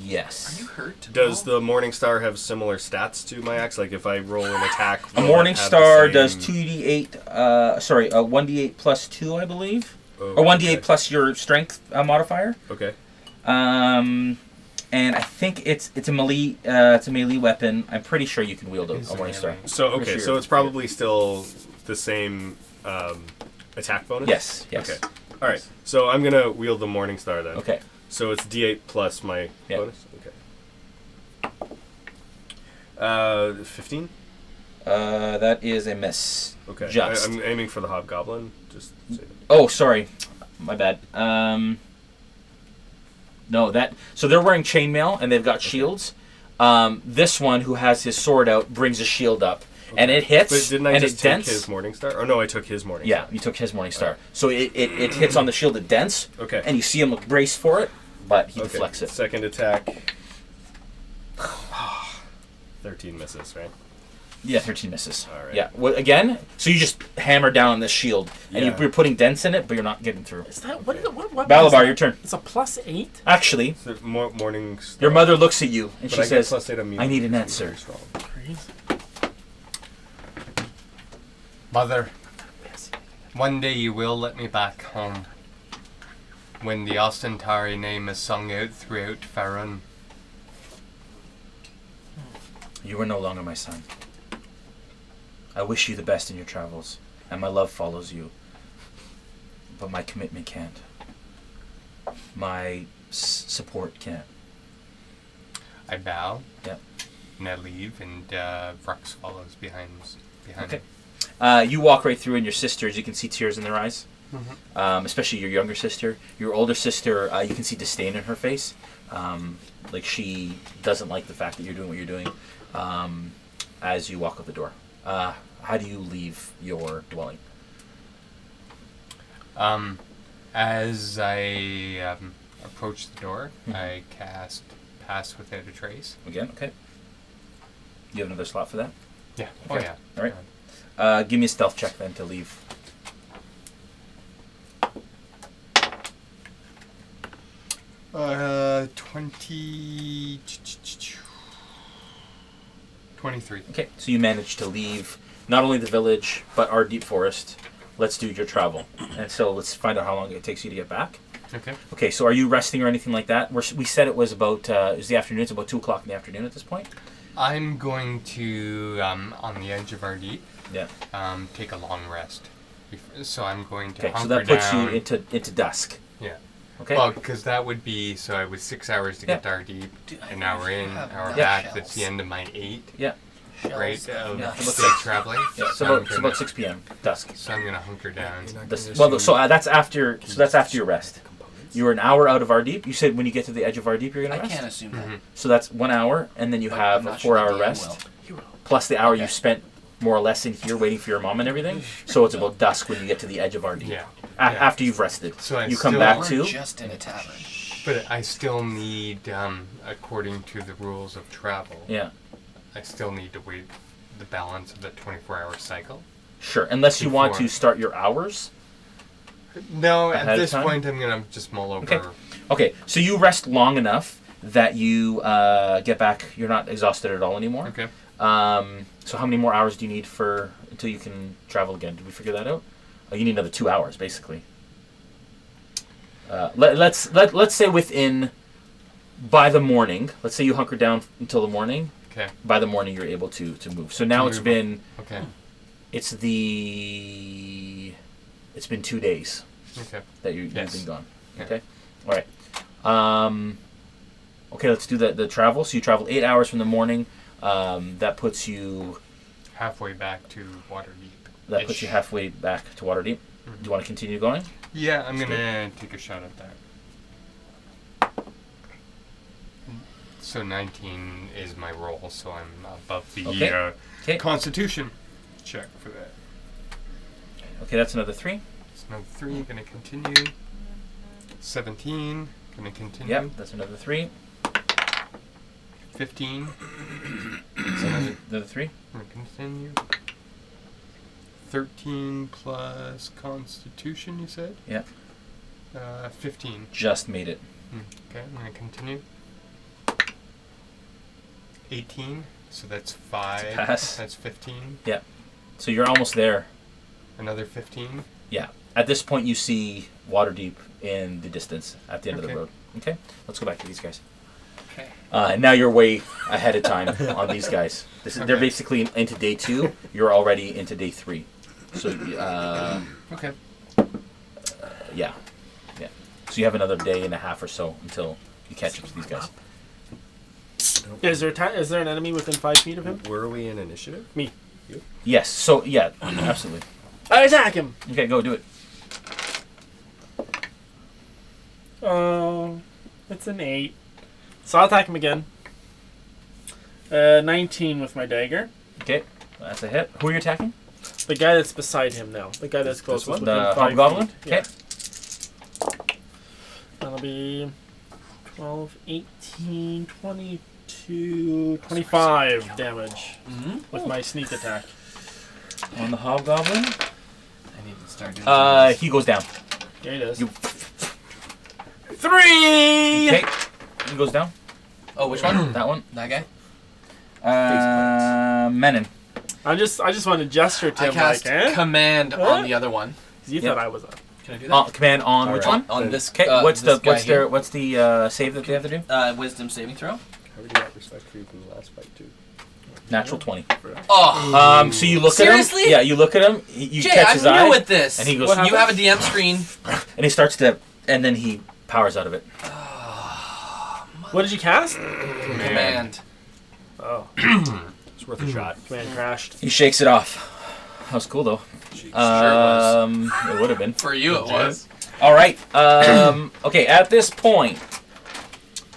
Yes. Are you hurt? Does the Morning Star have similar stats to my axe? Like if I roll an attack, A will Morning it have Star the does same- 2d8, a 1d8 plus 2, I believe. Oh, Or 1d8 okay. plus your strength modifier. Okay. And I think it's a melee weapon. I'm pretty sure you can wield a Morning Star. So For okay, sure. so it's probably still the same attack bonus. Yes. Okay. All right. So I'm gonna wield the Morning Star then. Okay. So it's D8 plus my Yeah. bonus. Okay. 15. That is a miss. Okay. Just. I'm aiming for the Hobgoblin. Just. Say that. Oh, sorry. My bad. No, that. So they're wearing chainmail and they've got shields. This one who has his sword out brings a shield up, and it hits. But didn't I and just it take dents. his Morning Star? Or no, I took his Morning Yeah, Star. you took his Morning Star. So it hits on the shield. It dents. Okay. And you see him brace for it, but he deflects it. Second attack. 13 misses, right? Yeah, 13 misses. All right. Yeah. Well, again, so you just hammer down on this shield, and Yeah. you're putting dents in it, but you're not getting through. Is that what weapon is Balabar, that? your turn. It's a +8. Actually, So Morning Star. your mother looks at you and But she I get says, +8 immediately. "I need an answer." Very strong. Crazy. Mother, one day you will let me back home. When the ostentary name is sung out throughout Farron. You are no longer my son. I wish you the best in your travels, and my love follows you. But my commitment can't. My support can't. I bow. Yep. And I leave, and Vrux follows behind Okay. me. You walk right through, and your sisters, you can see tears in their eyes. Especially your younger sister. Your older sister, you can see disdain in her face. Like she doesn't like the fact that you're doing what you're doing. As you walk out the door, how do you leave your dwelling? As I approach the door, I cast Pass Without a Trace. Again, okay. You have another slot for that? Yeah. Okay. Oh, yeah. All right. Give me a stealth check then to leave. Uh, 23. Okay, so you managed to leave not only the village, but our deep forest. Let's do your travel. And so let's find out how long it takes you to get back. Okay. Okay, so are you resting or anything like that? We said it was about, it was the afternoon. It's about 2 o'clock in the afternoon at this point. I'm going to, on the edge of our deep, Yeah. take a long rest. So I'm going to Okay, so hunker that puts down. you into dusk. Yeah. Okay. Well, because that would be, so I was 6 hours to get to our deep, an hour in, hour Yeah. back. That's the end of my 8. Yeah. right? Yeah. Still traveling. Yeah, So so I'm about gonna- 6 p.m. dusk. So I'm gonna hunker down. That's after. So that's after your rest. You were an hour out of Waterdeep. You said when you get to the edge of Waterdeep, you're gonna I rest. can't assume that. So that's 1 hour, and then you But have I'm a not sure 4-hour the DM rest, plus the hour you spent more or less in here waiting for your mom and everything. So it's about dusk when you get to the edge of Waterdeep. Yeah. After you've rested, So I you come still- back We're to. just in a tavern. But I still need, according to the rules of travel, Yeah, I still need to wait the balance of the 24-hour cycle. sure. Unless you want to Before. start your hours. No, Ahead at of this time? point I'm gonna just mull over. Okay. Okay, so you rest long enough that you get back. You're not exhausted at all anymore. Okay. So how many more hours do you need until you can travel again? Did we figure that out? You need another 2 hours, basically. Let's say by the morning. Let's say you hunker down until the morning. Okay. By the morning, you're able to move. So now it's been Okay. it's been 2 days Okay. that you've Yes. been gone. Yeah. Okay. All right. Okay, let's do the travel. So you travel 8 hours from the morning. That puts you Halfway back to Waterdeep. puts you halfway back to Waterdeep. Do you want to continue going? Yeah, I'm gonna take a shot at that. So 19 is my roll, so I'm above the Okay. Okay. Constitution check for that. Okay, that's another 3. It's another 3, gonna continue. 17, gonna continue. Yep, that's another 3. 15, That's another 3. gonna continue. 13 plus Constitution, you said? Yeah. 15. Just made it. Okay, I'm gonna continue. 18, so that's 5. pass. That's 15. So you're almost there. Another 15. Yeah. At this point, you see Waterdeep in the distance at the end of the Okay. road. Okay. Let's go back to these guys. Okay. And now you're way ahead of time on these guys. They're Okay. basically into day 2. You're already into day 3. So Okay. yeah. So you have another day and a half or so until you catch up to these guys. Is there an enemy within 5 feet of him? Were we in initiative? Yes. So yeah, absolutely. I attack him. Okay, go do it. Oh, it's an 8. So I'll attack him again. 19 with my dagger. Okay, that's a hit. Who are you attacking? The guy that's beside him now. The guy that's closest one? within The 5 hobgoblin. feet. Okay. Yeah. That'll be 12, 18, 22, 25 damage with my sneak attack. On the hobgoblin. I need to start doing He goes down. There it is. You- 3. Okay. He goes down. Oh, which one? That one. That guy? Mannon. I just want to gesture to I him cast like, eh? command Huh? on the other one. 'Cause you Yep. thought I was up. Can I do that? Command on which Alright. one? On this. Okay. This guy here. What's the save that they have to do? Wisdom saving throw. How did you not respect for you from the last fight, too? Natural 20. Oh, So you look Seriously? at him. Yeah, you look at him. You Jay, catch I'm his eye, new with this. and he goes. What You have a DM screen. And he starts to, and then he powers out of it. What did you cast? Command. Oh, It's worth a shot. command crashed. He shakes it off. That was cool though. was. It would have been. For you, it was. All right. Okay. At this point,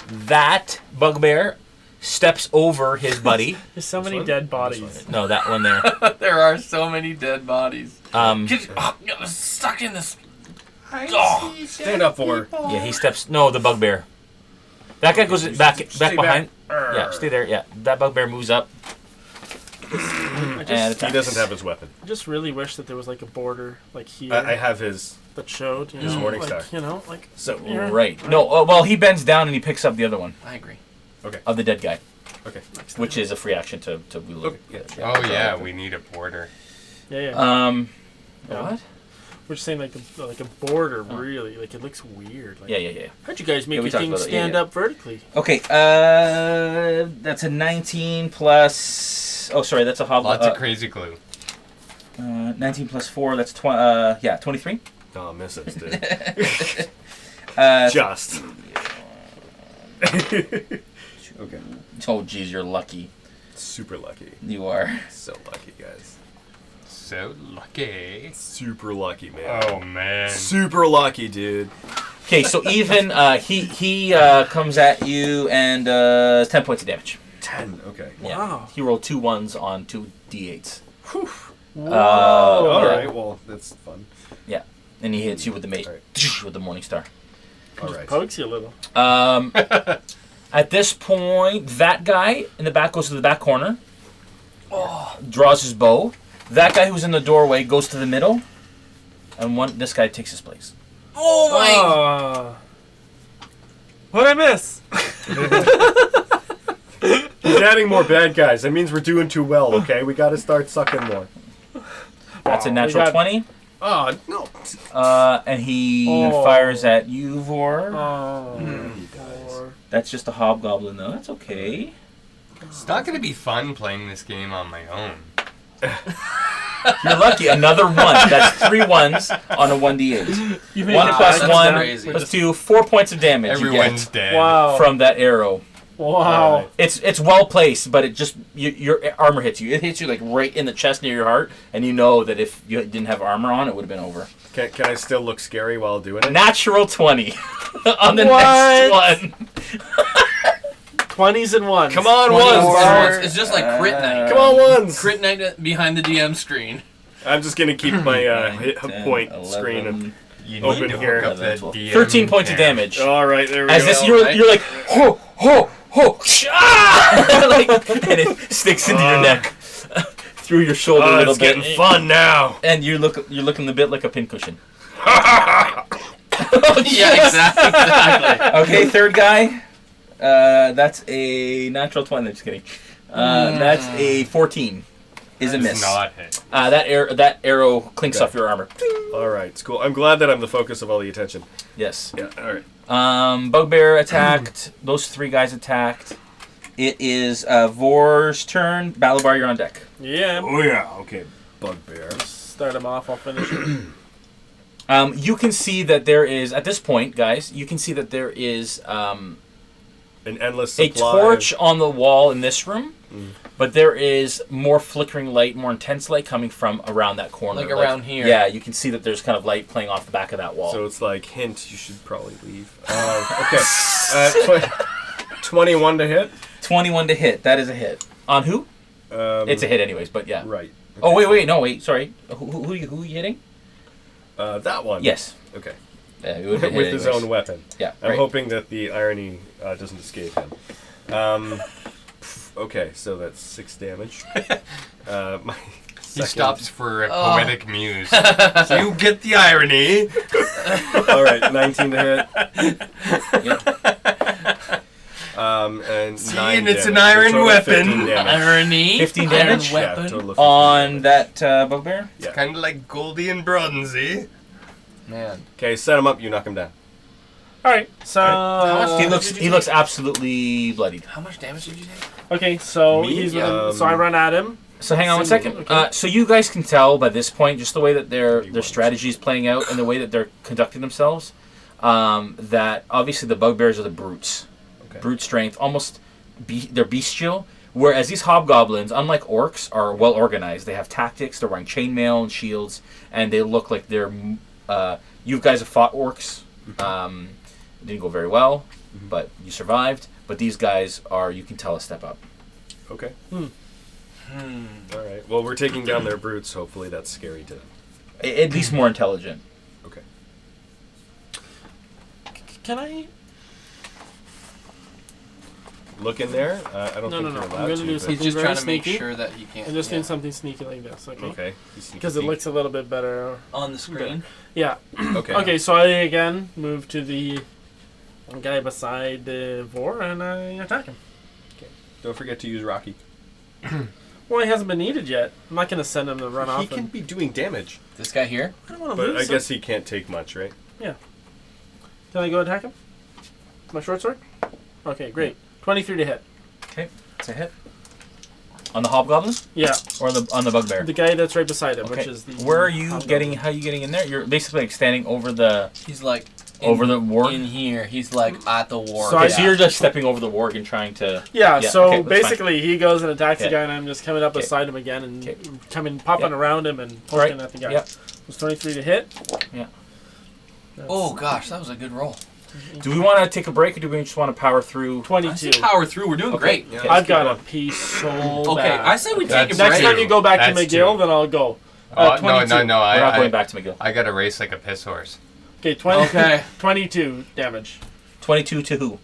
that bugbear steps over his buddy. There's so many one? dead bodies. No, that one there. There are so many dead bodies. Get stuck in this. Oh. Stand up for. Yeah, he steps. No, the bugbear. That guy goes back Stay behind. back. Yeah, stay there. Yeah, that bugbear moves up. I And just, He doesn't have his weapon. I just really wish that there was like a border like here I have his. that showed, you his know, Morning like, Star. you know, like So here. right. No. Well, he bends down and he picks up the other one I agree. of the dead guy, Okay. which is a free action to wield it. Okay. Oh yeah, we need a border. Yeah, yeah. What? We're just saying like a border, really. Like it looks weird. Like, Yeah. how'd you guys make Yeah, we your talked thing about it. stand Yeah. up vertically? Okay. That's a 19 plus. Oh, sorry. That's a Lots of crazy glue. 19 plus 4. That's 23. Oh, misses, dude. Just. Okay. Oh, geez, you're lucky. Super lucky. You are. So lucky, guys. So lucky. Super lucky, man. Oh man. Super lucky, dude. Okay, so even he comes at you and 10 points of damage. 10. Okay. Yeah. Wow. He rolled 2 1s on 2 d8s. Whoa. All yeah. right. Well, that's fun. Yeah, and he hits you with the mate, Alright. with the Morning Star. All right. Pokes you a little. At this point, that guy in the back goes to the back corner, draws his bow. That guy who's in the doorway goes to the middle, and this guy takes his place. Oh my! What'd I miss? He's adding more bad guys. That means we're doing too well, okay? We gotta start sucking more. That's a natural 20. Oh, no. And he fires at you, Vor. That's just a hobgoblin, though. That's okay. It's not going to be fun playing this game on my own. You're lucky. Another 1. That's 3 1s on a 1d8. You made 1 it plus back. 1. crazy. Let's do 4 points of damage. Everyone's you dead. get Wow. from that arrow. Wow. It's well placed, but it just your armor hits you. It hits you like right in the chest near your heart, and you know that if you didn't have armor on, it would have been over. Can I still look scary while doing it? Natural 20 on the What? next one. 20s and 1s. Come on, 20 ones. words. It's just like crit night. Come on, ones. Crit night behind the DM screen. I'm just gonna keep my hit 10, point 11, screen and You Open need to here. hook up that 12. DM 13 points of cam. damage. all right, there we As go. this, right? you're like, ho, ho, ho, ah! Like, and it sticks into your neck through your shoulder a little it's bit. getting fun now. And you're looking a bit like a pincushion. Yeah, exactly. Okay, third guy. That's a natural 20. I'm just kidding. That's a 14. Is a Does miss. not hit. That arrow clinks Okay. off your armor. All right, it's cool. I'm glad that I'm the focus of all the attention. Yes. Yeah. All right. Bugbear attacked. Those 3 guys attacked. It is Vor's turn. Balabar, you're on deck. Yeah. Oh yeah. Okay. Bugbear. Start him off. I'll finish him. You can see that there is, at this point, guys, you can see that there is An endless a supply. torch on the wall in this room, but there is more flickering light, more intense light coming from around that corner. Like around here. Yeah, you can see that there's kind of light playing off the back of that wall. So it's like, hint, you should probably leave. Okay. 21 to hit. 21 to hit. That is a hit. On who? It's a hit anyways, but yeah. Right. Oh, wait, sorry. Who are you hitting? That one. Yes. Okay. Yeah, it would've been With hit his anyways. own weapon. Yeah, I'm right. hoping that the irony doesn't escape him. Okay, so that's 6 damage. My He second. stops for a poetic muse. You get the irony. All right, 19 to hit. Yep. And See, 9 and it's damage. an iron So total of 15 weapon. damage. Irony. 15 Iron damage? Yeah, weapon. total of 15 On damage. that Bugbear? Yeah. Kind of like Goldie and Bronzy. Man. Okay, set him up. You knock him down. All right. So He looks absolutely bloodied. How much damage did you take? okay. So Me? he's so I run at him. So hang on one Single, second. okay. So you guys can tell by this point, just the way that their 31. strategy is playing out and the way that they're conducting themselves, that obviously the bugbears are the brutes. Okay. Brute strength, almost they're bestial. Whereas these hobgoblins, unlike orcs, are well organized. They have tactics. They're wearing chainmail and shields, and they look like they're. You guys have fought orcs. It didn't go very well, but you survived. But these guys are, you can tell, a step up. Okay. All right. Well, we're taking down their brutes. Hopefully, that's scary to them. At least more intelligent. Okay. Can I? Look in there. I don't No, think no, you're no. I'm allowed gonna to. do but- something He's just very trying to make sneaky. sure that he can't. I'm just doing yeah. something sneaky like this. Okay. Okay. Because it looks a little bit better. on the screen. Yeah. Okay. Okay. So I again move to the guy beside Vor and I attack him. Don't forget to use Rocky. Well, he hasn't been needed yet. I'm not gonna send him to run He off. can and, be doing damage, This guy here. I don't want to but lose. I guess he can't take much, right? Can I go attack him? My short sword. Okay, great. 23 to hit. Okay, it's a hit. On the hobgoblin Yeah, or on the bugbear? the guy that's right beside him, Okay. which is the. Where are you hobgoblin. getting? How are you getting in there? You're basically like standing over the. He's like Over the warg? in here. He's like at the warg. So Okay, so you're just stepping over the warg and trying to... Yeah, Yeah, so okay, that's basically he goes and attacks the Okay. guy, and I'm just coming up Okay. beside him again and Okay. popping Yeah. around him and Right. poking at the guy. Yeah. Was 23 to hit? Yeah. That's Oh gosh, that was a good roll. Do we want to take a break, or do we just want to power through? 22. I say power through. We're doing great. Yeah. I've got a piece so Okay, bad. I say we take a That's break. Next time you go back to That's McGill, true. then I'll go. Oh, no, 22. no, no. We're not going I back to McGill. I got to race like a piss horse. Okay, 20, Okay. 22 damage 22 to who?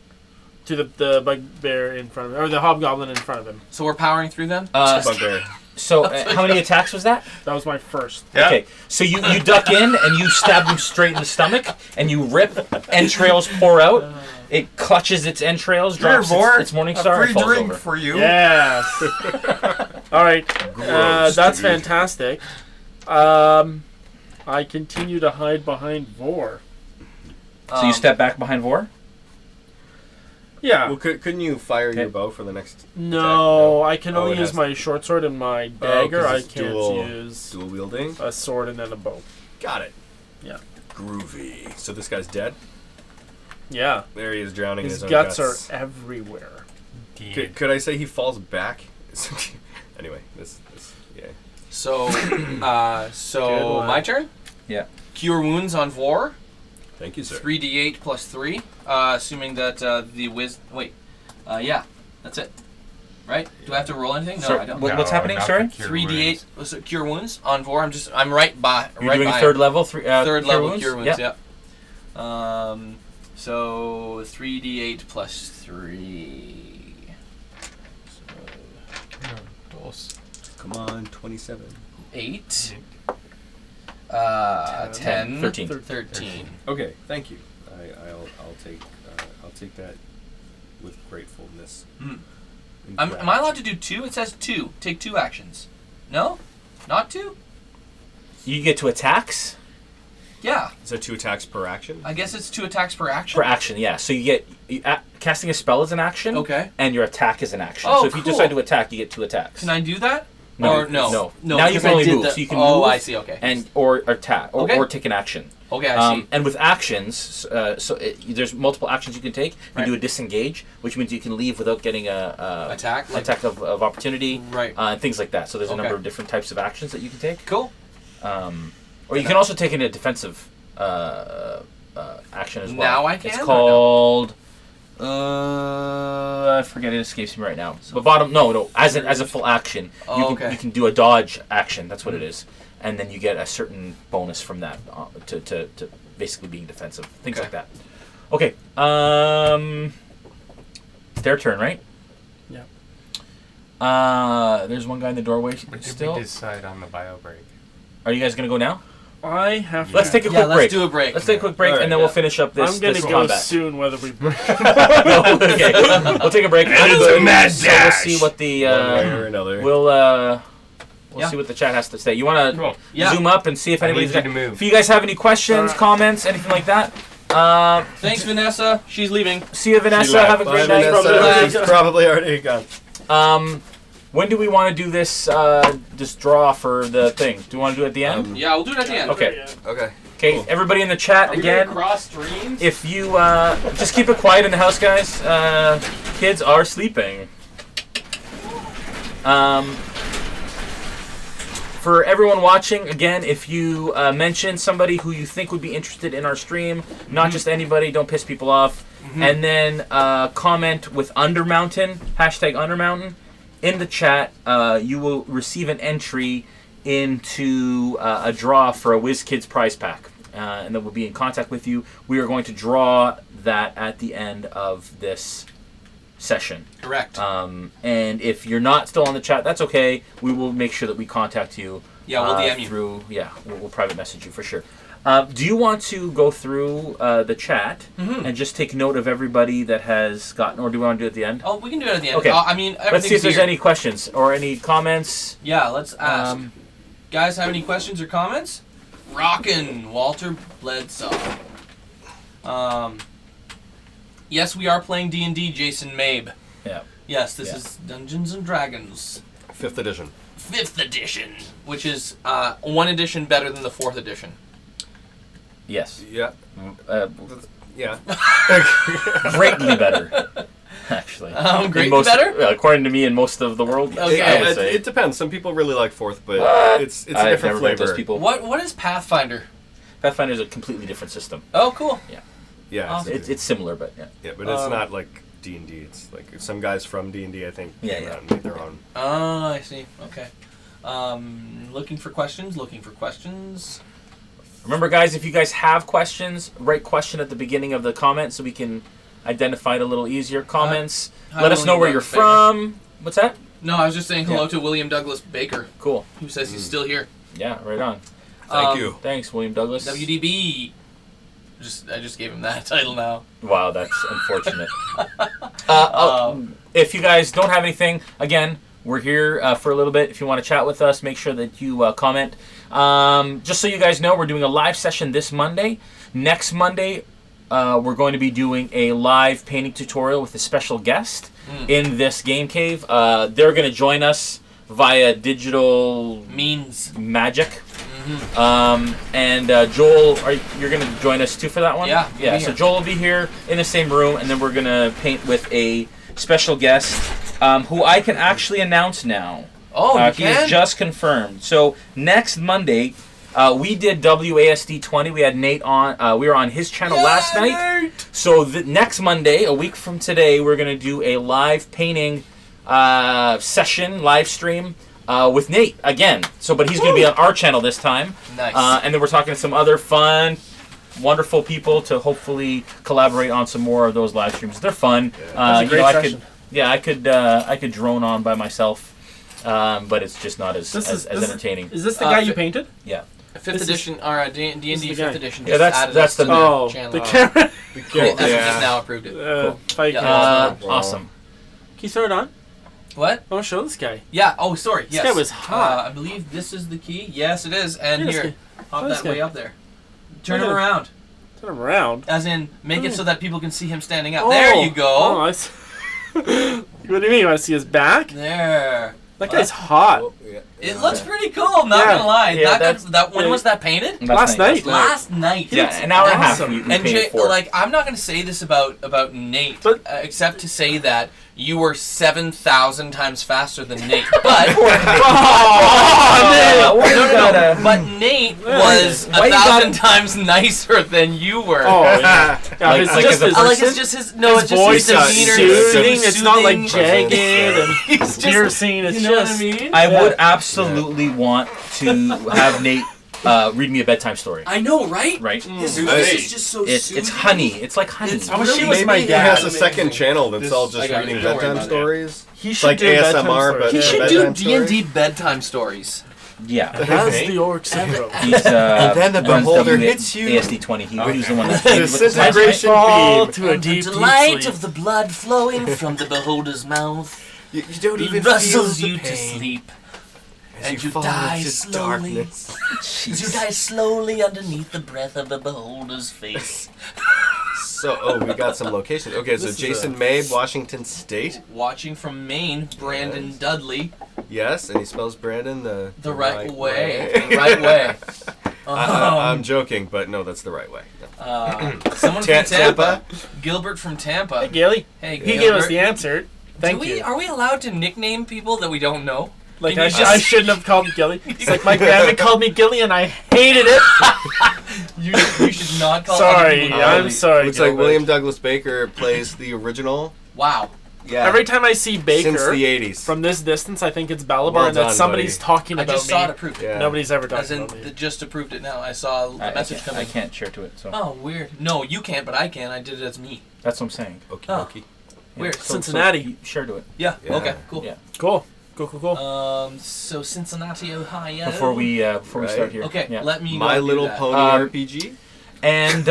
to the bugbear in front of him, or the hobgoblin in front of him. So we're powering through them. Bugbear. So how many attacks was that? That was my first. Yeah. Okay, so you duck in and you stab him straight in the stomach, and you rip, entrails pour out. It clutches its entrails, drops its morning star, and falls over. for you. Yes. All right. Gross, That's dude. fantastic. I continue to hide behind Vor. So you step back behind Vor? Yeah. Well, couldn't you fire your Okay. bow for the next No, attack? I can Oh, only it use has- my short sword and my dagger. 'cause I it's can't dual use wielding? a sword and then a bow. Got it. Yeah. Groovy. So this guy's dead? Yeah. There he is drowning in His his own guts guts. are everywhere. Could I say he falls back? Anyway, this yeah. So, Good one. my turn. Yeah. Cure wounds on Vor. Thank you, sir. 3d8 plus 3. Assuming that the yeah, that's it. Right? Do I have to roll anything? No, Sorry, I don't. what's happening, not sorry? the cure 3d8 wounds. so cure wounds on Vor. I'm right by. You're right doing by third him. level, Third cure level wounds? cure wounds. Yeah. Yeah. So 3d8 plus 3. Come on, 27. 8. 10, 10. 13. 13. Okay, thank you. I'll take that with gratefulness. Hmm. And Am I gratitude. allowed to do 2? It says 2. Take 2 actions. No? Not 2? You get to attacks Yeah. Is that 2 attacks per action? I guess it's 2 attacks per action. for action, yeah. So you get casting a spell is an action, Okay. and your attack is an action. Oh, so if you cool. decide to attack, you get 2 attacks. Can I do that? No. Or no? No. No. Now you because can I only did move, the- so you can Oh, move I see. Okay. and or attack Okay. or take an action. Okay, I see. And with actions, there's multiple actions you can take. You Right. do a disengage, which means you can leave without getting a Attack, like- attack of opportunity, Right. And things like that. So there's a Okay. number of different types of actions that you can take. Cool. Or you can also take in a defensive action as well. Now I can, It's or no? called. I forget, it escapes me right now. But no, as a full action, Oh, you can okay. you can do a dodge action. That's what it is, and then you get a certain bonus from that to basically being defensive, things Okay. like that. Okay, it's their turn, right? Yeah. There's one guy in the doorway What did still. we decide on the bio break? Are you guys gonna go now? I have to. Let's take a Yeah, quick let's break. do a break. Let's take a quick break, Alright, and then we'll finish up this. I'm gonna this go combat. soon, whether we break. No, okay, we'll take a break. it's a mad So we'll dash. see what the One way or another. we'll Yeah. see what the chat has to say. You want to Cool. Yeah. zoom up and see if I anybody's need you got. to move. If you guys have any questions, comments, anything like that. Thanks, Vanessa. She's leaving. See you, Vanessa. left. Have a Bye, great night. Vanessa. She's probably already gone. When do we want to do this draw for the thing? Do we want to do it at the end? Yeah, we'll do it at the end. Okay. Okay. Okay. Everybody in the chat Are we again. gonna cross streams? If you just keep it quiet in the house, guys. Kids are sleeping. For everyone watching, again, if you mention somebody who you think would be interested in our stream, not just anybody, don't piss people off, and then comment with Undermountain, #Undermountain, in the chat, you will receive an entry into a draw for a WizKids prize pack. And then we'll be in contact with you. We are going to draw that at the end of this session. Correct. And if you're not still on the chat, that's okay. We will make sure that we contact you. Yeah, we'll DM you. through. Yeah, we'll private message you for sure. Do you want to go through the chat and just take note of everybody that has gotten, or do we want to do it at the end? Oh, we can do it at the end. Okay. I mean, everything's Let's see if there's here. any questions or any comments. Yeah, let's ask. Um, Guys, have any questions or comments? Rockin' Walter Bledsoe. Yes, we are playing D&D, Jason Mabe. Yeah. Yes, this Yeah. is Dungeons and Dragons 5th edition. 5th edition, which is one edition better than the 4th edition. Yes. Yeah. Uh, Yeah. greatly better, actually. Greatly In most, better? according to me, in most of the world. Okay. I would say. It depends. Some people really like fourth, but What? it's a I've different never met flavor. those people. What is Pathfinder? Pathfinder is a completely different system. Oh, cool. Yeah. Awesome. It's similar, but yeah. Yeah, but it's not like D&D. It's like some guys from D&D, I think, Yeah, came yeah. out and made their own. Oh, I see. Okay. Looking for questions. Remember, guys, if you guys have questions, write question at the beginning of the comment so we can identify it a little easier. Comments. Hi, Let us know William where you're Douglas Baker. from. What's that? No, I was just saying hello Yeah. to William Douglas Baker, Cool. who says he's still here. Yeah, right on. Thank you. Thanks, William Douglas. WDB. I just gave him that title now. Wow, that's unfortunate. If you guys don't have anything, again, we're here for a little bit. If you want to chat with us, make sure that you comment. Just so you guys know, we're doing a live session this Monday. Next Monday, we're going to be doing a live painting tutorial with a special guest in this game cave. They're going to join us via digital Means. magic. And Joel, you're going to join us too for that one? Yeah, Yeah, be so here. Joel will be here in the same room, and then we're going to paint with a special guest who I can actually announce now. Oh, you He is can? just confirmed. So next Monday, we did WASD 20. We had Nate on. We were on his channel last night. So next Monday, a week from today, we're going to do a live painting session, live stream. With Nate again. But he's going to be on our channel this time. Nice. And then we're talking to some other fun, wonderful people to hopefully collaborate on some more of those live streams. They're fun. That's a great session. I could drone on by myself, but it's just not as entertaining. Is this the guy you fi- painted? Yeah. Fifth edition, or D&D this is the 5th guy. edition. Yeah, just added that's us to the- Oh, channel. the camera. Cool. That's Yeah. just now approved it. Fight Yeah. camera. Awesome. Can you throw it on? What? I want to show this guy. Yeah. Oh, sorry. This Yes. guy was hot. I believe this is the key. Yes, it is. And Yeah, this here, guy. hop Oh, this that way guy. up there. Turn Look him at him. around. Turn him around. As in, make Oh, it yeah. so that people can see him standing up. There you go. Oh, I see. What do you mean? You want to see his back? There. That guy's hot. Oh, yeah. It looks pretty cool. I'm not Yeah. gonna lie. Yeah, When was that painted? Last night. Last night. Yeah, an hour and a half. awesome. We And painted Jay, for. I'm not going to say this about Nate, But- except to say that you were 7,000 times faster than Nate. But but Nate was Why you 1,000 times nicer than you were. Oh, yeah. Yeah, Like- it's like just as a his, It's just his. No, his it's just voice his is demeanor. soothing. It's It's not like soothing. jagged and He's just- piercing. It's You know just. what I mean? I Yeah. would absolutely want to have Nate read me a bedtime story. I know, right? Right? His Mm. voice Hey. is just so It's soothing. honey. It's like honey. It's I wish he was Maybe my he dad. has a second channel that's all I just got it. reading Don't worry bedtime about it. stories. He It's should like do bedtime ASMR, stories. but He Yeah. should bedtime do stories? D&D bedtime stories. Yeah. That's the orc syndrome. He's, And then the runs beholder WA hits you. ASD 20. He was the one that Disintegration Fall beam. to a And the deep, deep delight sleep. of the blood flowing from the beholder's mouth You don't even feel rustles the you to pain sleep. as and you fall die into slowly. darkness. As you die slowly underneath the breath of the beholder's face. So, we got some locations. Okay, so This is Jason Mabe, Washington State. Watching from Maine, Brandon Yes. Dudley. Yes, and he spells Brandon the Right way. The right way. I'm joking, but no, that's the right way. Someone from Tampa. Tampa. Gilbert from Tampa. Hey, Gilly. Hey, He gave us Gilbert. the answer. Thank you. Are we allowed to nickname people that we don't know? Like Can I, you just- I shouldn't have called him Gilly. It's like my grandma called me Gilly, and I hated it. You should not call Sorry, other people I'm Gilly. sorry. Looks like Gilbert. William Douglas Baker plays the original. Wow. Yeah. Every time I see Baker since the 80s. from this distance, I think it's Balabar, Well and that done, somebody's buddy. talking I about just me. saw it approved. Yeah. Nobody's ever As talking in, about me. just approved it now. I saw a message coming. I can't share to it, so Oh, weird. No, you can't, but I can. I did it as me. that's what I'm saying. Okie Oh. dokie. Weird. So Cincinnati. you share to it Yeah. Yeah. Okay. Cool. Yeah. Cool. Cool. So Cincinnati, Ohio. before we Right. start here. Okay. Yeah. Let me. My go do Little that. Pony RPG. And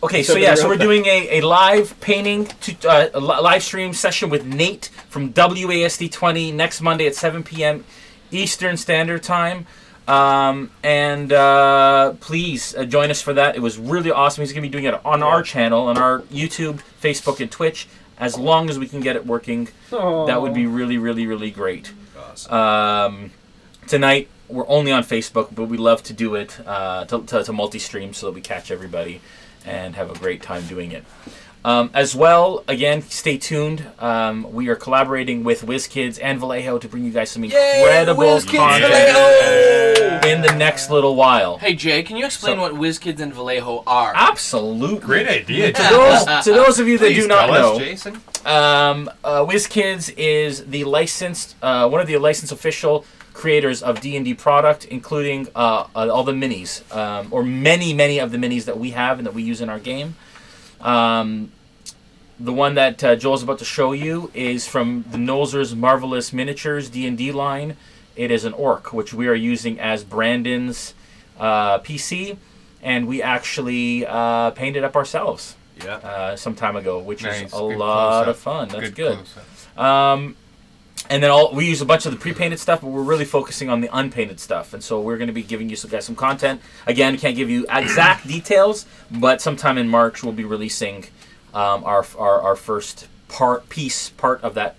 okay, so we're doing a live painting a live stream session with Nate from WASD 20 next Monday at 7 p.m. Eastern Standard Time. Please join us for that. It was really awesome. He's going to be doing it on our channel, on our YouTube, Facebook, and Twitch. As long as we can get it working, that would be really, really, really great. Awesome. Tonight, we're only on Facebook, but we love to do it to multi-stream so that we catch everybody and have a great time doing it. As well, again, stay tuned. We are collaborating with WizKids and Vallejo to bring you guys some incredible content in the next little while. Hey Jay, can you explain what WizKids and Vallejo are? Absolutely. Great idea. To those of you that do not know, Jason. WizKids is the licensed, one of the licensed official creators of D&D product, including all the minis, or many of the minis that we have and that we use in our game. The one that Joel's about to show you is from the Nolzur's Marvelous Miniatures D&D line. It is an orc, which we are using as Brandon's PC, and we actually painted up ourselves some time ago, which is a lot of fun. That's good. And then we use a bunch of the pre-painted stuff, but we're really focusing on the unpainted stuff. And so we're going to be giving you guys some content. Again, can't give you exact details, but sometime in March we'll be releasing our first part of that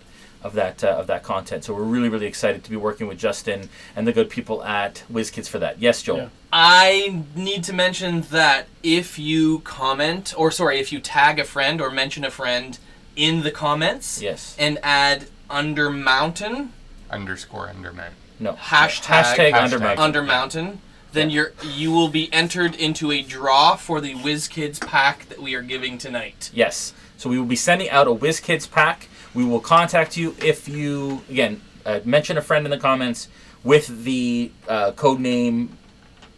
content. So we're really excited to be working with Justin and the good people at WizKids for that. Yes, Joel. Yeah. I need to mention that if you if you tag a friend or mention a friend in the comments, Yes. and add Undermountain _Undermountain. No. hashtag Undermountain. Undermountain, then you will be entered into a draw for the WizKids pack that we are giving tonight. Yes. So we will be sending out a WizKids pack. We will contact you if you, again, mention a friend in the comments with the code name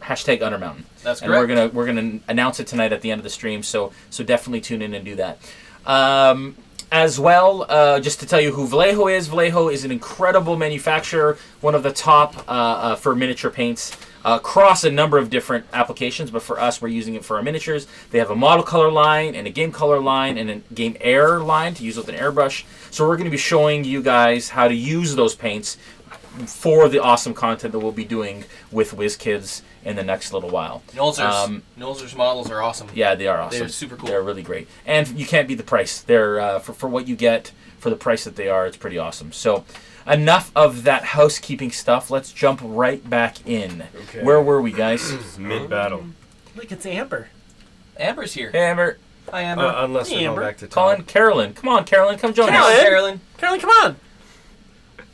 #Undermountain. That's and correct. we're gonna announce it tonight at the end of the stream. So definitely tune in and do that. As well, just to tell you who Vallejo is. Vallejo is an incredible manufacturer, one of the top for miniature paints across a number of different applications, but for us, we're using it for our miniatures. They have a model color line, and a game color line, and a game air line to use with an airbrush. So we're going to be showing you guys how to use those paints for the awesome content that we'll be doing with WizKids in the next little while. Nolzur's models are awesome. Yeah, they are awesome. They're super cool. They're really great. And you can't beat the price. They're for what you get, for the price that they are, it's pretty awesome. So enough of that housekeeping stuff. Let's jump right back in. Okay. Where were we, guys? Mid-battle. Look, it's Amber. Amber's here. Hey, Amber. Hi, Amber. Unless we're Amber. going back to Colin, Todd. Carolyn. Come on, Carolyn. Come join Carolyn. us. Carolyn. Carolyn, come on.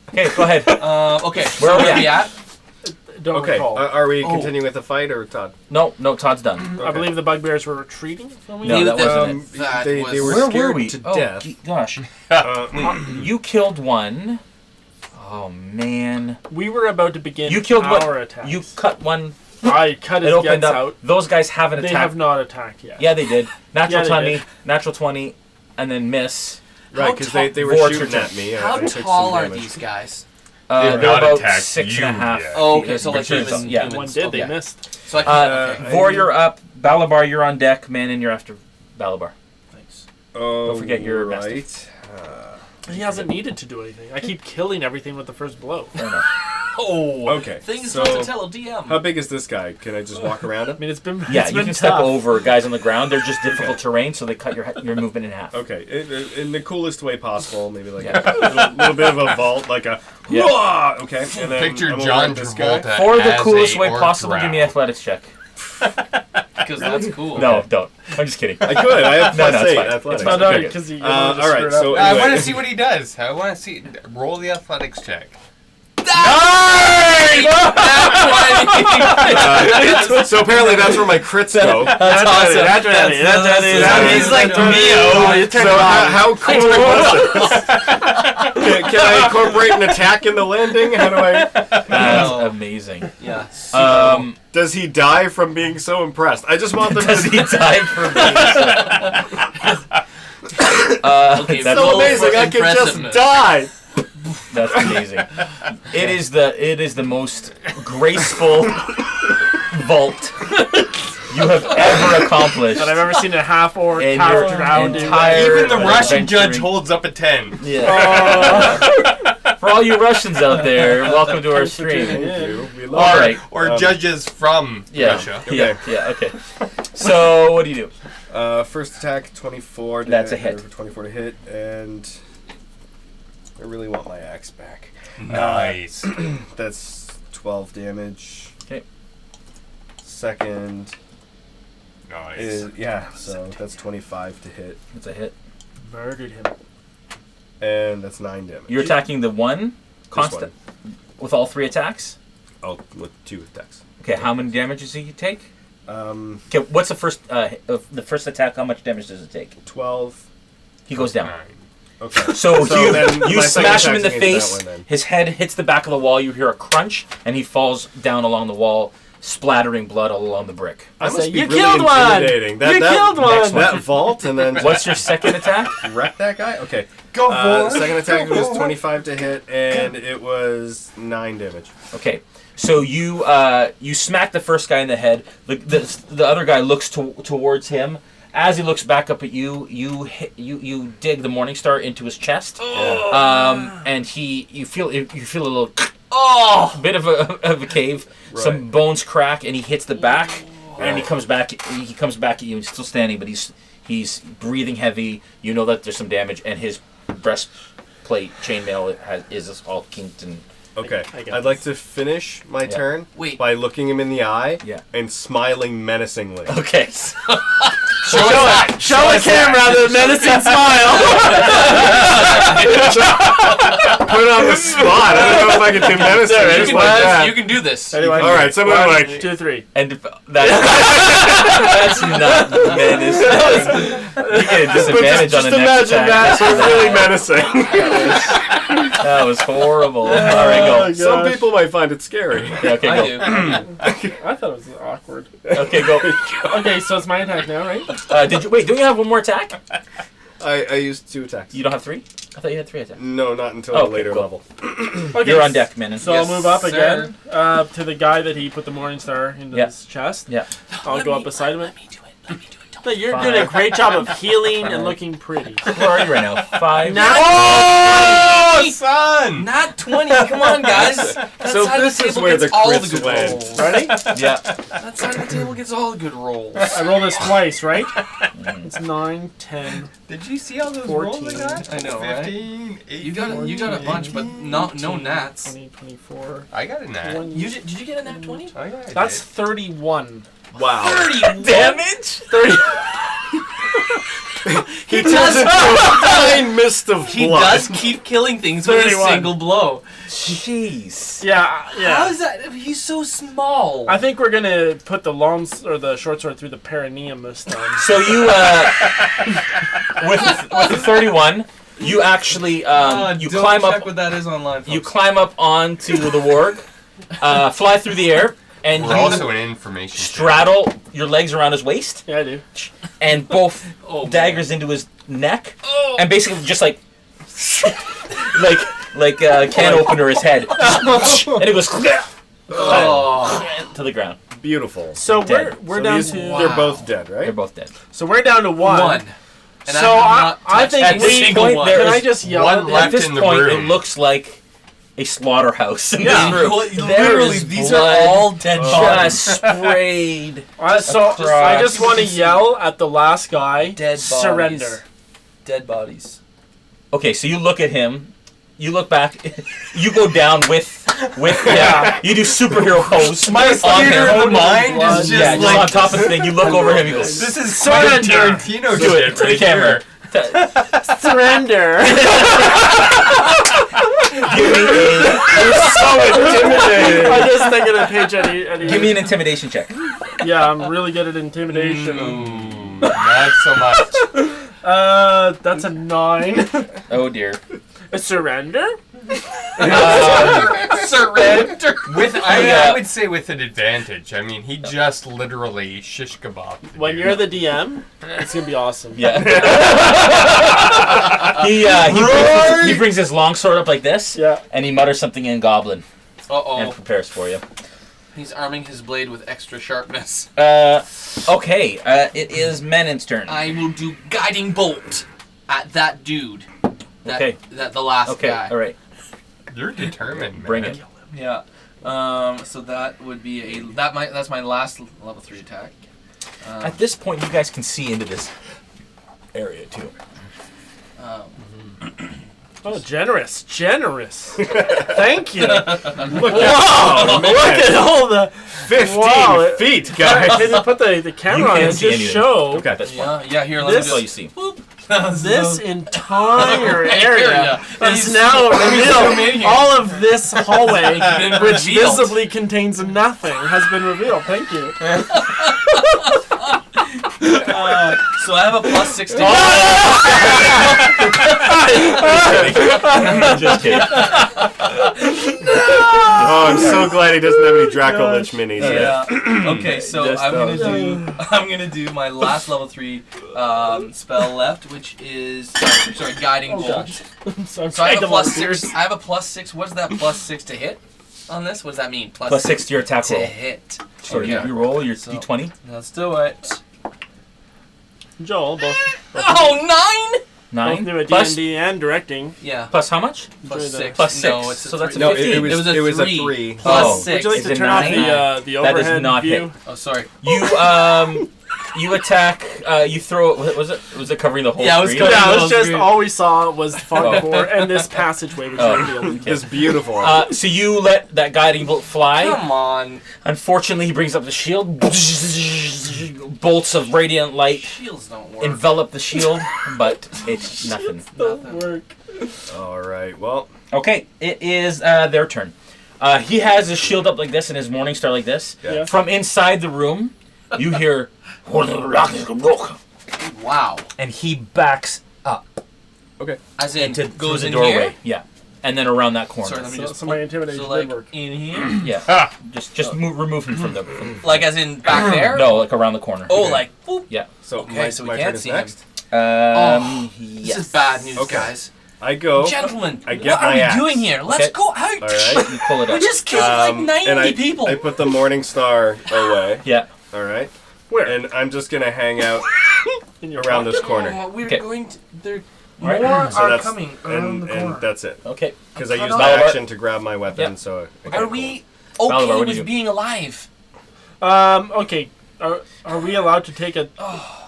Okay, go ahead. Okay, Where so are we where we at? Don't Okay, recall. are we continuing with the fight or Todd? No, Todd's done. I believe the bugbears were retreating. No, that wasn't it. That they was- were Where scared were we? to Oh, death. gosh. You killed one. Oh, man. We were about to begin You killed our one. attacks. You cut one. I cut It his opened guts up. out. Those guys haven't They attacked. have not attacked yet. Yeah, they did. Natural Yeah, they 20, did. natural 20, and then miss. Right, because they were Vortex. shooting at me. How I took some tall are damage. these guys? They're not about attacked 6.5. you yet. Oh, okay, so like Richards, humans. yeah. humans. One did. They Okay. missed. So I can, okay. Vor, you're up. Balabar, you're on deck. Mannon, you're after Balabar. Thanks. Don't forget your right. He hasn't needed to do anything. I keep killing everything with the first blow. Fair enough. Oh, Okay, Things so- not to tell a DM. How big is this guy? Can I just walk around him? I mean, it's been Yeah, it's you been can step tough. over guys on the ground. They're just difficult terrain, so they cut your movement in half. Okay, in the coolest way possible, maybe like Yeah. a little bit of a vault, like a Yeah. "Hurrah!" Okay, and then Picture I'm gonna John let this guy. Travolta For the as coolest a way orc possible, give me an drow. athletics check. Because that's cool. No, don't. I'm just kidding. I could. I have No, plus no, it's 8 fine. athletics. It's No, fine. no, Okay. because you. all right, so I want anyway, to see what he does. I want to see. Roll the athletics check. so apparently that's where my crits go. That's awesome. He's like Neo. So how cool was this? Can I incorporate an attack in the landing? How do I? That's amazing. Yeah. Does he die from being so impressed? I just want them Does to. he die for Okay, that's So roll amazing! for I can just impressiveness. die. That's amazing. It is the most graceful vault you have ever accomplished. That I've ever seen a half orc In half your drow do. entire- Even the Russian adventuring- judge holds up a 10. Yeah. For all you Russians out there, welcome to our stream. We love All it. right. Or judges from Yeah. Russia. Yeah. Yeah. Okay. So what do you do? First attack, 24. That's a hit. 24 to hit, and I really want my axe back. Nice. That's 12 damage. Okay. Second Nice. is so that's 25 to hit, That's a hit. Murdered him. and that's 9 damage. You're attacking the one constant with all 3 attacks. Oh, with 2 attacks. Okay, how many damage does he take? Okay, What's the first attack? How much damage does it take? 12. He goes down. 9. Okay. So, then you my second smash him in the attack's against face. that one, then. His head hits the back of the wall. You hear a crunch, and he falls down along the wall, splattering blood all along the brick. I That say, must be you really killed one! intimidating. You killed one! That vault and then What's your second attack? wreck that guy? Okay. Go Second attack was 25 to hit, and it was 9 damage. Okay, so you smack the first guy in the head. The other guy looks towards him. As he looks back up at you, you dig the Morning Star into his chest, and you feel a little bit of a cave. Right. Some bones crack, and he hits the back, and he comes back. He comes back at you. He's still standing, but he's breathing heavy. You know that there's some damage, and his breastplate chainmail is all kinked and. Okay. I got I'd like to finish my turn Wait. by looking him in the eye Yeah. and smiling menacingly. Okay. Show the camera the menacing smile. Put it on the spot. I don't know if I can do menacing You just can, like that. you can do this. Anyway, All right, someone like 2, 3. And that's not menacing. You get a disadvantage on just the next imagine attack. that. So really menacing. That was horrible. All right, go. Some people might find it scary. Yeah, okay, I go. do. I thought it was awkward. Okay, go. Okay, so it's my attack now, right? Don't you have one more attack? I used 2 attacks. You don't have 3? I thought you had 3 attacks. No, not until Oh, a later cool. level. Okay, You're on deck, Mannon. So Yes, I'll move up sir. again to the guy that he put the Morning Star into Yeah. his chest. Yeah. I'll go up beside him. Let me do it. Let me do it. No, you're doing a great job of healing and looking pretty. Where are you right now? 5. Oh, son! Not 20. Come on, guys. That So side this of the is table where gets the all the crits good land. rolls. Ready? Yeah. That side of the table gets all the good rolls. I roll this twice, right? It's 9, 10. Did you see all those 14. rolls I got? I know, right? 15, 18. You got a bunch, but no nats. 20, 24. I got a nat. Did you get a nat 20? Oh, yeah, I That's did. 31. Wow. 30 Damage? 30. He turns into a fine mist of He blood. does keep killing things with a 31. single blow. Jeez. Yeah, How yeah. is that? He's so small. I think we're gonna put the the short sword through the perineum this time. So you, with the 31, you actually, you climb up. what that is online. You climb up onto the warg, fly through the air, and We're you also an information. straddle your legs around his waist, Yeah, I do. and both Oh, man. daggers into his neck, Oh. and basically just like can opener his head, and it goes Oh. to the ground. Beautiful. So Dead. we're So down these- to They're both dead, right? They're both dead. so we're down to one. One. And So I I think At this we point, there can I is just yell one at them? left At this in the point, room. it looks like a slaughterhouse in Yeah. this room. There Literally, is these blood are all dead bodies. just sprayed. So across. I just want to yell at the last guy. Dead bodies. Surrender. Dead bodies. Okay, so you look at him, you look back, you go down with Yeah. you do superhero pose. My on theater him. of the mind blood. is just Yeah, just like on top of the thing. You look over him, he goes, This is Surrender. Tarantino do shit it to the right camera. here. Surrender. Give me So intimidating. I'm just thinking of page Eddie. give me an intimidation check. Yeah, I'm really good at intimidation. Ooh, not so much. That's a 9. Oh dear. A surrender? Surrender. With Yeah. I would say with an advantage. I mean, he just literally shish kebabbed. When you're the DM, it's gonna be awesome. Yeah. he brings his long sword up like this, Yeah. and he mutters something in Goblin and Uh-oh. prepares for you. He's arming his blade with extra sharpness. Okay, it is Mannon's turn. I will do guiding bolt at that dude. That, Okay. That the last Okay, guy. all right. You're determined, man. Bring it. Yeah. So that would be that's my last level 3 attack. At this point, you guys can see into this area too. Oh, generous. Thank you. Look Look at all the 15 feet, guys. Can you put the camera on can't and see just anything. show Okay, that's fine. Yeah, here, let This- me That's all just... you see. this entire area He's- is now zoom in revealed. here. All of this hallway, Been which revealed. visibly contains nothing, has been revealed. Thank you. So I have a +6 to Just kidding. Oh, I'm so glad he doesn't have any Draco Lich minis yet. Yeah. Okay, so Just I'm gonna do my last level 3 spell left, which is sorry, guiding bolt. So I'm So I have a trying to +6. I have a +6. What is that +6 to hit on this? What does that mean? +6 to your attack to roll. hit. So Okay. you roll your So- d20. Let's do it. Joel, both Oh, 9! Nine. knew a Plus, D&D and directing. Yeah. plus how much? +6. Plus No, 6. it's a So that's a 3. No, 15. it was a 3. Plus Oh. 6. Would you like Is to it turn off nine? the That does overhead not view? hit. Oh, sorry. You attack. You throw. Was it covering the whole Yeah, it was screen? covering- Yeah, it was just Green. all we saw was far Oh. before and this passageway which Oh. revealed. It's beautiful. So you let that guiding bolt fly. Come on. Unfortunately, he brings up the shield. Bolts of radiant light Shields don't work. envelop the shield, but it's nothing. Don't work. All right. Well, Okay, it is their turn. He has his shield up like this and his morning star like this. Yeah. From inside the room, you hear, Wow. and he backs up okay. As in, to goes the in doorway. here? Yeah, and then around that corner. Sorry, let me So, just... so my intimidation So, like, did work. in here? Yeah, just remove him from the. Like, as in, back there? No, like around the corner. Oh, like, whoop. Yeah. So Okay, my, so we my can't turn is see him. next. Yes. This is bad news, Okay. guys. I go. Gentlemen, I get what are my we axe. doing here? Let's Okay. go out. All right. You pull it We up. just killed like 90 and I, people. I put the morning star away. Yeah. All right. Where? And I'm just gonna hang out In your around this Oh, corner. we're Okay. going to... There, Alright, more So are that's coming around the corner. and that's it. Okay. Because I Cut used off. my Balabar. action to grab my weapon. Yep. So. Okay, Are cool. we Balabar, okay what do you do? with being alive? Okay. Are we allowed to take a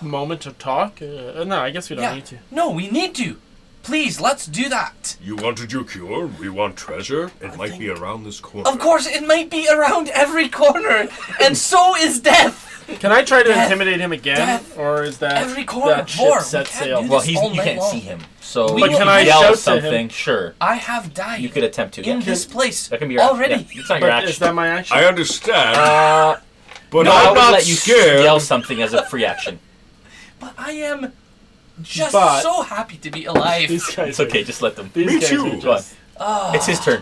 moment to talk? No, I guess we don't Yeah. need to. No, we need to. Please, let's do that. You wanted your cure? We want treasure? It might be around this corner. Of course, it might be around every corner, and so is death. Can I try to Death. intimidate him again, Death. or is that Every corner. that Vor, ship set we can't sail? do Well, this you all night can't long. see him, so But you can can I yell shout to something. him? Sure, I have died you could attempt to. in Yeah. this place That can be your already. Action. Yeah. It's not your But action. is that my action? I understand, but no, I I'm would not let you scared. yell something as a free action. But I am just But- so happy to be alive. These guys. It's okay, just let them. These Me guys too. are Go on. just- It's his turn.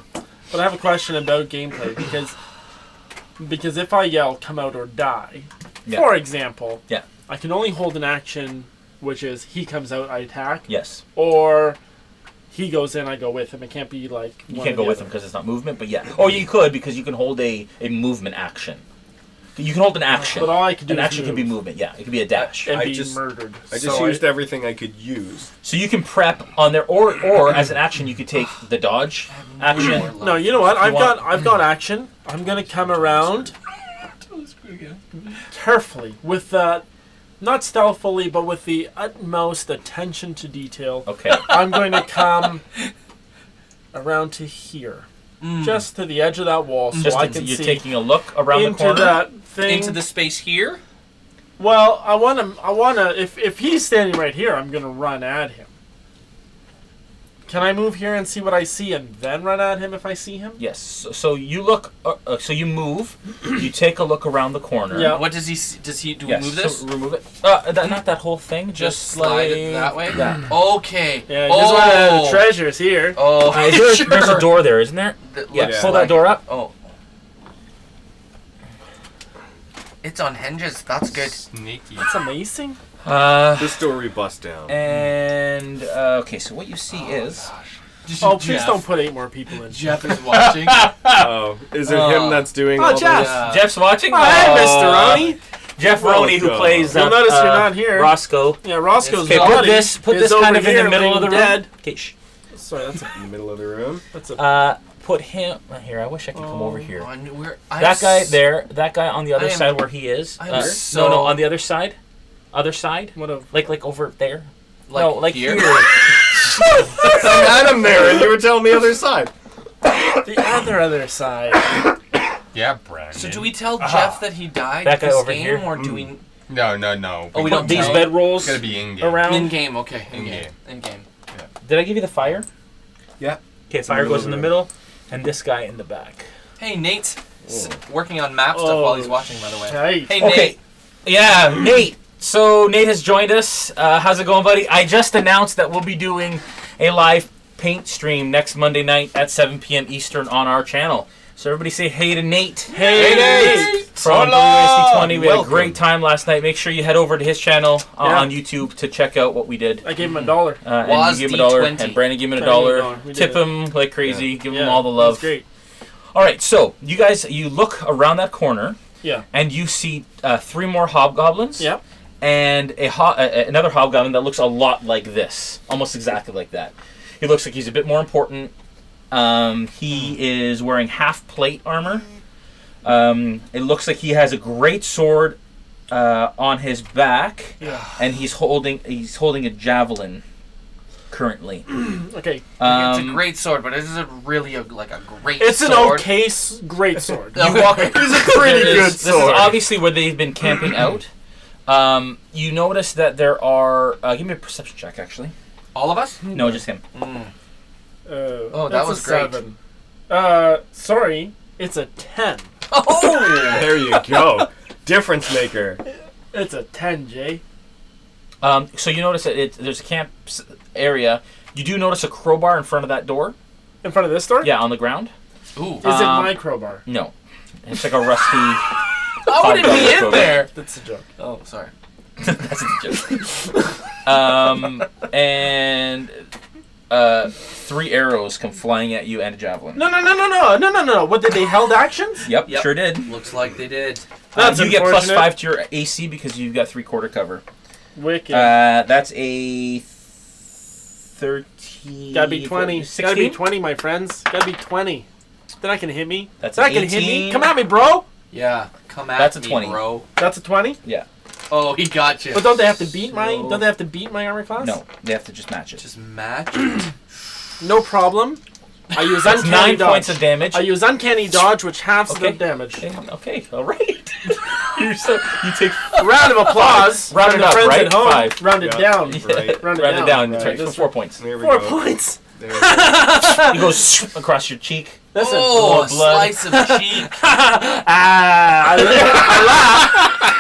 But I have a question about gameplay because if I yell "come out or die," Yeah. for example, Yeah. I can only hold an action, which is he comes out, I attack, Yes. or he goes in, I go with him. It can't be like You one can't or go the with other. him because it's not movement, but yeah. Or you could because you can hold a movement action. You can hold an action. But all I can do An is action can be move movement, yeah. It can be a dash. and I be just- murdered. I just So used everything I could use. So you can prep on there, or as an action you could take the dodge action. No, you know what? I've want- got action. I'm gonna come around carefully with that, not stealthily, but with the utmost attention to detail. Okay. I'm going to come around to here, just to the edge of that wall, so Just I to- can you're see taking a look around the into corner. that thing. Into the space here. Well, I wanna. If he's standing right here, I'm gonna run at him. Can I move here and see what I see, and then run at him if I see him? Yes. So you look. So you move. You take a look around the corner. Yeah. What does he? Does he? Do we Yes. move this? So remove it. Not that whole thing. Just like slide it that way. that. Okay. Yeah, just one of Oh. the treasures here. Oh. There's sure. a door there, isn't there? Yeah. Looks Pull like- that door up. Oh. It's on hinges. That's good. Sneaky. That's amazing. This door we bust down. And okay. So what you see is. Oh, please don't put 8 more people in. Jeff is watching. Oh, is it him that's doing Oh, all Jeff. this? Jeff's watching. Hi, Mr. Ronnie. Jeff Well Roney, who done. plays. You'll notice you're not here. Roscoe. Yeah, Roscoe's Okay, body put is this kind over of in the here middle of the laying room. dead. Okay, shh. Sorry, that's In the middle of the room. a Put him here. I wish I could come over here. I'm That guy s- there. That guy on the other I am- side where he is. I am so- No, on the other side. Other side. what a Like over there. Like no, like here? here. I had him there, and you were telling me other side. The other side. Yeah, Brandon. So do we tell Jeff that he died That guy this over game, here? or do we? No. Oh, we don't These tell? bedrolls It's gotta be in-game. around. In game, okay. In game. In-game. In game. Did I give you the fire? Yeah. Okay, fire goes in the middle, and this guy in the back. Hey, Nate's working on map stuff while he's watching, by the way. Hey. Hey, Okay. Nate. Yeah, Nate. So Nate has joined us. How's it going, buddy? I just announced that we'll be doing a live paint stream next Monday night at 7 p.m. Eastern on our channel. So everybody say hey to Nate. Hey, Nate. From Hola. WSD20. We had a Welcome. great time last night. Make sure you head over to his channel on YouTube to check out what we did. I gave him $1. And you give him $1, WASD20. and Brandon gave him Brandon $1. gave him $1. We Tip did it. him like crazy. Give him Yeah, all the That's love. great. All right, so you guys, you look around that corner, Yeah. and you see 3 more hobgoblins. Yep. And another hobgoblin that looks a lot like this, almost exactly like that. He looks like he's a bit more important. He is wearing half plate armor. It looks like he has a great sword on his back, Yeah. and he's holding a javelin currently. Okay. It's a great sword, but it isn't really a great It's sword. an okay, great sword. You walk. It's a pretty good This is sword. obviously where they've been camping out. You notice that there are. Give me a perception check, actually. All of us? No, just him. Oh, that that's was a great. 7. Sorry, it's a 10. Oh! There you go. Difference maker. It's a 10, Jay. So you notice that there's a camp area. You do notice a crowbar in front of that door. In front of this door? Yeah, on the ground. Ooh. Is it my crowbar? No, it's like a rusty. How would it be in crowbar. there? That's a joke. Oh, sorry. That's a joke. And 3 arrows come flying at you and a javelin. No. What did they held actions? Yep, Yep. sure did. Looks like they did. That's you get plus unfortunate. 5 to your AC because you've got 3/4 cover. Wicked. That's a 13. Gotta be 20. 16? Gotta be 20, my friends. Gotta be 20. They're not gonna hit me. That's They're not an gonna hit me. 18. Come at me, bro. Yeah, come at That's a me, 20. bro. That's a 20. Yeah. Oh, he got you. But don't they have to beat my? No. Don't they have to beat my armor class? No, they have to just match it. Just match it. No problem. I use That's uncanny 9 dodge. points of damage. I use uncanny dodge, which halves Okay. the damage. Okay, all right. You take Round of applause. Round from it the up, friends right? at home. 5. Round it Yeah. down. Right. Round it Round it down. Right. That's right, for That's 4 points. There we 4 go. points. There we go. It goes across your cheek. Listen. Oh, more a blood. slice of cheek. I laugh.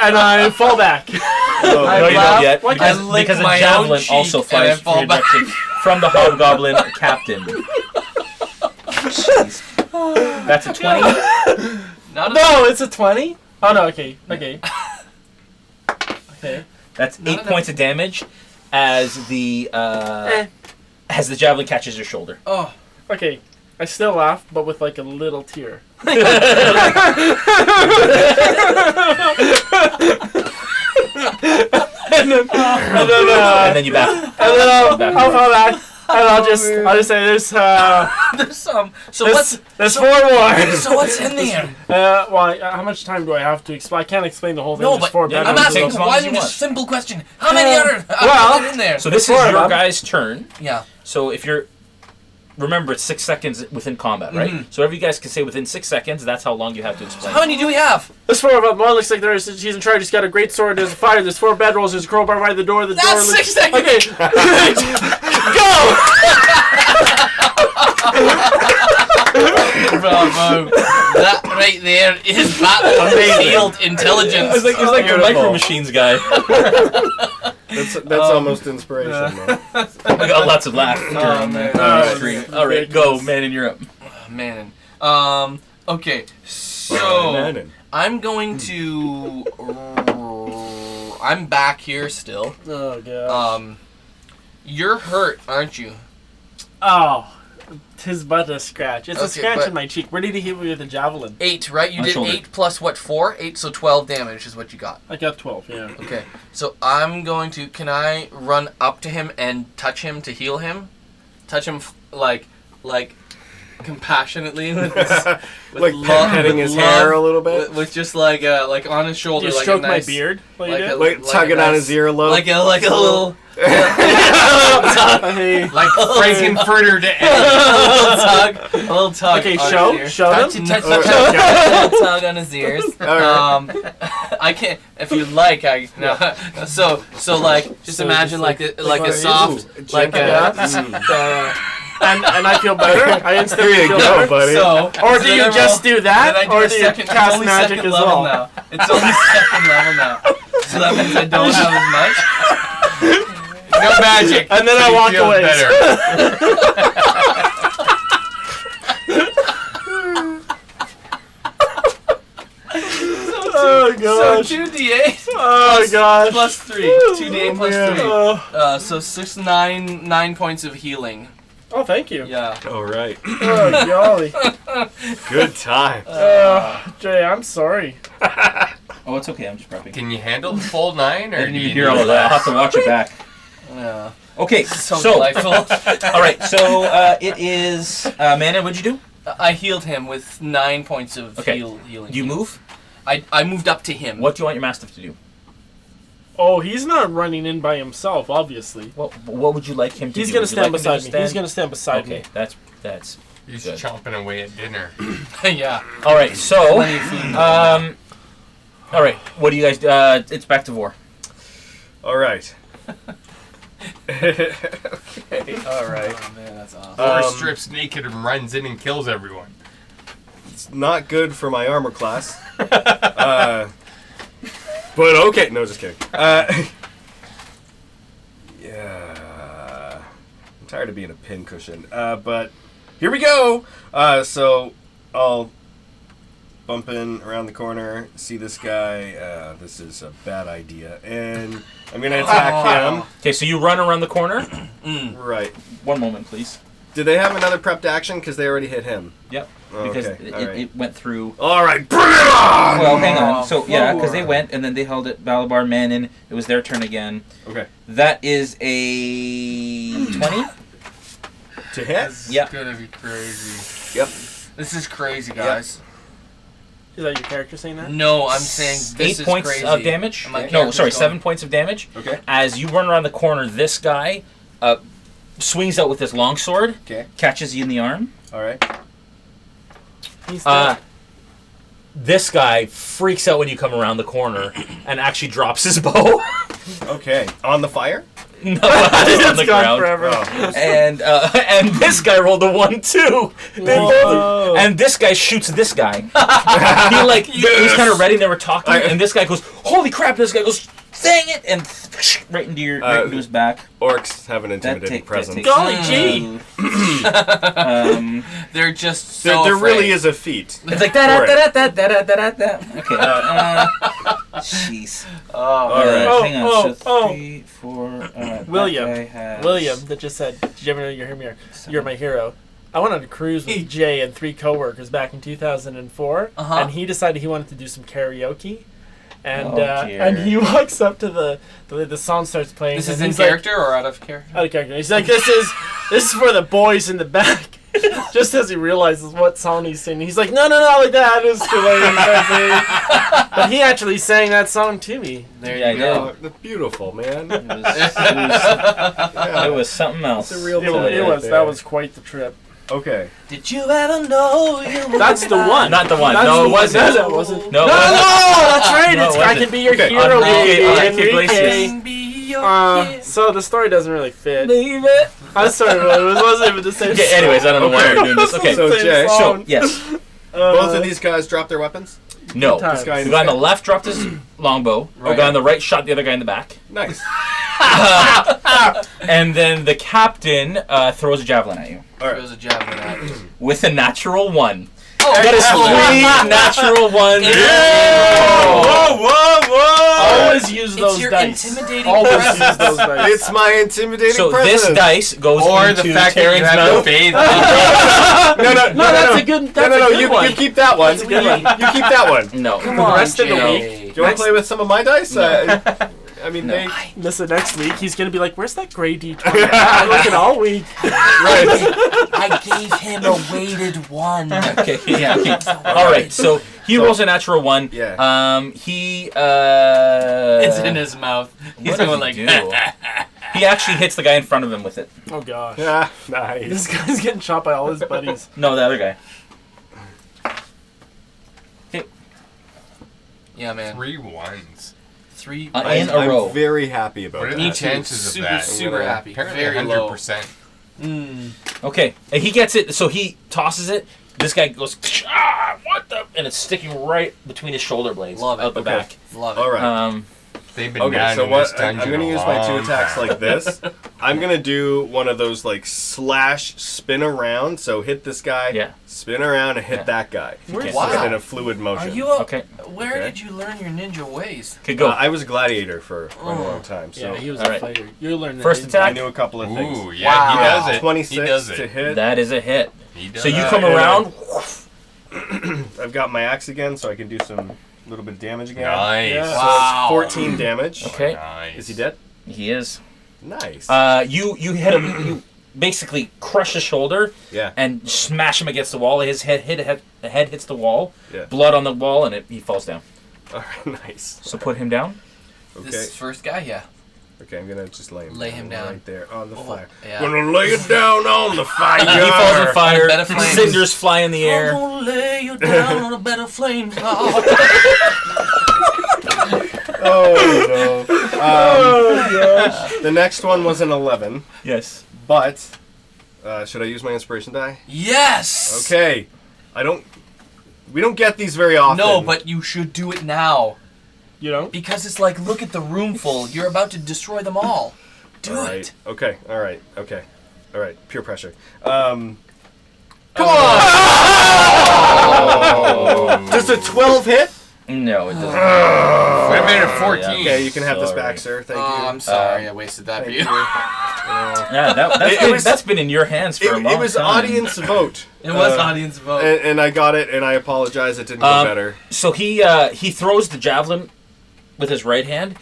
And I fall back. Oh, I No, you laugh. don't yet. Why Because, I lick because a my own javelin cheek also and I flies fall from your back. direction from the hobgoblin captain. Jeez. That's a 20. Not a No, it's a 20. Oh no. Okay. Okay. Okay. That's None 8 of points of damage as the javelin catches your shoulder. Oh, Okay. I still laugh, but with like a little tear. and then And then you back. I'll fall back. And I'll just say there's there's some. So what's there's 4 more. so what's in there? Well, how much time do I have to explain? I can't explain the whole thing. No, There's but 4 I'm I'm bedrooms. asking as long as one you just want. simple question. How many other well, are in there? So this is Four of your them. guy's turn. Yeah. So if you're... Remember, it's 6 seconds within combat, right? Mhm. So whatever you guys can say within 6 seconds, that's how long you have to explain. How many do we have? There's 4 of them. One looks like she's in charge. He's got a great sword. There's a fire. There's 4 bedrolls. There's a crowbar by the door. The door That's looks... 6 seconds. Okay. Go! Bravo. That right there is battlefield intelligence. It's like the Beautiful. Micro Machines guy. That's almost inspiration, though. I got lots of laughter on man. that stream. All right, go, man, and you're up. Man. Okay. So Mannon. I'm going to. I'm back here still. Oh god. You're hurt, aren't you? Oh, tis but a scratch. It's a Okay, scratch but- in my cheek. Where did he hit me with a javelin? 8, right? You On did shoulder. 8 plus what? 4? 8, so 12 damage is what you got. I got 12. Yeah. Okay. So I'm going to. Can I run up to him and touch him to heal him? Touch him like compassionately with his, Like petting his hair a little bit? with just like on his shoulder, You like stroke a nice, my beard? What you like did? Like tugging on his earlobe? like a little Hey. Like Frankenfurter to Eddie. a little tug. Okay, on show his ear. them. Touch, Oh, a little tug on his ears. Alright. I can't. If you'd like, I no. So like, just So imagine just like a like soft, like And I feel better. I instantly Here you feel go, better. buddy. So, Or do then you I just do then that, I do or a do you second, it's cast only magic second as level well? now. It's only second level now. So that means I don't have as much. No magic. And then so I you walk feel away. Oh gosh. So 2d8 Oh gosh. plus 3. 2d8 plus 3. Oh, So 9 points of healing. oh, thank you. Yeah. Alright. Oh golly. Good time. Jay, I'm sorry. Oh, it's okay. I'm just prepping. Can you handle the full 9? Or I didn't do even you hear need all of that. I'll have to watch it back. Yeah. Okay, So so delightful. all right, so it is Mannon. What'd you do? I healed him with 9 points of Okay. healing. Do you move? I moved up to him. What do you want your mastiff to do? Oh, he's not running in by himself, obviously. What would you like him to He's do? gonna Would you stand like him to beside me. He's gonna stand beside Okay, me. that's He's good. chomping away at dinner. Yeah. All right. So, Plenty of food. all right. What do you guys? It's back to Vor. Alright. Alright. Oh man, that's awesome. Or strips naked and runs in and kills everyone. It's not good for my armor class. But okay. No, just kidding. Yeah. I'm tired of being a pincushion. But here we go. So I'll bump in around the corner, see this guy. This is a bad idea. And I'm going to attack Okay, so you run around the corner. him. Right. One moment, please. Do they have another prepped action? Because they already hit him. Yep. Oh, Because okay, it, alright. it went through. All right, bring it on! Well, hang on. So yeah, because they Vor. went and then they held it. Balabar, Mannon. It was their turn again. Okay. That is a 20. To hit? Yeah. It's gonna be crazy. Yep. This is crazy, guys. Is that your character saying that? No, I'm saying this 8 is points crazy. of damage. And my No, character's sorry, going- 7 points of damage. Okay. As you run around the corner, this guy swings out with his longsword, Okay. catches you in the arm. All right. He's dead. This guy freaks out when you come around the corner and actually drops his bow. Okay. On the fire? No, on the It's gone ground. forever. Oh. And this guy rolled a 1 too. Whoa. And this guy shoots this guy. He's kind of ready. They were talking, and this guy goes, "Holy crap!" This guy goes, "Dang it!" and right into his back. Orcs have an intimidating presence. takes- Golly gee. They're just so There really afraid. is a feat. It's like da da da da da da da da. Okay. Jeez. All right. Oh, Hang on. oh, So oh. 3, 4. William. That guy has- William that just said, "Did you ever know you're my hero?" I went on a cruise with Jay and 3 coworkers back in 2004, Uh-huh. and he decided he wanted to do some karaoke. And Oh, dear. and he walks up to the song starts playing. This and is in he's like- character or out of character? out of character. He's like, this is for the boys in the back. Just as he realizes what song he's singing, he's like, no, not like that. It's too late. But he actually sang that song to me. There Yeah, you I go. know. Beautiful, man. It was something else. It's a real It talent was right that there. was quite the trip. Okay. Did you ever know you were That's the one. Not the one. That's No, the it one. wasn't. No, that wasn't. No, No, it wasn't. that's right. No, It's it I wasn't. can be your Okay. hero, baby. Enrique Iglesias. Can be your kid. So the story doesn't really fit. Leave it. I'm sorry, it wasn't even the same. Okay, anyways, I don't know why Okay. we're doing this. Okay, So, Same Jay, song. so yes, Both of these guys drop their weapons? no. times. This guy The guy on the left dropped his longbow. The Right. guy on the right shot the other guy in the back. Nice. And then the captain throws a javelin at you All It right. was a javelin at you. with a natural 1. Oh, That is 3 natural 1s. Always use those It's your dice. intimidating Always presence. use those dice. It's my intimidating So presence. this dice goes Or into the fact that Taryn's you have to mouth. bathe. No, that's a good. That's No, a good you one. keep that one. good one. You keep that one. No. Come the on, rest of the Jay. week. Do you want to play with some of my dice? I mean, No. they. Miss it next week. He's gonna be like, "Where's that gray D20? I'm looking all week." Right. I gave him a weighted one. Okay. Yeah. Okay. All right. So he rolls a natural 1. Yeah. He. It's in his mouth. He's What does going he like. do? He actually hits the guy in front of him with it. Oh gosh. Ah, This nice. guy's getting shot by all his buddies. No, the other guy. Yeah, man. 3 ones. 3 In a row. I'm very happy about What are that. the chances of super, that? super happy. Apparently Very 100%. low. Okay, and he gets it, so he tosses it. This guy goes, what the? And it's sticking right between his shoulder blades. Love it. Out the Okay. back. Love it. All right. They've been Okay, down so in this what? I'm dungeon gonna a use my 2 long attacks time. like this. I'm gonna do one of those like slash spin around. So hit this guy. Yeah. Spin around and hit Yeah. that guy. Where's Wow. Just in a fluid Are motion. you? Okay. Where Okay. did you learn your ninja ways? Okay, go. I was a gladiator for quite a long time, so Yeah, he was All a right. fighter. You're learning. First that attack. I knew a couple of things. Ooh, yeah, Wow. he does it. 26 he does to it. hit. That is a hit. He does So you it. come and around. I've got my axe again, so I can do some little bit of damage again. Nice. Yeah. So Wow. it's 14 damage. Okay. Nice. Is he dead? He is. Nice. You hit him. You basically crush his shoulder yeah. and smash him against the wall. His head hits the wall. Yeah. Blood on the wall, and he falls down. All right. Nice. So put him down. Okay. This first guy, yeah. Okay. I'm gonna just lay him down. right there on the fire. Yeah. Gonna lay it down on the fire. He falls in fire. Bed of flames. Cinders fly in the I'm air. gonna lay you down on a bed of flames. Oh no. Gosh. The next one was an 11, Yes. but should I use my inspiration die? Yes. Okay. We don't get these very often. No, but you should do it now You know. because it's like, look at the room full. You're about to destroy them all. Do All it. right. Okay. All right. Okay. All right. Pure pressure. Come Oh. on. Does a 12 hit? No, it doesn't. Would have been a 14. Okay, you can have this Sorry. back, sir. Thank Oh, you. I'm sorry. I wasted that for Thank you. Yeah, It was- that's been in your hands for a long It was time. audience vote. It was audience vote. And I got it, and I apologize. It didn't go better. So he throws the javelin with his right hand.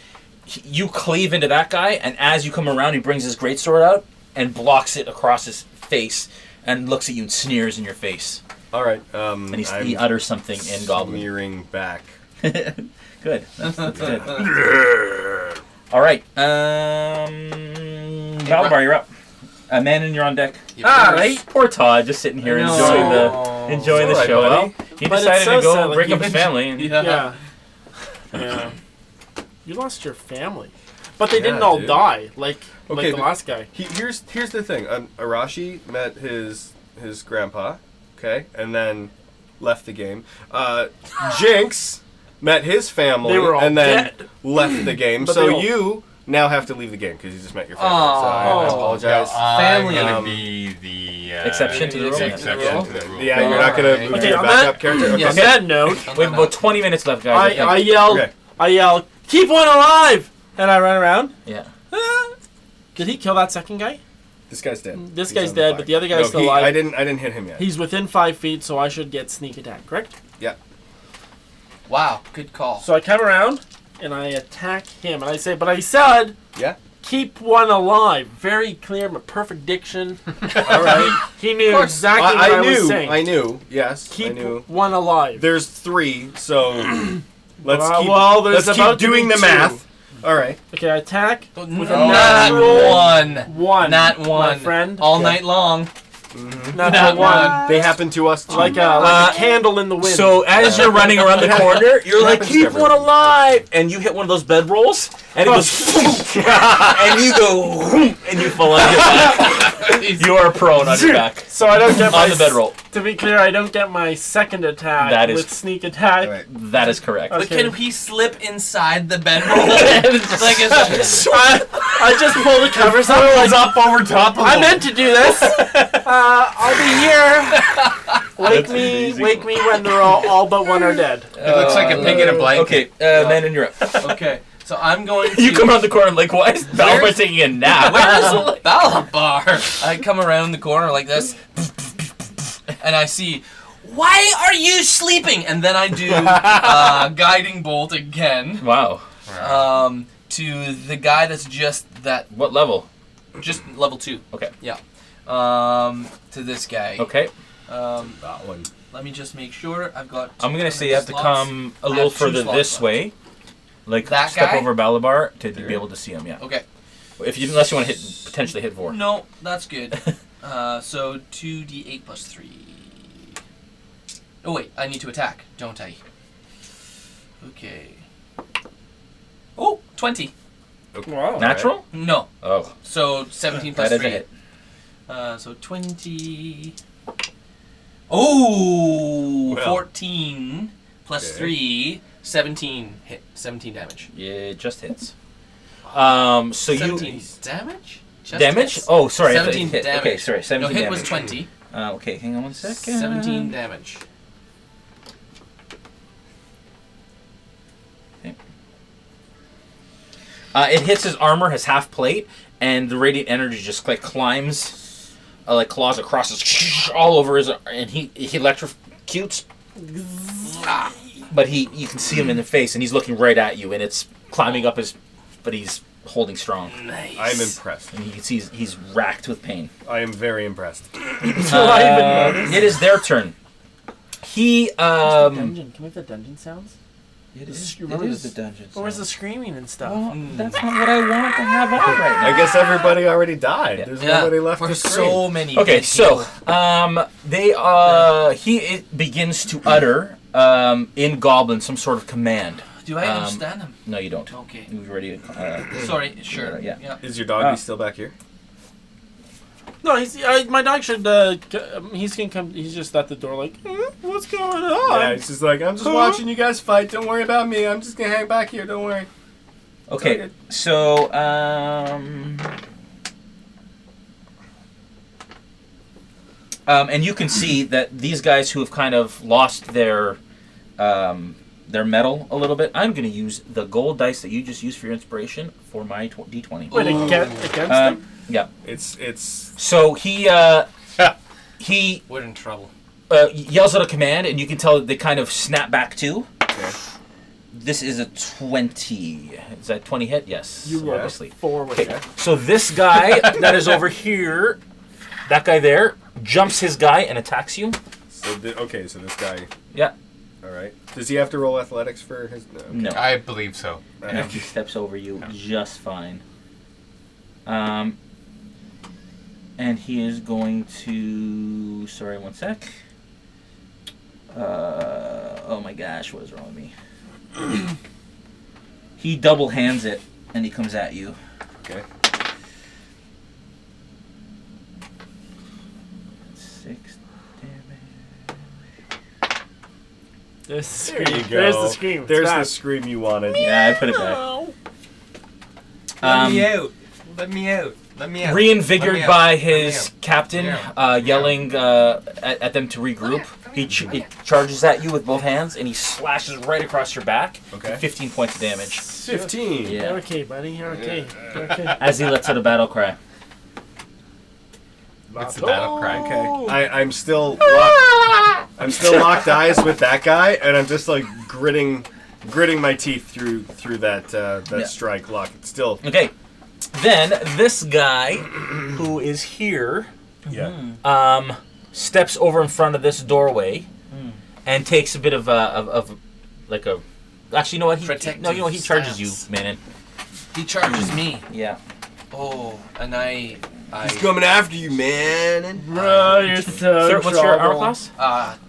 You cleave into that guy, and as you come around, he brings his greatsword out and blocks it across his face and looks at you and sneers in your face. All right. And he I'm utters something in Goblin. sneering back. Good. That's good. All right. Balabar, you're up. Mannon, you're on deck. You Ah, first. right. Poor Todd, just sitting here I know. enjoying It's the all show. right, Well, buddy. he But decided it's so to go sad, like break you up his family. And, Yeah. Yeah. Yeah. You lost your family, but they didn't Yeah, all dude. die like Okay, the but- last guy. Here's the thing. Arashi met his grandpa, okay, and then left the game. Jinx met his family They were all and then dead. left the game. But So they all- you now have to leave the game because you just met your family. Aw. So I Oh. apologize. Family. I'm gonna Um, be the Exception to the rule. Exception Yeah. to the rule. Yeah, you're not gonna Alright. move Okay, your on backup that- character. Okay. Yes. On that note, we have about 20 minutes left, guys. I yell, Okay. I yell, keep one alive, and I run around. Yeah. Did he kill that second guy? This guy's dead. This He's guy's on dead, fire. but the other guy's No, still he- alive. I didn't hit him yet. He's within 5 feet, so I should get sneak attack, correct? Yeah. Wow, good call. So I come around and I attack him, and I say, but I said, Yeah. keep one alive. Very clear, my perfect diction. All right. He knew course. exactly what I was saying. I knew. Yes. I Keep knew. one alive. There's 3, so let's keep. well, there's let's about keep to doing be the 2. math. All right. Okay, I attack with a Not natural one. one. Not one. My friend. All Okay. night long. Natural Not one. one. They happen to us too. Like a candle in the wind. So as you're running around the corner, you're like, happens to keep everyone. one alive! And you hit one of those bed rolls, and it goes, and you go, and you fall on your back. You are prone on your back. So I don't get my On the bedroll. To be clear, I don't get my second attack That is- with sneak attack. All right. That is correct. But Okay. can he slip inside the bedroll? Like it's I just pull the covers up. Like, up over top of I meant to do this. I'll be here. Wake me when they're all but one are dead. It looks like a pig in a blanket. Okay, Mannon, you're up. okay. So I'm going to. You come around the corner, I'm like, why is Balabar Where's- taking a nap? Where's Balabar? I come around the corner like this, and I see. Why are you sleeping? And then I do guiding bolt again. Wow. to the guy that's just What level? just level 2. Okay. Yeah. To this guy. Okay. That one. Let me just make sure I've got. I'm gonna say you have to slots. come a I little have 2 further slots this left. way, like That step guy? over Balabar to be able to see him. Yeah. Okay. Unless you want to potentially hit Vor. No, that's good. So 2d8 plus 3. Oh wait, I need to attack, don't I? Okay. Oh, 20. Wow. Natural? No. Oh, So 17 plus that is 3. a hit. So 20. Oh, Well. 14 plus Okay. 3, 17 hit, 17 damage. Yeah, it just hits. So 17 you damage? Just damage? hits? Oh, sorry. I thought 17 you hit. damage. Okay, sorry. No, 17 hit damage. was 20. Okay, hang on one second. 17 damage. It hits his armor, his half plate, and the radiant energy just like climbs, like claws across his, all over his, and he electrocutes. But you can see him in the face, and he's looking right at you, and it's climbing up his, but he's holding strong, Nice. I am impressed. and you can see he's racked with pain. I am very impressed. It is their turn. He Dungeon. Can we have the dungeon sounds? It You remember this- the dungeon. Where's the screaming and stuff? Well, that's not what I want to have on right now. I guess everybody already died. Yeah. There's Yeah, nobody left for to scream. so many. Okay, dead so people. it begins to utter in Goblin some sort of command. Do I understand him? No, you don't. Okay. We've already. Sorry, sure. Yeah. Is your doggy still back here? No, my dog should. He's gonna come. He's just at the door, like, what's going on? Yeah, he's just like, I'm just watching you guys fight. Don't worry about me. I'm just gonna hang back here. Don't worry. Okay, so and you can see that these guys who have kind of lost their metal a little bit. I'm going to use the gold dice that you just used for your inspiration for my d20. Wait, against him? Yeah. It's. So he We're in trouble. yells out a command, and you can tell they kind of snap back too. Okay. This is a 20. Is that 20 hit? Yes. You roll obviously. forward. Okay, so this guy that is over here, that guy there, jumps his guy and attacks you. So so this guy. Yeah. All right. Does he have to roll athletics for his? No. Okay. No. I believe so. And he steps over you just fine. And he is going to... Sorry, one sec. Oh my gosh, what is wrong with me? He double hands it, and he comes at you. Okay. 6 damage. There's the There scream. you go. There's the scream. It's There's back. the scream you wanted. Yeah, I put it back. Let me out. Let me out. Let me out. Reinvigorated by his captain, Yeah. yelling at them to regroup. He charges at you with both hands, and he slashes right across your back. Okay. 15 points of damage. 15. Yeah. You're okay, buddy. You're okay. You're okay. As he lets out a battle cry. It's the battle cry. Okay. I'm still locked eyes with that guy, and I'm just like gritting my teeth through that Yeah. strike lock. It's still. Okay. Then this guy, who is here, Yeah. steps over in front of this doorway, and takes a bit of like a. Actually, you know what? He Protective charges you, stance. Mannon. He charges me. Yeah. Oh, and I He's coming after you, man. Bro, you're so What's your armor class?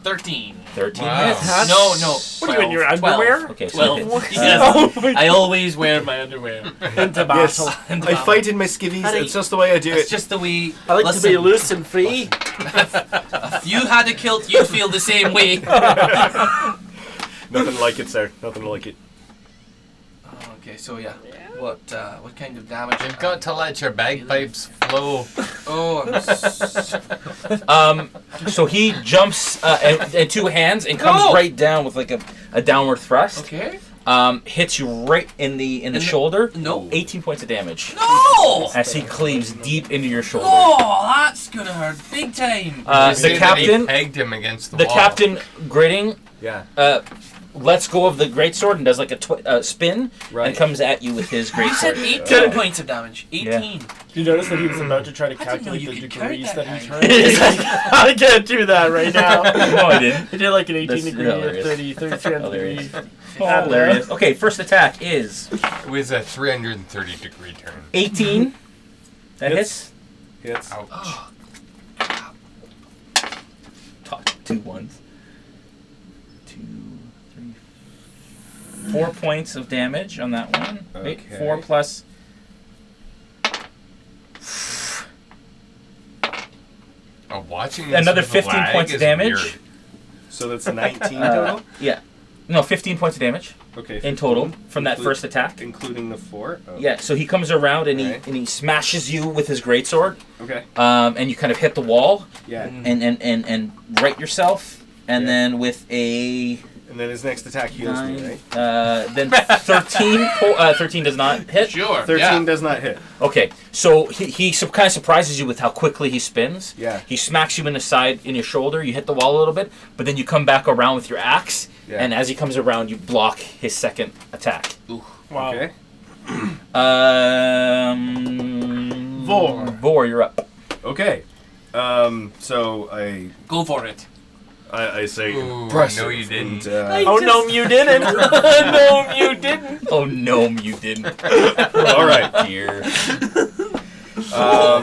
13. 13 Wow. hits. No. What are you in your 12. underwear? Okay, so 12. hits. Yes. my I always wear my underwear. Into Yes. battle. I fight in my skivvies. Honey, It's just the way I do It's it. just the way. I like to be Listen, loose and free. If you had a kilt, you'd feel the same way. Nothing like it, sir. Nothing like it. Okay, so yeah. What kind of damage? You've got to let your bagpipes flow. Oh, So he jumps in two hands and comes No! right down with like a downward thrust. okay. Hits you right in the shoulder. No. 18 points of damage. No! As he cleaves deep into your shoulder. Oh, that's gonna hurt big time. You The see that he captain, pegged him against the the wall. captain, gritting, Yeah. lets go of the greatsword and does like a spin Right. and comes at you with his You said greatsword. 18 points of damage. 18. Did you notice that he was about to try to I didn't know calculate you the could count degrees that that he high. turned? He's like, I can't do that right now. No, I didn't. He did like an 18 That's degree, hilarious. 30, 33 Hilarious. degree. Hilarious. Okay, first attack is It was a 330-degree turn. 18. That hits. Hits. Ouch. Two ones. 2, 3, 4 points of damage on that one. Wait, Okay. 4 plus. Watching this Another with 15 lag points of is damage. weird. So that's 19 total? Yeah. No, 15 points of damage Okay. in total 15, from that first attack. Including the 4? Oh. Yeah, so he comes around and Right. he smashes you with his greatsword, Okay. and you kind of hit the wall Yeah. and right yourself, and Yeah. then with a And then his next attack heals me, 9, right? then 13, 13 does not hit. Sure. 13 yeah. does not hit. Okay, so he kind of surprises you with how quickly he spins. Yeah. He smacks you in the side, in your shoulder. You hit the wall a little bit, but then you come back around with your axe, Yeah. and as he comes around, you block his second attack. Wow. Okay. Vor, you're up. Okay. So Go for it. I say Ooh, impressive. no, you didn't. and, Oh, no, you didn't. No, you didn't. Oh no, you didn't. all right. Dear.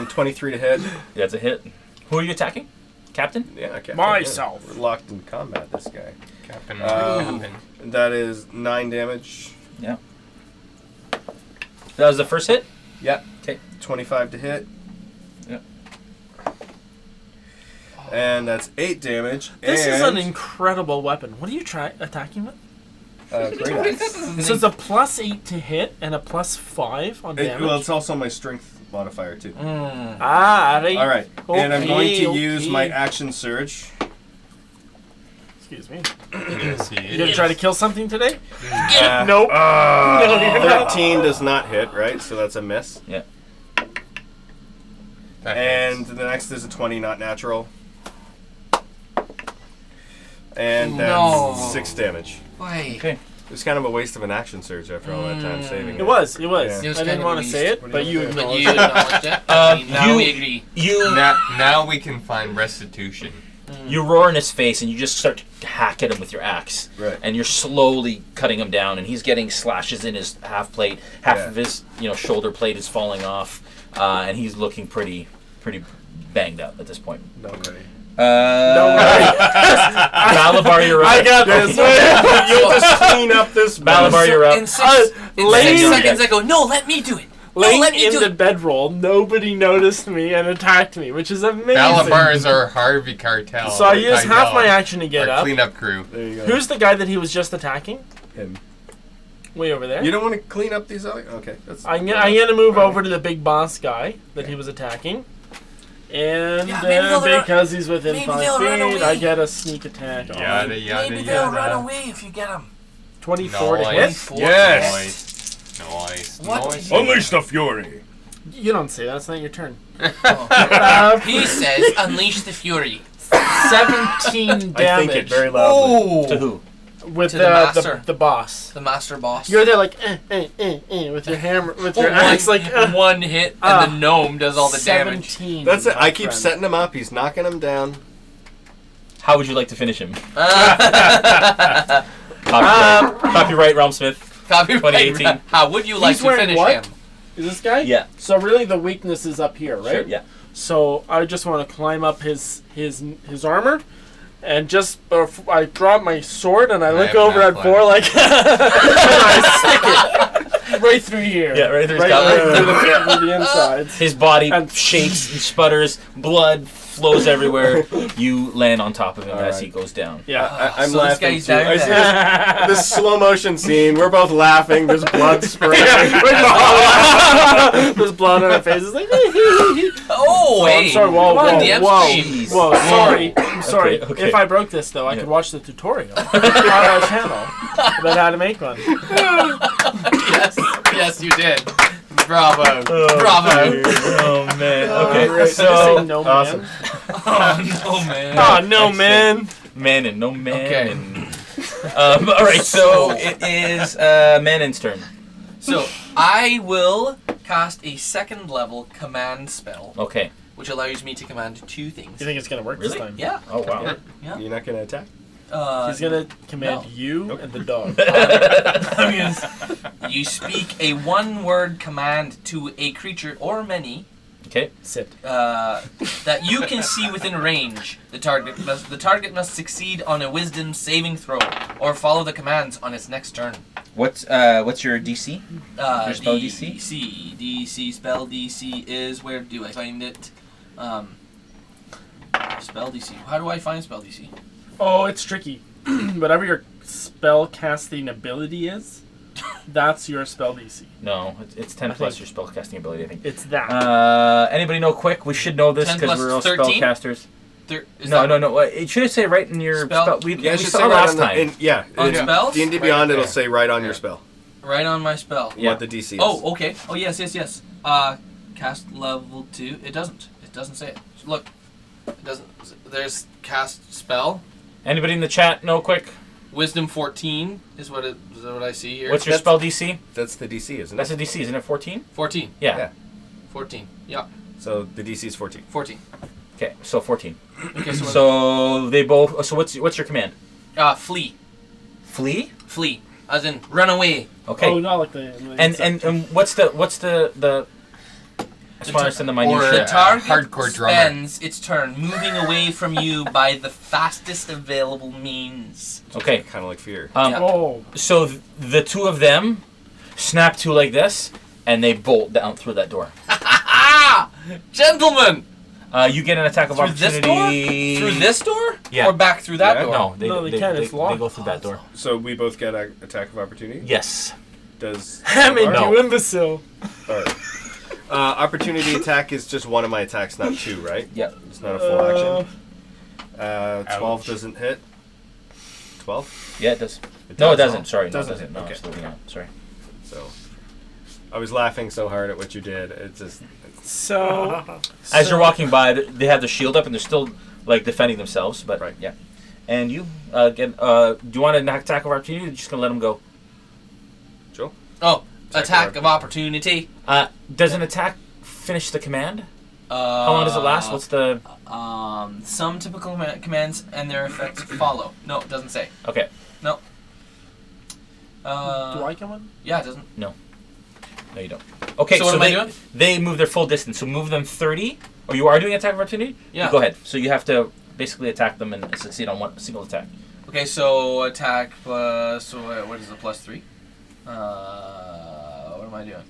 23 to hit. That's a hit. Who are you attacking? Captain? Yeah, okay. Myself. We're locked in combat, this guy. Captain. And that is 9 damage. Yeah. That was the first hit? Yeah. Okay. 25 to hit. Yeah. And that's 8 damage. This and, is an incredible weapon. What are you attacking with? great axe. So it's a +8 to hit and a +5 on damage. Well, it's also my strength modifier, too. Right. All right. And I'm going to Okay, use my okay. action surge. Excuse me. Yes, You gonna try to kill something today? Nope. No, you're not. 13 does not hit, right? So that's a miss. Yeah. And the next is a 20, not natural. And that's No. 6 damage. Why? Okay. It was kind of a waste of an action surge after all that time saving it. It was. Yeah. It was I kind didn't of want to waste. say it, What do but you you think? But acknowledged you it. acknowledged it. Now you- we agree. You now we can find restitution. you roar in his face and you just start to hack at him with your axe. Right. And you're slowly cutting him down, and he's getting slashes in his half plate. Half Yeah. of his shoulder plate is falling off, and he's looking pretty banged up at this point. No way. Balabar, you're up. I got this. You'll just clean up this Balabar, you're up. In 6 Lane- seconds, I go, no, let me do it. No, Laying let me in do the it. bedroll, nobody noticed me and attacked me, which is amazing. Balabar is our Harvey cartel. So I used half Cartel. my action to get Our up. cleanup crew. There you go. Who's the guy that he was just attacking? him? Way over there. You don't want to clean up these other? Okay. That's, I'm gonna move over to the big boss guy that he was attacking. And Yeah, maybe they'll run- because he's within maybe 5 they'll run feet, away. I get a sneak attack on Yada yada Maybe they'll yada. run away if you get them. 24 to hit. Nice. Yes. Nice. What? Nice. Unleash the fury. You don't say that. It's not your turn. He says, unleash the fury. 17 damage. I think it very loudly. To who? with to the master. the boss. The master boss. You're there like with your hammer with your axe like one hit and the gnome does all the damage. 17. That's it. my I keep friend. setting him up. He's knocking him down. How would you like to finish him? Copyright RealmSmith. Copyright. 2018. How would you like He's to wearing finish what? him? Is this guy? Yeah. So really the weakness is up here, right? Sure, yeah. So I just want to climb up his armor, and just I drop my sword and I look have over an at Vor like, and I stick it right through here. Yeah, right through his right collar. through the insides. His body And- shakes and sputters, blood flows everywhere. You land on top of him as he goes down. Yeah. I'm So this laughing guy's too. down I see there. this slow motion scene. We're both laughing. There's blood spraying. There's blood on our faces. Like, Oh, I'm hey. sorry. Whoa, Come on, whoa, DM whoa, stream. whoa. Sorry. I'm sorry. Okay, okay. If I broke this though, I Yeah. could watch the tutorial on our channel about how to make one. Yes, yes, you did. Bravo. Bravo. Oh man. Okay. Right. So no awesome. man. Oh, no, man. Oh no, man. Mannon, no man. Okay. And All right, so it is Mannon's turn. So I will cast a second level command spell, Okay. which allows me to command 2 things. You think it's gonna work Really? this time? Yeah. Oh wow. Yeah. You're not gonna attack? He's gonna command no. you and the dog. You speak a 1-word command to a creature or many Okay. Sit. that you can see within range. The target must succeed on a Wisdom saving throw or follow the commands on its next turn. What's your DC? Your spell DC? DC spell DC is, where do I find it? Spell DC. How do I find spell DC? Oh, it's tricky. Whatever your spell casting ability is, that's your spell DC. No, it's 10 I plus think- your spellcasting ability, I think. It's that. Anybody know quick? We should know this 10 because plus we're all 13? spellcasters. Is No. that It should say right in your Spell? spell. We Yeah, it should saw say right last on the, time. yeah. On in spells? D&D Right Beyond, up it'll there. say right on your Yeah. spell. right on my spell? Yeah. What the DC is. Oh, okay. Oh, yes. Cast level 2. It doesn't say it. Look. It doesn't. There's cast spell. Anybody in the chat know quick? Wisdom 14 is what I see here. What's your spell DC? That's the DC, isn't it? That's a DC, isn't it? 14? 14. Yeah. Yeah. 14. Yeah. So the DC is 14. 14. Okay, so 14. Okay, so, So they both. So what's your command? flee. Flee. Flee. As in run away. Okay. Oh, not like the. And what's the as far as in the Or minutiae? the target hardcore drummer. spends its turn moving away from you by the fastest available means. Okay. Kind of like fear. Yeah. Oh, So the two of them snap to like this, and they bolt down through that door. Ah! Gentlemen! You get an attack of Through this door? opportunity. Through this door? Yeah. Or back through that Yeah. door? No, No, they can't, it's locked. They go through that door. So we both get an attack of opportunity? Yes. Does... Hammond, No. you imbecile! Alright. Opportunity attack is just one of my attacks, not 2, right? Yep. It's not a full action. 12 Ouch. doesn't hit. 12? Yeah, it does. It No, it does. doesn't. Sorry, no, it Doesn't. doesn't. No, Okay. absolutely not. Sorry. So I was laughing so hard at what you did. It's just So. As you're walking by, they have the shield up, and they're still like defending themselves. But Right. yeah. And you get. Do you want an attack of opportunity? Or you're just gonna let them go. Joe. Oh, Attack attack of of opportunity. Does an attack finish the command? How How long does it last? What's the? Some typical commands and their effects follow. No, it doesn't say. Okay. No. Do I come in? Yeah, it doesn't. No, you don't. Okay, So what am I they, doing? they move their full distance. So move them 30. Or you are doing attack of opportunity? Yeah. Go ahead. So you have to basically attack them and succeed on one single attack. Okay, so attack plus. So what is it? +3. What am I doing?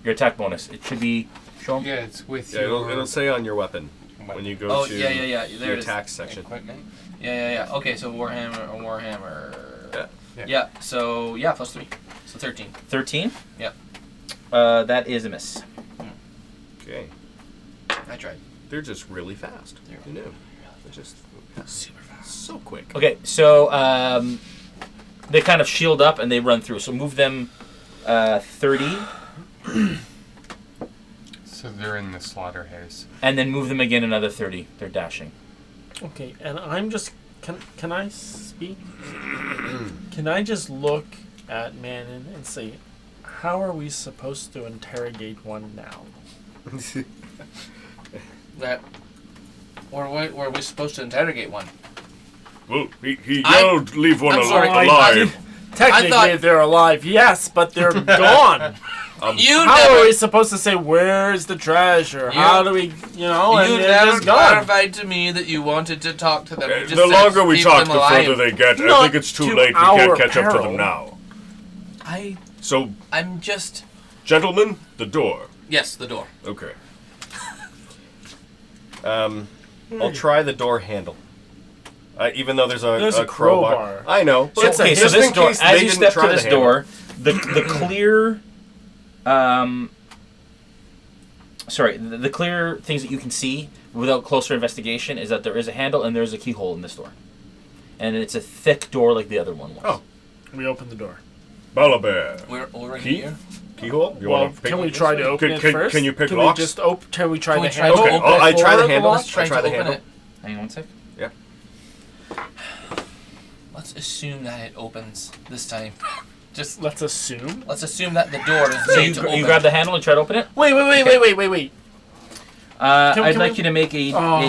Your attack bonus. It should be. Show 'em. Yeah, it's with Yeah, your it'll say on your weapon when you go Oh, to yeah. There your it is. attack section. equipment. Yeah. Okay, so Warhammer. Yeah. So yeah, +3. So 13. 13? Yep. That is a miss. Okay. I tried. They're just really fast. Who knew? They're just Super fast. so quick. Okay, so they kind of shield up and they run through. So move them 30 So they're in the slaughterhouse. and then move them again another 30. They're dashing. Okay, and I'm just. Can I speak? Can I just look at Mannon and say, how are we supposed to interrogate one now? That. Were we supposed to interrogate one? Well, he I- yelled, leave one I'm sorry, alive. Technically, thought- they're alive, yes, but they're gone. You How never. are we supposed to say, where's the treasure? How do we, and You they're never just gone. clarified to me that you wanted to talk to them. You just The said longer we keep talk, them the alive. further they get. I Not think it's too to late. We our can't catch up to peril. them now. So, I'm just. gentlemen, the door. Yes, the door. Okay. I'll try the door handle. Even though there's There's a crowbar. I know. But Okay, so just this in door, case as they you didn't step try to the this handle. door, the clear, the clear things that you can see without closer investigation is that there is a handle and there's a keyhole in this door, and it's a thick door like the other one was. Oh. We open the door. Balabar. We're already Key? here. Keyhole? You Well, wanna pick can we try to open it Can- first? can you pick can locks? We just can we try Can we the try handle? to Okay, open I try the before handle. lock? Trying I try to the open handle. it. Hang on one sec. Yeah. Let's Let's assume that it opens this time. Just Let's assume. let's assume that the door is So made to open. you grab the handle and try to open it? Wait. I'd can like we- you to make a, Oh.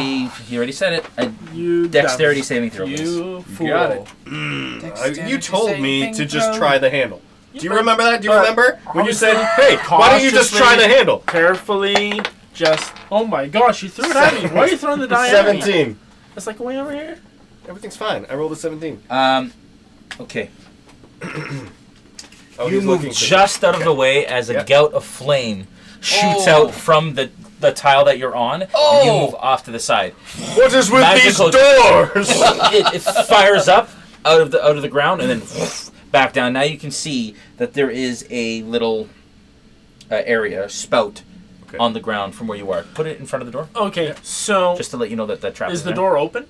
you already said it, a You dexterity dumb- saving throw. please. You fool. got it. You told me to just try the handle. Do you remember that? Do you remember when you said, "Hey, why don't you just try the handle?" Carefully, just. Oh my gosh, you threw it at me. Why are you throwing the die at me? 17. It's like way over here. Everything's fine. I rolled a 17. Okay. Oh, You he's move looking for- just out of the way as a Yep. gout of flame shoots Oh. out from the tile that you're on, and you Oh. move off to the side. What is with Magical- these doors? it fires up out of the ground and then back down. Now you can see that there is a little area, spout, Okay. on the ground from where you are. Put it in front of the door, Okay, so just to let you know that trap is the there. door open?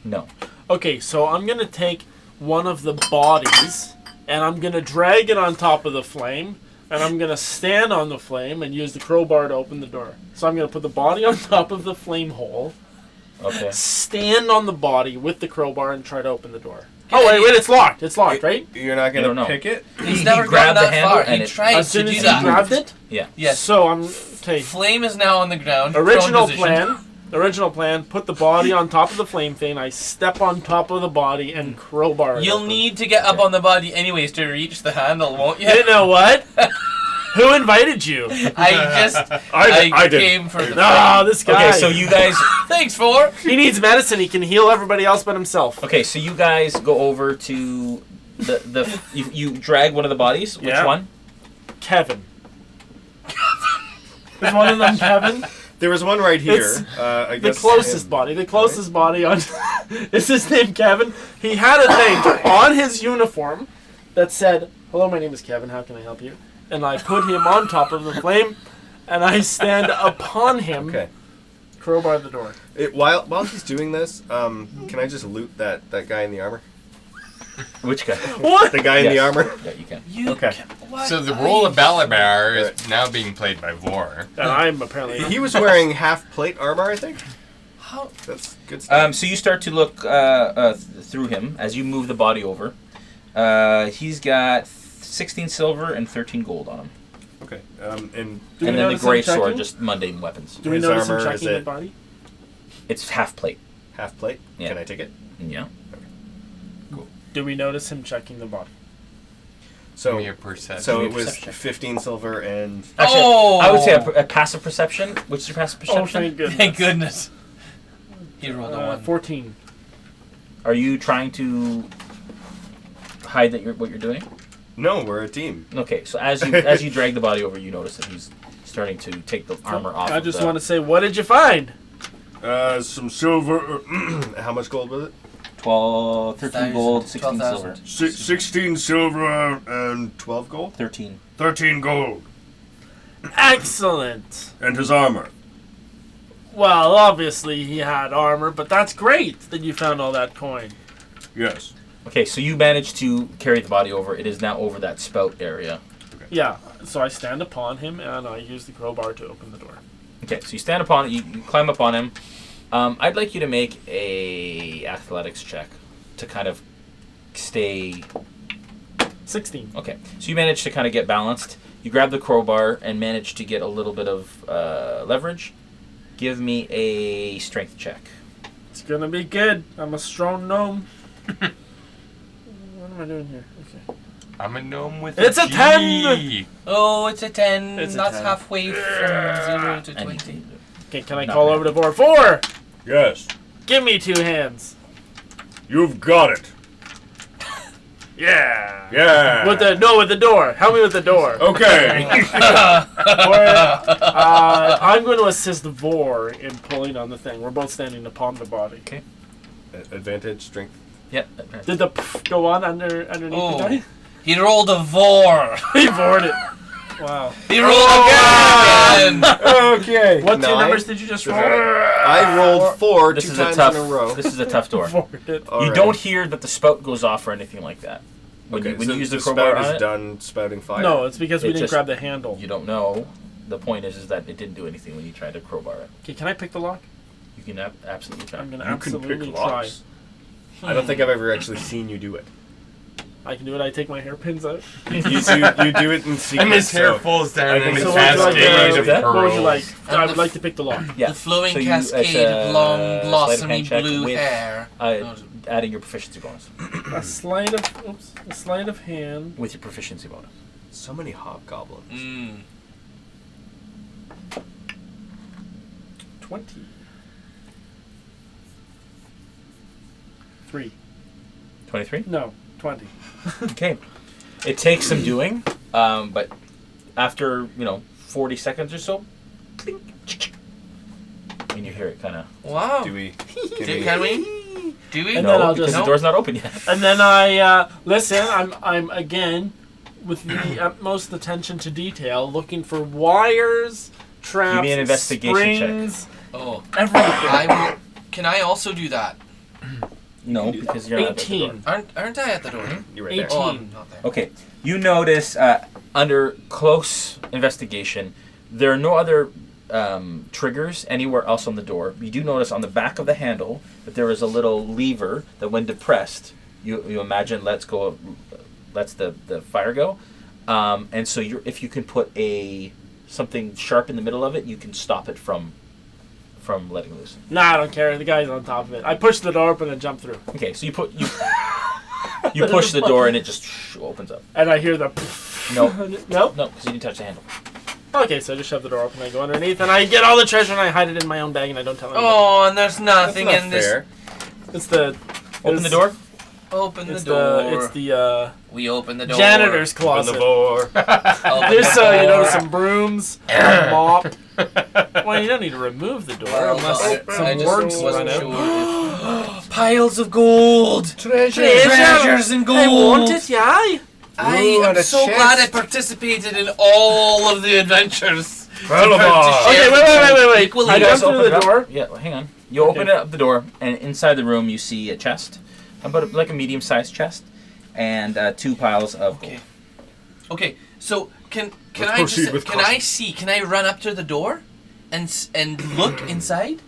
No. Okay, so I'm gonna take one of the bodies and I'm gonna drag it on top of the flame, and I'm gonna stand on the flame and use the crowbar to open the door. So I'm gonna put the body on top of the flame hole, Okay. stand on the body with the crowbar, and try to open the door. Yeah, Oh wait, it's locked. It's locked, right? You're not You don't know. gonna pick it? He's He never grabbed gone the that handle far. and He it- tried As to soon as do he that. grabbed it. Yeah. Yes. So I'm okay. Flame is now on the ground. prone Original position. plan. Original plan. Put the body on top of the flame thing. I step on top of the body and crowbar. it You'll open. need to get up on the body anyways to reach the handle, won't you? You know what? Who invited you? I did. came for the Ah, this guy. Okay, so you guys. Thanks for. He needs medicine. He can heal everybody else but himself. Okay, so you guys go over to the you drag one of the bodies. Which Yeah. one? Kevin. Is one of them Kevin? There was one right here. It's I The guess closest him. body. The closest body on. Is his name Kevin? He had a thing on his uniform that said, "Hello, my name is Kevin. How can I help you?" And I put him on top of the flame, and I stand upon him. Okay. Crowbar the door. While he's doing this, can I just loot that guy in the armor? Which guy? What? The guy in the Yes. armor? Yeah, you can. You Okay. What? So the role of Balabar is Right. now being played by Vor. And I'm apparently. He was wearing half plate armor, I think. How? That's good stuff. So you start to look through him as you move the body over. He's got 16 silver and 13 gold on him, Okay. Do we and then the notice him great sword, checking? just mundane weapons. Do we His notice him armor, checking is the it- body? It's half plate. Half plate. Yeah. Can I take it? Yeah. Do we notice him checking the body? So, Give me a perception. so Give it me a was perception. 15 silver and Actually, Oh! I would say a passive perception. What's your passive Oh, perception? thank goodness. Thank goodness. He rolled a one. 14. Are you trying to hide that what you're doing? no, we're a team. Okay, so as you drag the body over, you notice that he's starting to take the armor off. I just want to say, what did you find? Some silver. How much gold was it? 13 gold, 16 silver. 16 silver and 12 gold. 13. 13 gold. Excellent. And his armor. Well, obviously he had armor, but that's great that you found all that coin. Yes. Okay, so you managed to carry the body over. It is now over that spout area. Yeah, so I stand upon him and I use the crowbar to open the door. Okay, so you stand upon it, you climb up on him. I'd like you to make a athletics check to kind of stay. 16. Okay, so you manage to kind of get balanced. You grab the crowbar and manage to get a little bit of leverage. Give me a strength check. It's gonna be good. I'm a strong gnome. What am I doing here? Okay. I'm a gnome with It's a G. 10! Oh, it's a 10. It's a That's 10. halfway from 0 to And 20. Okay, can I Not call bad. over to Vor? 4! Yes. Give me 2 hands. You've got it. Yeah. Yeah. With the door. Help me with the door. Okay. I'm going to assist Vor in pulling on the thing. We're both standing upon the body. Okay. Advantage, strength. Yep. Did the pff go on underneath Oh. the die? He rolled a Vor. He vored it. Wow. He rolled again. Okay. What 2 9. numbers did you just roll? I rolled 4 This 2 is a times tough. in a row. This is a tough door. Vored it. All You right. don't hear that the spout goes off or anything like that. When Okay, you, when so you use the the crowbar spout on is it, done spouting fire. No, it's because we It didn't just- grab the handle. you don't know. The point is that it didn't do anything when you tried to crowbar it. Okay, can I pick the lock? You can absolutely try. I'm going to You can absolutely pick try. locks. I don't think I've ever actually seen you do it. I can do it. I take my hairpins out. You do it in secret. And his hair so falls down I in think a So it's what would you like? cascade of that? What would you like? curls. I would like to pick the lock. Yeah. The flowing So it's cascade a of long, sleight of blossomy hand check blue with, hair. Adding your proficiency bonus. A sleight of hand. With your proficiency bonus. so many hobgoblins. Mm. 20. 3. 23? No, 20. Okay. It takes some doing, but after, 40 seconds or so, clink, and you hear it kind of... Wow. Do we? Can we? Do we? And then I'll because just- the door's not open yet. And then I listen. I'm again with the utmost attention to detail, looking for wires, traps, Give me an investigation springs, Oh, everything. I will. Can I also do that? No, because you're not at the door. 18. Aren't I at the door? You're right there. 18. Oh, I'm not there. Okay, you notice under close investigation, there are no other triggers anywhere else on the door. You do notice on the back of the handle that there is a little lever that, when depressed, you imagine lets the fire go, and so if you can put something sharp in the middle of it, you can stop it from letting loose. Nah, I don't care. The guy's on top of it. I push the door open and jump through, Okay, so you push the door and it just opens up. and I hear the. No, No. no, because you didn't touch the handle. Okay, so I just shove the door open. I go underneath, and I get all the treasure, and I hide it in my own bag, and I don't tell anyone. Oh, and there's That's nothing not in this. fair. It's the. Open the door. Open the It's door. the We open the door. janitor's Open closet. the door. Open There's the door. some brooms, a mop. Well, you don't need to remove the door Well, unless I some just words wasn't run sure out. if... Piles of gold. Treasures and gold. I want it, yeah. I Ooh, am and a so glad I chest. participated in all of the adventures. Balabar! Okay, wait. Equally. I You jump guys through open the it up. door. Yeah, well, hang on. You Okay. open up the door, and inside the room you see a chest, about like a medium-sized chest, and 2 piles of gold. Okay. Okay. So can Let's I proceed just with can I see? Can I run up to the door, and look inside?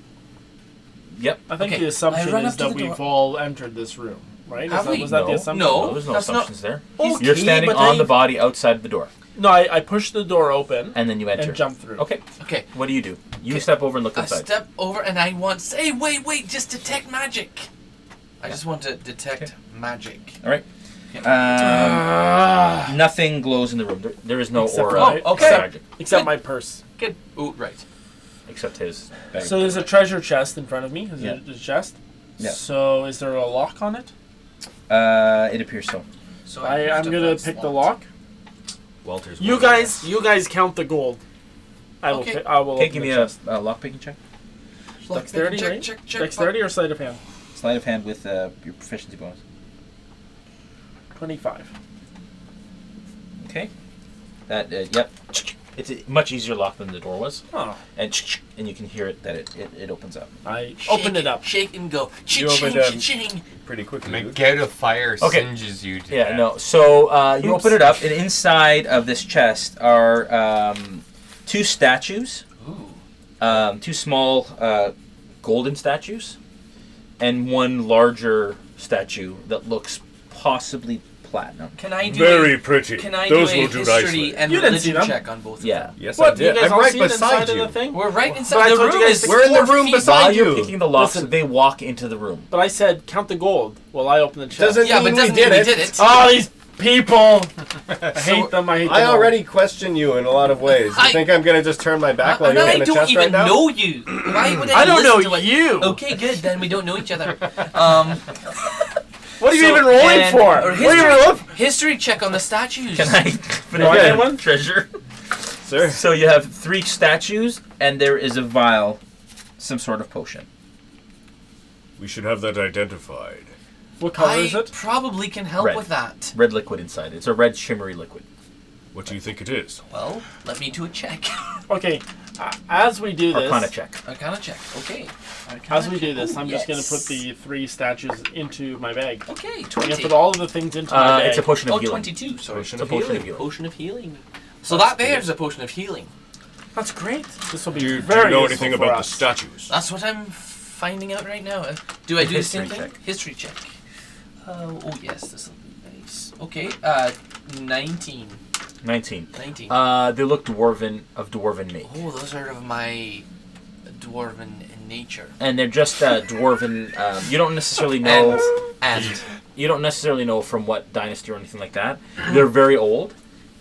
Yep. I think Okay, the assumption I run is up to that the we've door. all entered this room, right? Have we? Was that the No. assumption? No. There's no that's not- assumptions there. Okay, You're standing but on I- the body outside the door, No, I push the door open and then you enter. and jump through. Okay. Okay. What do? You Okay. step over and look I inside. step over and I want. Hey, wait! Just detect magic. I just want to detect Okay. magic. All right. Okay. Nothing glows in the room. There is no Except for aura. my- Oh, okay. Magic, Except Good. my purse. Good. Ooh, right. except his bag. So there's a treasure chest in front of me. Is Yeah. it a chest? Yeah. So is there a lock on it? It appears so. So I'm gonna pick the lock. Walter's. You guys count the gold. I will. Okay. I will. Okay, open give the me a chest. lockpicking check. Dexterity, check, right? check. Dexterity or sleight of hand? Sleight of hand with your proficiency bonus. 25. Okay. That yep. It's a much easier lock than the door was, Oh, and you can hear it that it opens up. I Shake open it up. Shake and go. You Cha-ching, opened up. cha-ching. pretty quickly. Make out of fire Okay. singes you to Yeah, death. no. So you Oops. open it up, and inside of this chest are 2 statues, Ooh. 2 small golden statues, and 1 larger statue that looks possibly platinum. Can I do Very a, pretty. Can I Those do a will do history nicely. and You didn't see religion them. check on both of Yeah. them? Yes, What? I did. You guys I'm all right see it inside beside of you. the thing? We're right But inside I the told you room. guys Is to- We're in the 4 room feet. beside While you're you. picking the locks, Listen. they walk into the room. But I said count the gold while I open the chest. Doesn't Yeah, but mean doesn't we mean did we it. did it. Oh, these people! I hate them. I hate them. I all. already question you in a lot of ways. You I- think I'm gonna just turn my back while And you I open the don't chest even right now? know you. Why would I I don't listen know to what you. Okay, good. Then we don't know each other. What are you So- even rolling and- for? or What are you history- rolling? History check on the statues. Can I finish No, I my get one. treasure? Sir. So you have 3 statues, and there is a vial, some sort of potion. We should have that identified. What color I is it? probably can help Red. with that. Red liquid inside. It's a red shimmery liquid. What do you think it is? Well, let me do a check. Okay, as we do this, Arcana check. Arcana check. Okay. as we do this, Ooh, I'm just going to yes. put the 3 statues into my bag. Okay, I'm 20. going to put all of the things into my bag. It's a potion of Oh, healing. 22. Sorry. It's a potion of healing. Potion of healing. So that there's a potion of healing. That's great. This will be Do you very know useful anything for about the us. statues? That's what I'm finding out right now. Do I do the same History thing? check. History check. Oh yes, this will be nice. Okay, 19. 19. 19. They look dwarven make. Oh, those are of my dwarven nature. And they're just dwarven. You don't necessarily know. And You don't necessarily know from what dynasty or anything like that. They're very old,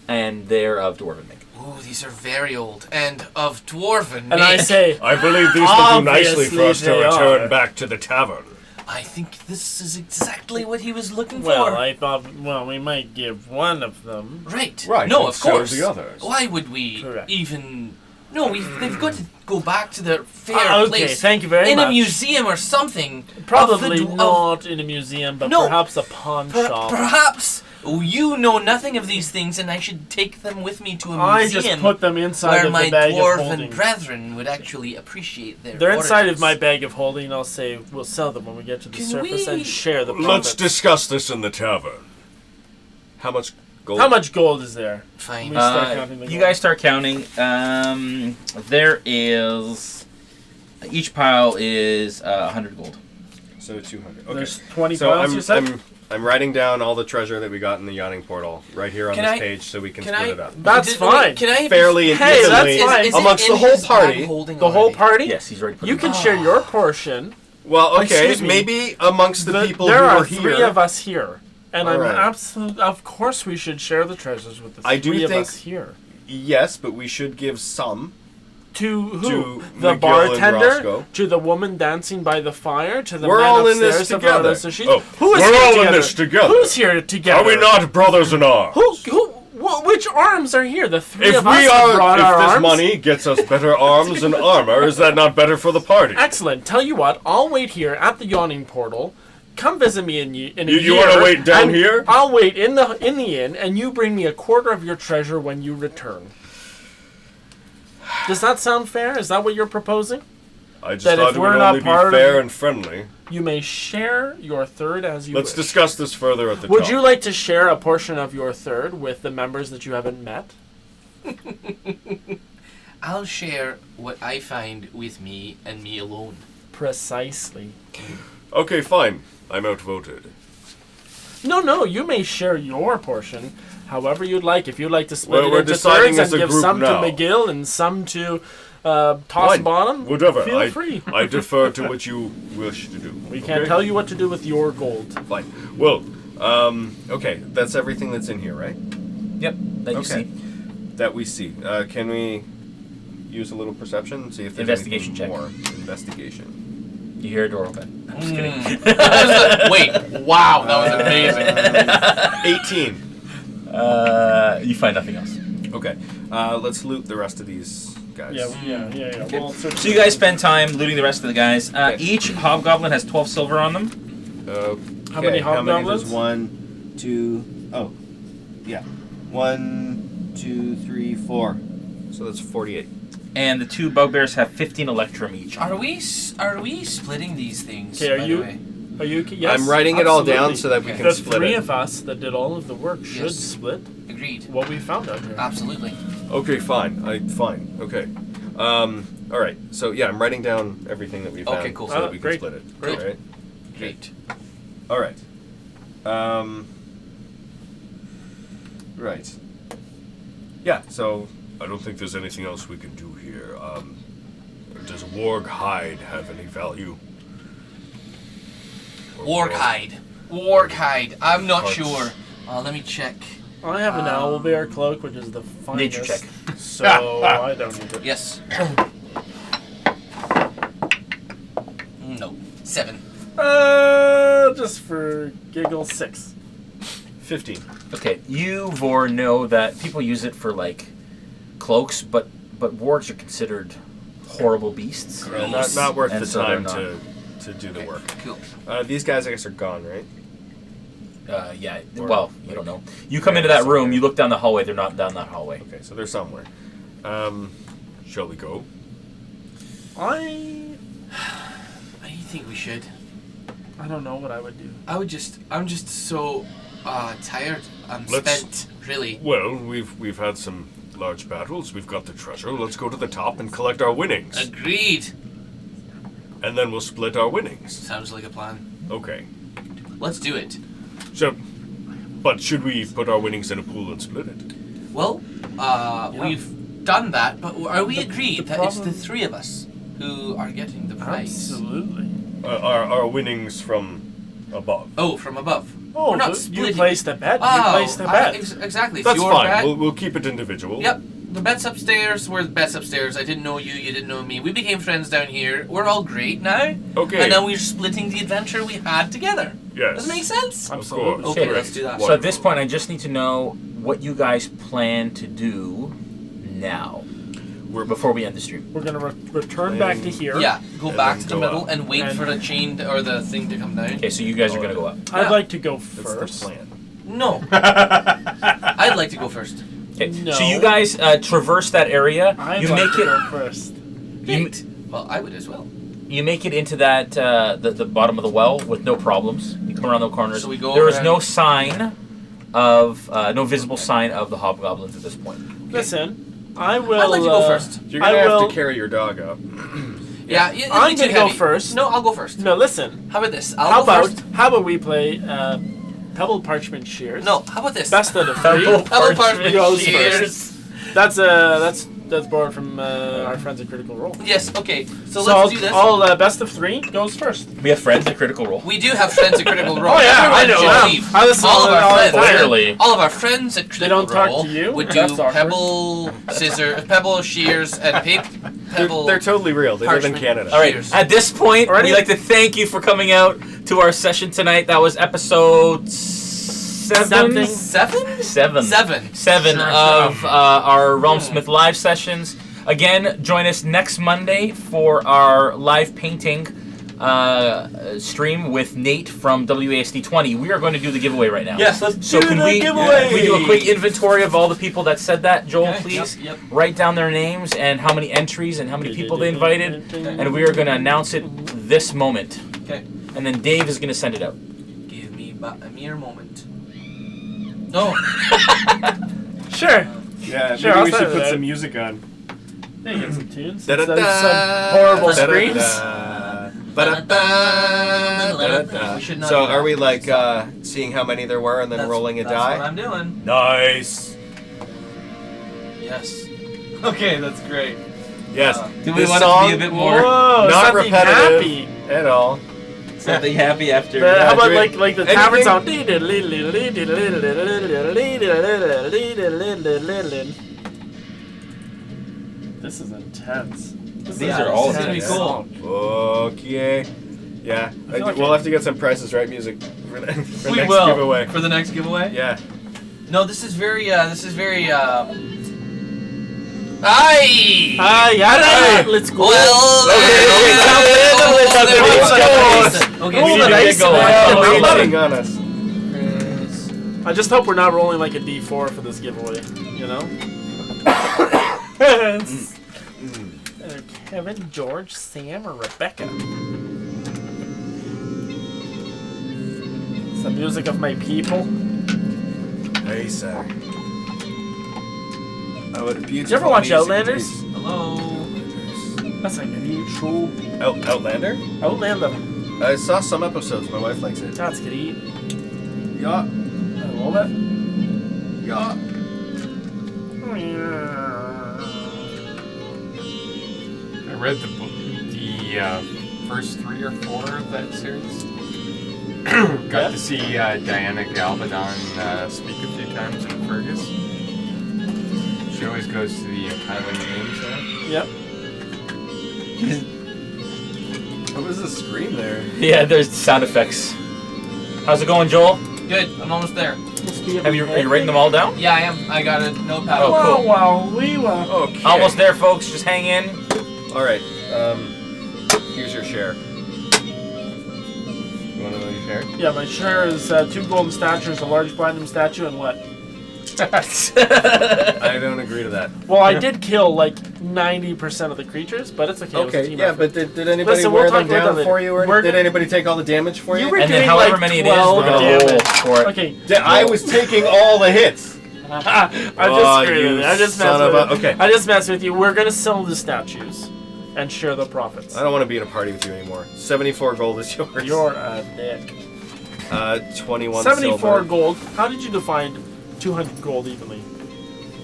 and they're of dwarven make. ooh, these are very old and of dwarven. And I make. say, I believe these will do nicely for us to Obviously they return are. back to the tavern. I think this is exactly what he was looking well, for. I thought, well, we might give one of them. Right. Right, No, and of so course. the others. Why would we Correct. even? No, they've got to go back to their fair Okay, place. thank you very in much. a museum or something. Probably of the, not in a museum, but No. perhaps a pawn shop. Perhaps you know nothing of these things, and I should take them with me to a I museum just put them inside where of my the bag of dwarven holding. brethren would actually appreciate their. They're inside of origins. my bag of holding. I'll say we'll sell them when we get to the Can surface we- and share the Let's profits. discuss this in the tavern. How much gold? How much gold is there? Fine. We start counting the You gold. guys start counting. There is. Each pile is 100 gold. So 200. Okay. There's 20 So piles, you said? I'm writing down all the treasure that we got in the Yawning Portal right here on Can this I- page so we can can split I- it up. That's fine. Can I Fairly and Hey, that's evenly fine. Is it amongst in the whole his bag party. holding The whole already? party? Yes, he's already put You it can in. share your portion. Well, okay, Excuse me. maybe amongst the people there who are are three here. of us here. And I'm Alright. absolute. Of course, we should share the treasures with the I do three of think- us here. Yes, but we should give some. To who? To The Megil and bartender? Roscoe. To the woman dancing by the fire? To the We're man all in this upstairs of together. Rhoda Sushi? Oh, Who is we're here all in together? this together. Who's here together? Are we not brothers in arms? Which arms are here? The three If of we us have brought are, our if this arms? money gets us better arms and armor, is that not better for the party? Excellent. Tell you what, I'll wait here at the Yawning Portal. Come visit me in a year. You wanna wait down and here? I'll wait in the inn, and you bring me a quarter of your treasure when you return. Does that sound fair? Is that what you're proposing? I just That thought if it we're would not only be part of- fair and friendly. You may share your third as you Let's wish. discuss this further at the Would top. you like to share a portion of your third with the members that you haven't met? I'll share what I find with me and me alone. Precisely. Okay, fine. I'm outvoted. No, you may share your portion however you'd like. If you'd like to split Well, it we're into deciding thirds as and a give group some now. to Megil and some to Toss Fine. Bottom, Whatever. feel free. I defer to what you wish to do. We can't tell you what to do with your gold. Fine. Well, okay, that's everything that's in here, right? Yep, that you Okay. see. That we see. Can we use a little perception? See if there's Investigation anything check. more. Investigation. You hear a door open. I'm just kidding. Wait, wow, that was amazing. 18. You find nothing else. Okay. Let's loot the rest of these guys. Yeah. Well, So you guys spend time looting the rest of the guys. Okay. Each hobgoblin has 12 silver on them. Okay. How many How many? hobgoblins? There's 1, 2. Oh, yeah. 1, 2, 3, 4. So that's 48. And the two bugbears have 15 electrum each. Are we splitting these things? Okay, are by you- the way? Are you? Yes, I'm writing it all down absolutely. so that we Okay. can The split three it. of us that did all of the work should Yes. split Agreed. what we found out here. Absolutely. Okay, fine. Fine. Okay. All right. So yeah, I'm writing down everything that we found Okay, cool. so that we Great. can split it. Great. All right. Great. All right. Right. Yeah. So I don't think there's anything else we can do here. Does warg hide have any value? Warg hide. Warg hide. I'm not Parts. sure. Let me check. I have an owlbear cloak, which is the finest. Nature check. So I don't need it. Yes. No. 7. Just for giggles, 6. 15. Okay, you, Vor, know that people use it for, like, cloaks, but wargs are considered horrible beasts. Yeah, not worth And the so they're time not. to do the Okay, work. Cool. These guys, I guess, are gone, right? Yeah, Or, well, you like, don't know. You come into that room, you look down the hallway, they're not down that hallway. Okay, so they're somewhere. Shall we go? I think we should. don't know what I would do. I'm just so tired. I'm Let's- spent, really. Well, we've had some large battles. We've got the treasure. Let's go to the top and collect our winnings, Agreed. and then we'll split our winnings. Sounds like a plan. Okay. Let's do it. So, but should we put our winnings in a pool and split it? Well, we've done that, but are we agreed that it's the problem- three of us who are getting the prize? Absolutely. Our winnings from above. Oh, from above. Oh, We're not you splitting. placed a bet. Oh, You placed a bet. exactly. That's it's your fine. bet. We'll keep it individual. Yep. The bet's upstairs. We're the bet's upstairs. I didn't know you. You didn't know me. We became friends down here. We're all great now. Okay. And now we're splitting the adventure we had together. Yes. Does it make sense? Of Absolutely. course. Okay, Okay. let's do that. So at this point, I just need to know what you guys plan to do now. Before we end the stream. We're gonna return back to here. Yeah, go And back then to the go middle up. and wait And- for the chain or the thing to come down. Okay, so you guys are gonna go up. I'd Yeah. like to go That's first. the plan. No. I'd like to go first. Okay. No. So you guys traverse that area. I'd You like make to it. go first. You, Well, I would as well. you make it into that the bottom of the well with no problems. You come around the corners. So we go there is around- no sign of no visible sign of the hobgoblins at this point. Listen, I will. I'd like to go first. You're gonna I have will- to carry your dog up. Yeah, I'm it'll be gonna too go heavy. first. No, I'll go first. No, listen. How about this? How I'll go first. about we play Pebble Parchment Shears? No, how about this? Best of the three. Pebble Parchment goes Shears. That's borrowed from our friends at Critical Role. Yes, okay. So So let's do this. all best of three goes first. We have friends at Critical Role. We do have friends at Critical Role. Oh, yeah, I Everyone know should that. leave. I listen all to of it all our the friends. time. Clearly. All of our friends at Critical don't talk Role to you? would do That's awkward. pebble shears, and pebble. They're totally real. They live in Parchment. Canada. All right. Cheers. At this point, Ready? we'd like to thank you for coming out to our session tonight. That was episode Something. seven Seven. of our RealmSmith live sessions. Again, join us next Monday for our live painting stream with Nate from WASD 20. We are going to do the giveaway right now. Yes, let's So do can the we giveaway. do a quick inventory of all the people that said that, Joel, Okay, please? yep. Write down their names and how many entries and how many people they invited, and we are going to announce it this moment. Okay. And then Dave is going to send it out. Give me a mere moment. No. Sure. Yeah, Sure, maybe I'll we send should it put out. some music on. They get some tunes. Da-da-da. Instead of some horrible screams. Da-da-da. Ba-da-da. Da-da-da. We should not So do are that. we like seeing how many there were and then rolling a that's die? What I'm doing. Nice. Yes. Okay, that's great. Yes. Do we This want it song, to be a bit more? Whoa, not something repetitive happy. at all. Something happy after. How about drink- like the tavern sound? This is intense. These are all This is gonna be intense. cool. Okay. Yeah, feel like we'll have to get some Prices Right music for the for We next will giveaway. for the next giveaway. Yeah. No, this is very. Aye. Let's go. Well. Okay. Roll the dice. They're betting on us. I just hope we're not rolling like a D4 for this giveaway. You know. Kevin, George, Sam, or Rebecca? It's the music of my people. Hey, sir. Oh, what a beautiful Did you ever watch music Outlanders? it is. Hello. That's like a new show. Outlander? Outlander. I saw some episodes. My wife likes it. That's great. Yeah. I love it. Yeah. I read the first 3 or 4 of that series. Got to see Diana Galvadon speak a few times in Fergus. She always goes to the Highland Games there. Yep. What was the scream there? Yeah, there's sound effects. How's it going, Joel? Good. I'm almost there. Are you writing them all down? Yeah, I am. I got a notepad. Oh, cool. Wow, we were. Okay. Almost there, folks. Just hang in. All right. Here's your share. You want to know your share? Yeah, my share is 2 golden statues, a large platinum statue, and what? I don't agree to that. Well, I did kill like 90% of the creatures, but it's okay. It was a Okay, team yeah, effort. but did anybody Listen, wear we'll them talk about down that for later. you, or We're did gonna- anybody take all the damage for you? You were And then doing however like many it is, 12 we're going to roll damage. for it. Okay, I was taking all the hits. I'm Oh, just screwing you with you. I just son messed of with a- you. okay. I just messed with you. We're gonna sell the statues and share the profits. I don't want to be in a party with you anymore. 74 gold is yours. You're a dick. 21 74 silver. gold. How did you define 200 gold evenly?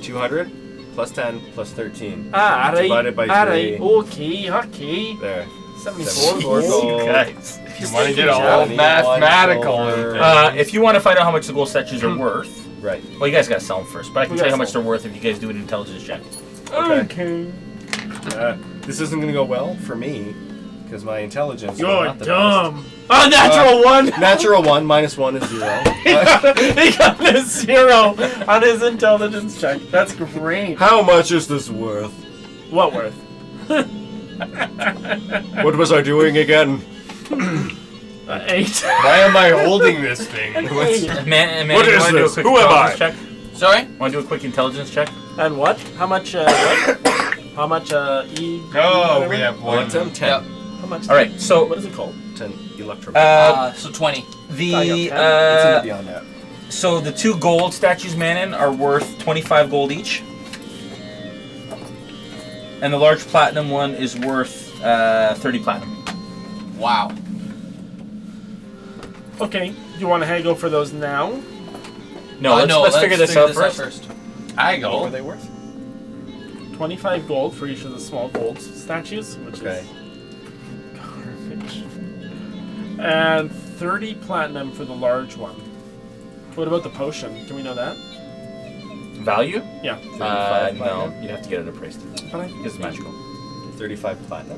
200 plus 10 plus 13. Alright. Divided by Alright. 3. Okay. There. 74 74 gold. gold. Guys. If you want to get all 71 mathematical silver. and things. If you want to find out how much the gold statues are worth, Right. well, you guys gotta sell them first. But I can We tell you how gotta much sell they're worth if you guys do an intelligence check. Okay. This isn't going to go well for me because my intelligence is You're not the dumb. Oh, natural one. best. Natural 1 minus 1 is 0. He got a 0 on his intelligence check. That's great. How much is this worth? What worth? What was I doing again? 8. Why am I holding this thing? Man, What you is wanna do a this? quick Who am I? intelligence check? Sorry? Want to do a quick intelligence check? And what? How much? What? How much? E. Oh, whatever? we have one. 10. Yep. How much? All right. So What is it called? 10 electro. So 20. the I got 10. it's in the beyond that. so the 2 gold statues, Mannon, are worth 25 gold each, and the large platinum one is worth 30 platinum. Wow. Okay. Do you want to go for those now? No, let's figure this out first. I What were go. they worth? 25 gold for each of the small gold statues, which Okay. is garbage. And 30 platinum for the large one. What about the potion? Can we know that? Value? Yeah. 35 No, platinum? you'd have to get it appraised. But I think It's magical. 35 platinum.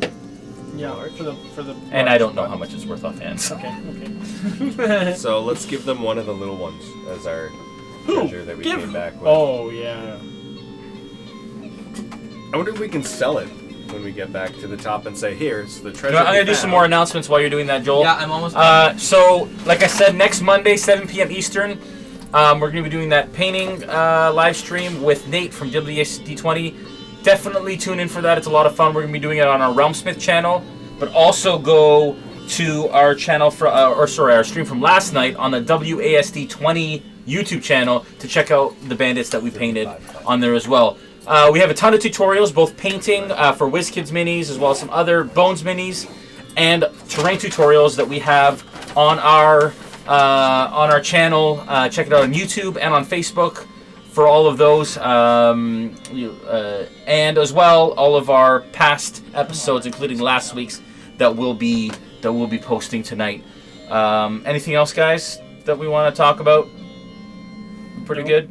Yeah, for the. And I large don't know one. how much it's worth offhand. So. Okay. Okay. So let's give them one of the little ones as our treasure that we Give- came back with. Oh yeah. I wonder if we can sell it when we get back to the top and say, here's the treasure. I'm gonna we do some found." more announcements while you're doing that, Joel. Yeah, I'm almost done. So, like I said, next Monday, 7 p.m. Eastern, we're going to be doing that painting live stream with Nate from WSD20. Definitely tune in for that. It's a lot of fun. We're going to be doing it on our RealmSmith channel, but also go to our channel our stream from last night on the WASD20 YouTube channel to check out the bandits that we painted on there as well. We have a ton of tutorials, both painting for WizKids minis, as well as some other Bones minis, and terrain tutorials that we have on our channel. Check it out on YouTube and on Facebook for all of those, and as well all of our past episodes, including last week's, that we'll be posting tonight. Anything else, guys, that we want to talk about? Pretty good.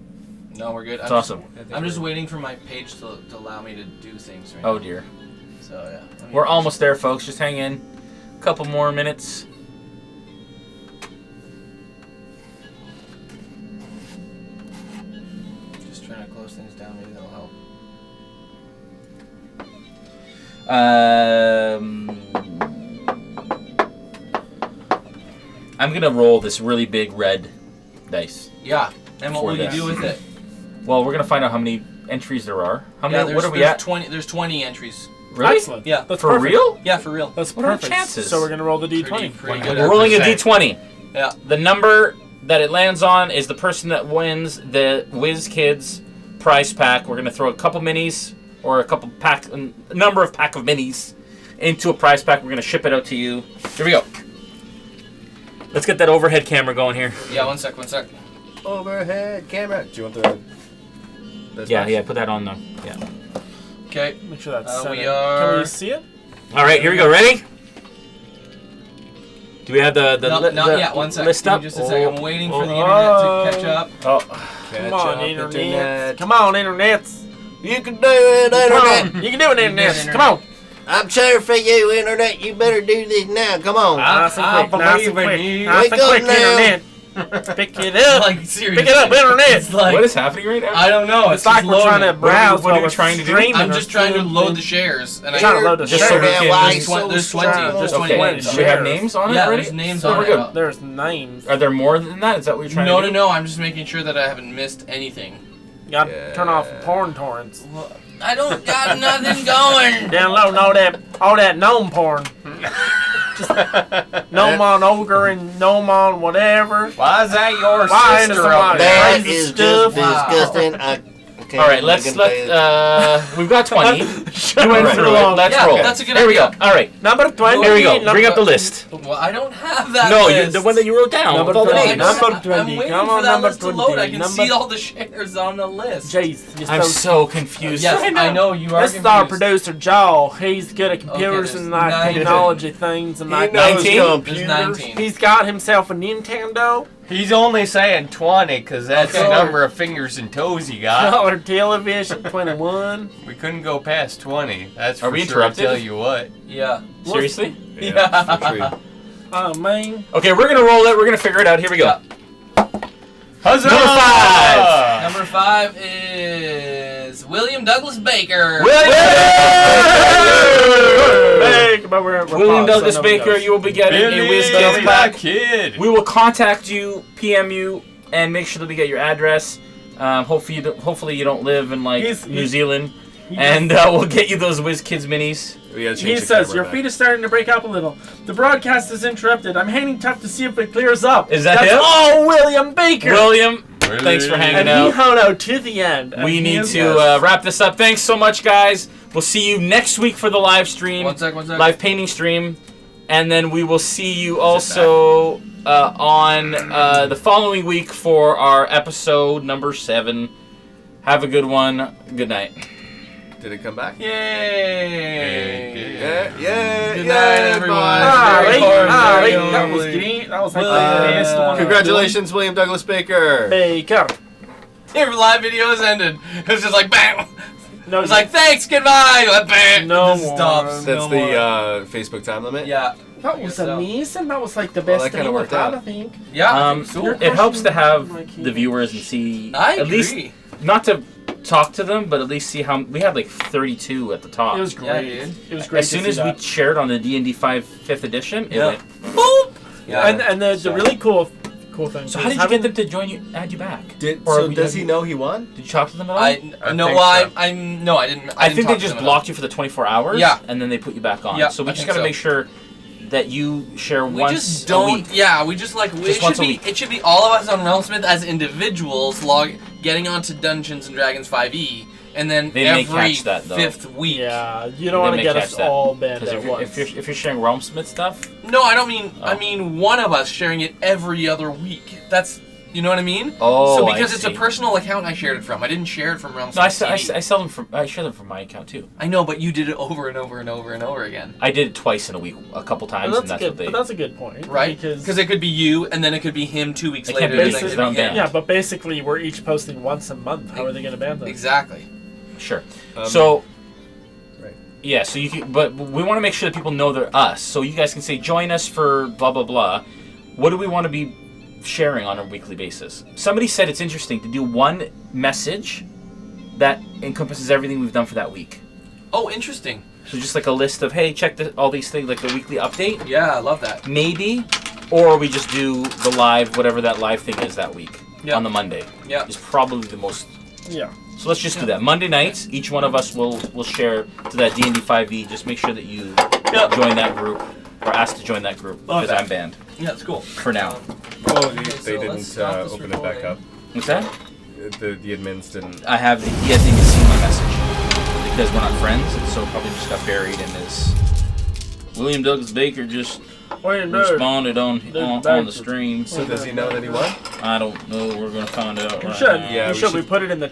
No, we're good. That's awesome. I'm just waiting for my page to allow me to do things right Oh now. dear. So, yeah. let me- We're almost there, folks. Just hang in. A couple more minutes. Just trying to close things down. Maybe that'll help. I'm going to roll this really big red dice. Yeah. And what For will you this. do with it? Well, we're going to find out how many entries there are. How many? Yeah, What are we there's at? 20. There's 20 entries. Really? Excellent. Yeah. That's For perfect. real? Yeah, for real. That's What are the perfect. chances? So we're gonna roll the d20. Pretty good. We're rolling a 100%. d20. Yeah. The number that it lands on is the person that wins the WizKids prize pack. We're going to throw a couple minis or a number of pack of minis into a prize pack. We're going to ship it out to you. Here we go. Let's get that overhead camera going here. Yeah, one sec. Overhead camera. Do you want the... Yeah, put that on the... Yeah. Okay. Make sure that's we centered. Can are- we see it? All right, here we go. Ready? Do we have the Not yet. One sec. list Give me up? just a sec. I'm waiting for the internet to catch up. Oh, Come on, internet. Come on, internet. You can do it, Come internet. on. You can do it, internet. Come on. I'm cheering for you, internet. You better do this now. Come on. Nice and quick. Nice and believe in quick. you. Nice Wake and up quick, now. internet. Pick it up. Like, seriously. Pick it up, internet. It's like, what is happening right now? I don't know. It's like just we're trying to loading. browse what are while you we're trying to do? streaming I'm or just trying to something. load the shares. And Trying to load the Just shares. so we Now, can- why There's so 20. There's strong? 20. There's Okay. 20 Wait, names. Do we have Shares. names on it Yeah, already? there's names So on we're it. good. There's names. Are there more than that? Is that what you're trying to do? No. I'm just making sure that I haven't missed anything. You gotta turn off porn torrents. I don't got nothing going. Download all that gnome porn. Just gnome on ogre and gnome on whatever. Why is that your Why ain't sister somebody- up there? That Crazy is stuff. just disgusting. Okay, All right, I'm let's gonna let. play We've got 20. You went through it. Let's Yeah, roll. that's a good Here we idea. go. All right. Number 20. Here we go. Bring up the list. Well, I don't have that No, list. the one that you wrote down. Number with all the 20. names. Number I'm 20. waiting Come for on, that number list to load. I 20. can Number- see all the shares on the list. Jeez, you're I'm so so confused. Yes, right now. I know you are. This is our confused. producer, Joe. He's good at computers there's and like 19. technology things and like. knows 19? There's computers. 19. He's got himself a Nintendo, He's only saying 20 because that's Okay. the number of fingers and toes he got. color television, 21. We couldn't go past 20. That's Are for we sure. I interrupted? tell you what. Yeah. Seriously? Yeah, actually, Oh man. Okay, we're gonna roll it. We're gonna figure it out. Here we go. Yeah. Huzzah! Number 5. Number 5 is William Douglas Baker. William Douglas Baker, you will be getting a Whiz Billy, Kids my pack. kid. We will contact you, PM you, and make sure that we get your address. Hopefully you don't live in like New Zealand, and we'll get you those Whiz Kids minis. We gotta change He the says, camera your back. feed is starting to break up a little. The broadcast is interrupted. I'm handing tough to see if it clears up. Is that That's him? all William Baker. William, thanks for hanging and out. he hung out to the end. and We he need is- to wrap this up. Thanks so much, guys. We'll see you next week for the live stream, One sec. live painting stream, and then we will see you also on the following week for our episode number 7. Have a good one. Good night. did it come back? Yay! Yeah. Good night, everyone. Right. Very That was lovely. great. That was like William. the best one. Congratulations, William Douglas Baker. Baker. Your live video has ended. It was just like bam. No, It's like thanks, goodbye. Like, bam. No It just more. stops. That's No the more. Facebook time limit. Yeah. that was so. amazing. That was like the Well, best that thing kinda we've worked had, out. I think. Yeah. I think so. You're It helps to have crushing the it. viewers and see I at least agree. not to talk to them, but at least see how we had like 32 at the top. It was Yeah, great. dude. It was great. As soon to as see we that. shared on the D&D 5th edition, it Yeah. went. Boop. Yeah. And the really cool thing. So is how did you having- get them to join you, add you back? So does he know he won? Did you talk to them at all? I no, think well, so. I no, I didn't. I didn't think talk they to just them blocked you for the 24 hours. Yeah. And then they put you back on. Yeah, so we I just think got to so. make sure that you share We once just a don't. week. Yeah, we just like Just once a week. It should be all of us on RealmSmith as individuals getting onto Dungeons and Dragons 5e, and then They may every catch that, though. 5th week. Yeah, you They don't want to may get catch us that. all banned Because at once. if you're sharing RealmSmith stuff, No, I don't mean. Oh. I mean one of us sharing it every other week. That's. You know what I mean? Oh, So I because it's a see. personal account I shared it from. I didn't share it from RealmSmith no, I TV. sell them from. I share them from my account too. I know, but you did it over and over and over and over again. I did it twice in a week, a couple times, But and that's that's good. what they. But that's a good point, Right? Because Because it could be you, and then it could be him 2 weeks They later. can't do and it then it because could they're be banned. him. yeah, but basically we're each posting once a month. How are they going to ban them? Exactly. Sure. Um, So. right. Yeah, so you can, but we want to make sure that people know they're us. So you guys can say, join us for blah blah blah. What do we want to be sharing on a weekly basis? Somebody said it's interesting to do one message that encompasses everything we've done for that week. Oh, interesting. So just like a list of, hey, check all these things, like the weekly update, Yeah, I love that. maybe, or we just do the live, whatever that live thing is that week Yeah. on the Monday. Yeah. Is probably the most. Yeah. So let's just do that. Monday nights, each one of us will share to that D&D 5e. Just make sure that you join that group, or ask to join that group, because that. I'm banned Yeah, it's cool. for now. Oh, Okay, they so let's didn't stop this open it back recording. up. What's that? The admins didn't. I have. He hasn't even seen my message because we're not friends, and so it probably just got buried in his. William Douglas Baker just responded on the stream. So does he know that he won? I don't know. We're gonna find out. We right should. now. Yeah, we we should. should- We put it in the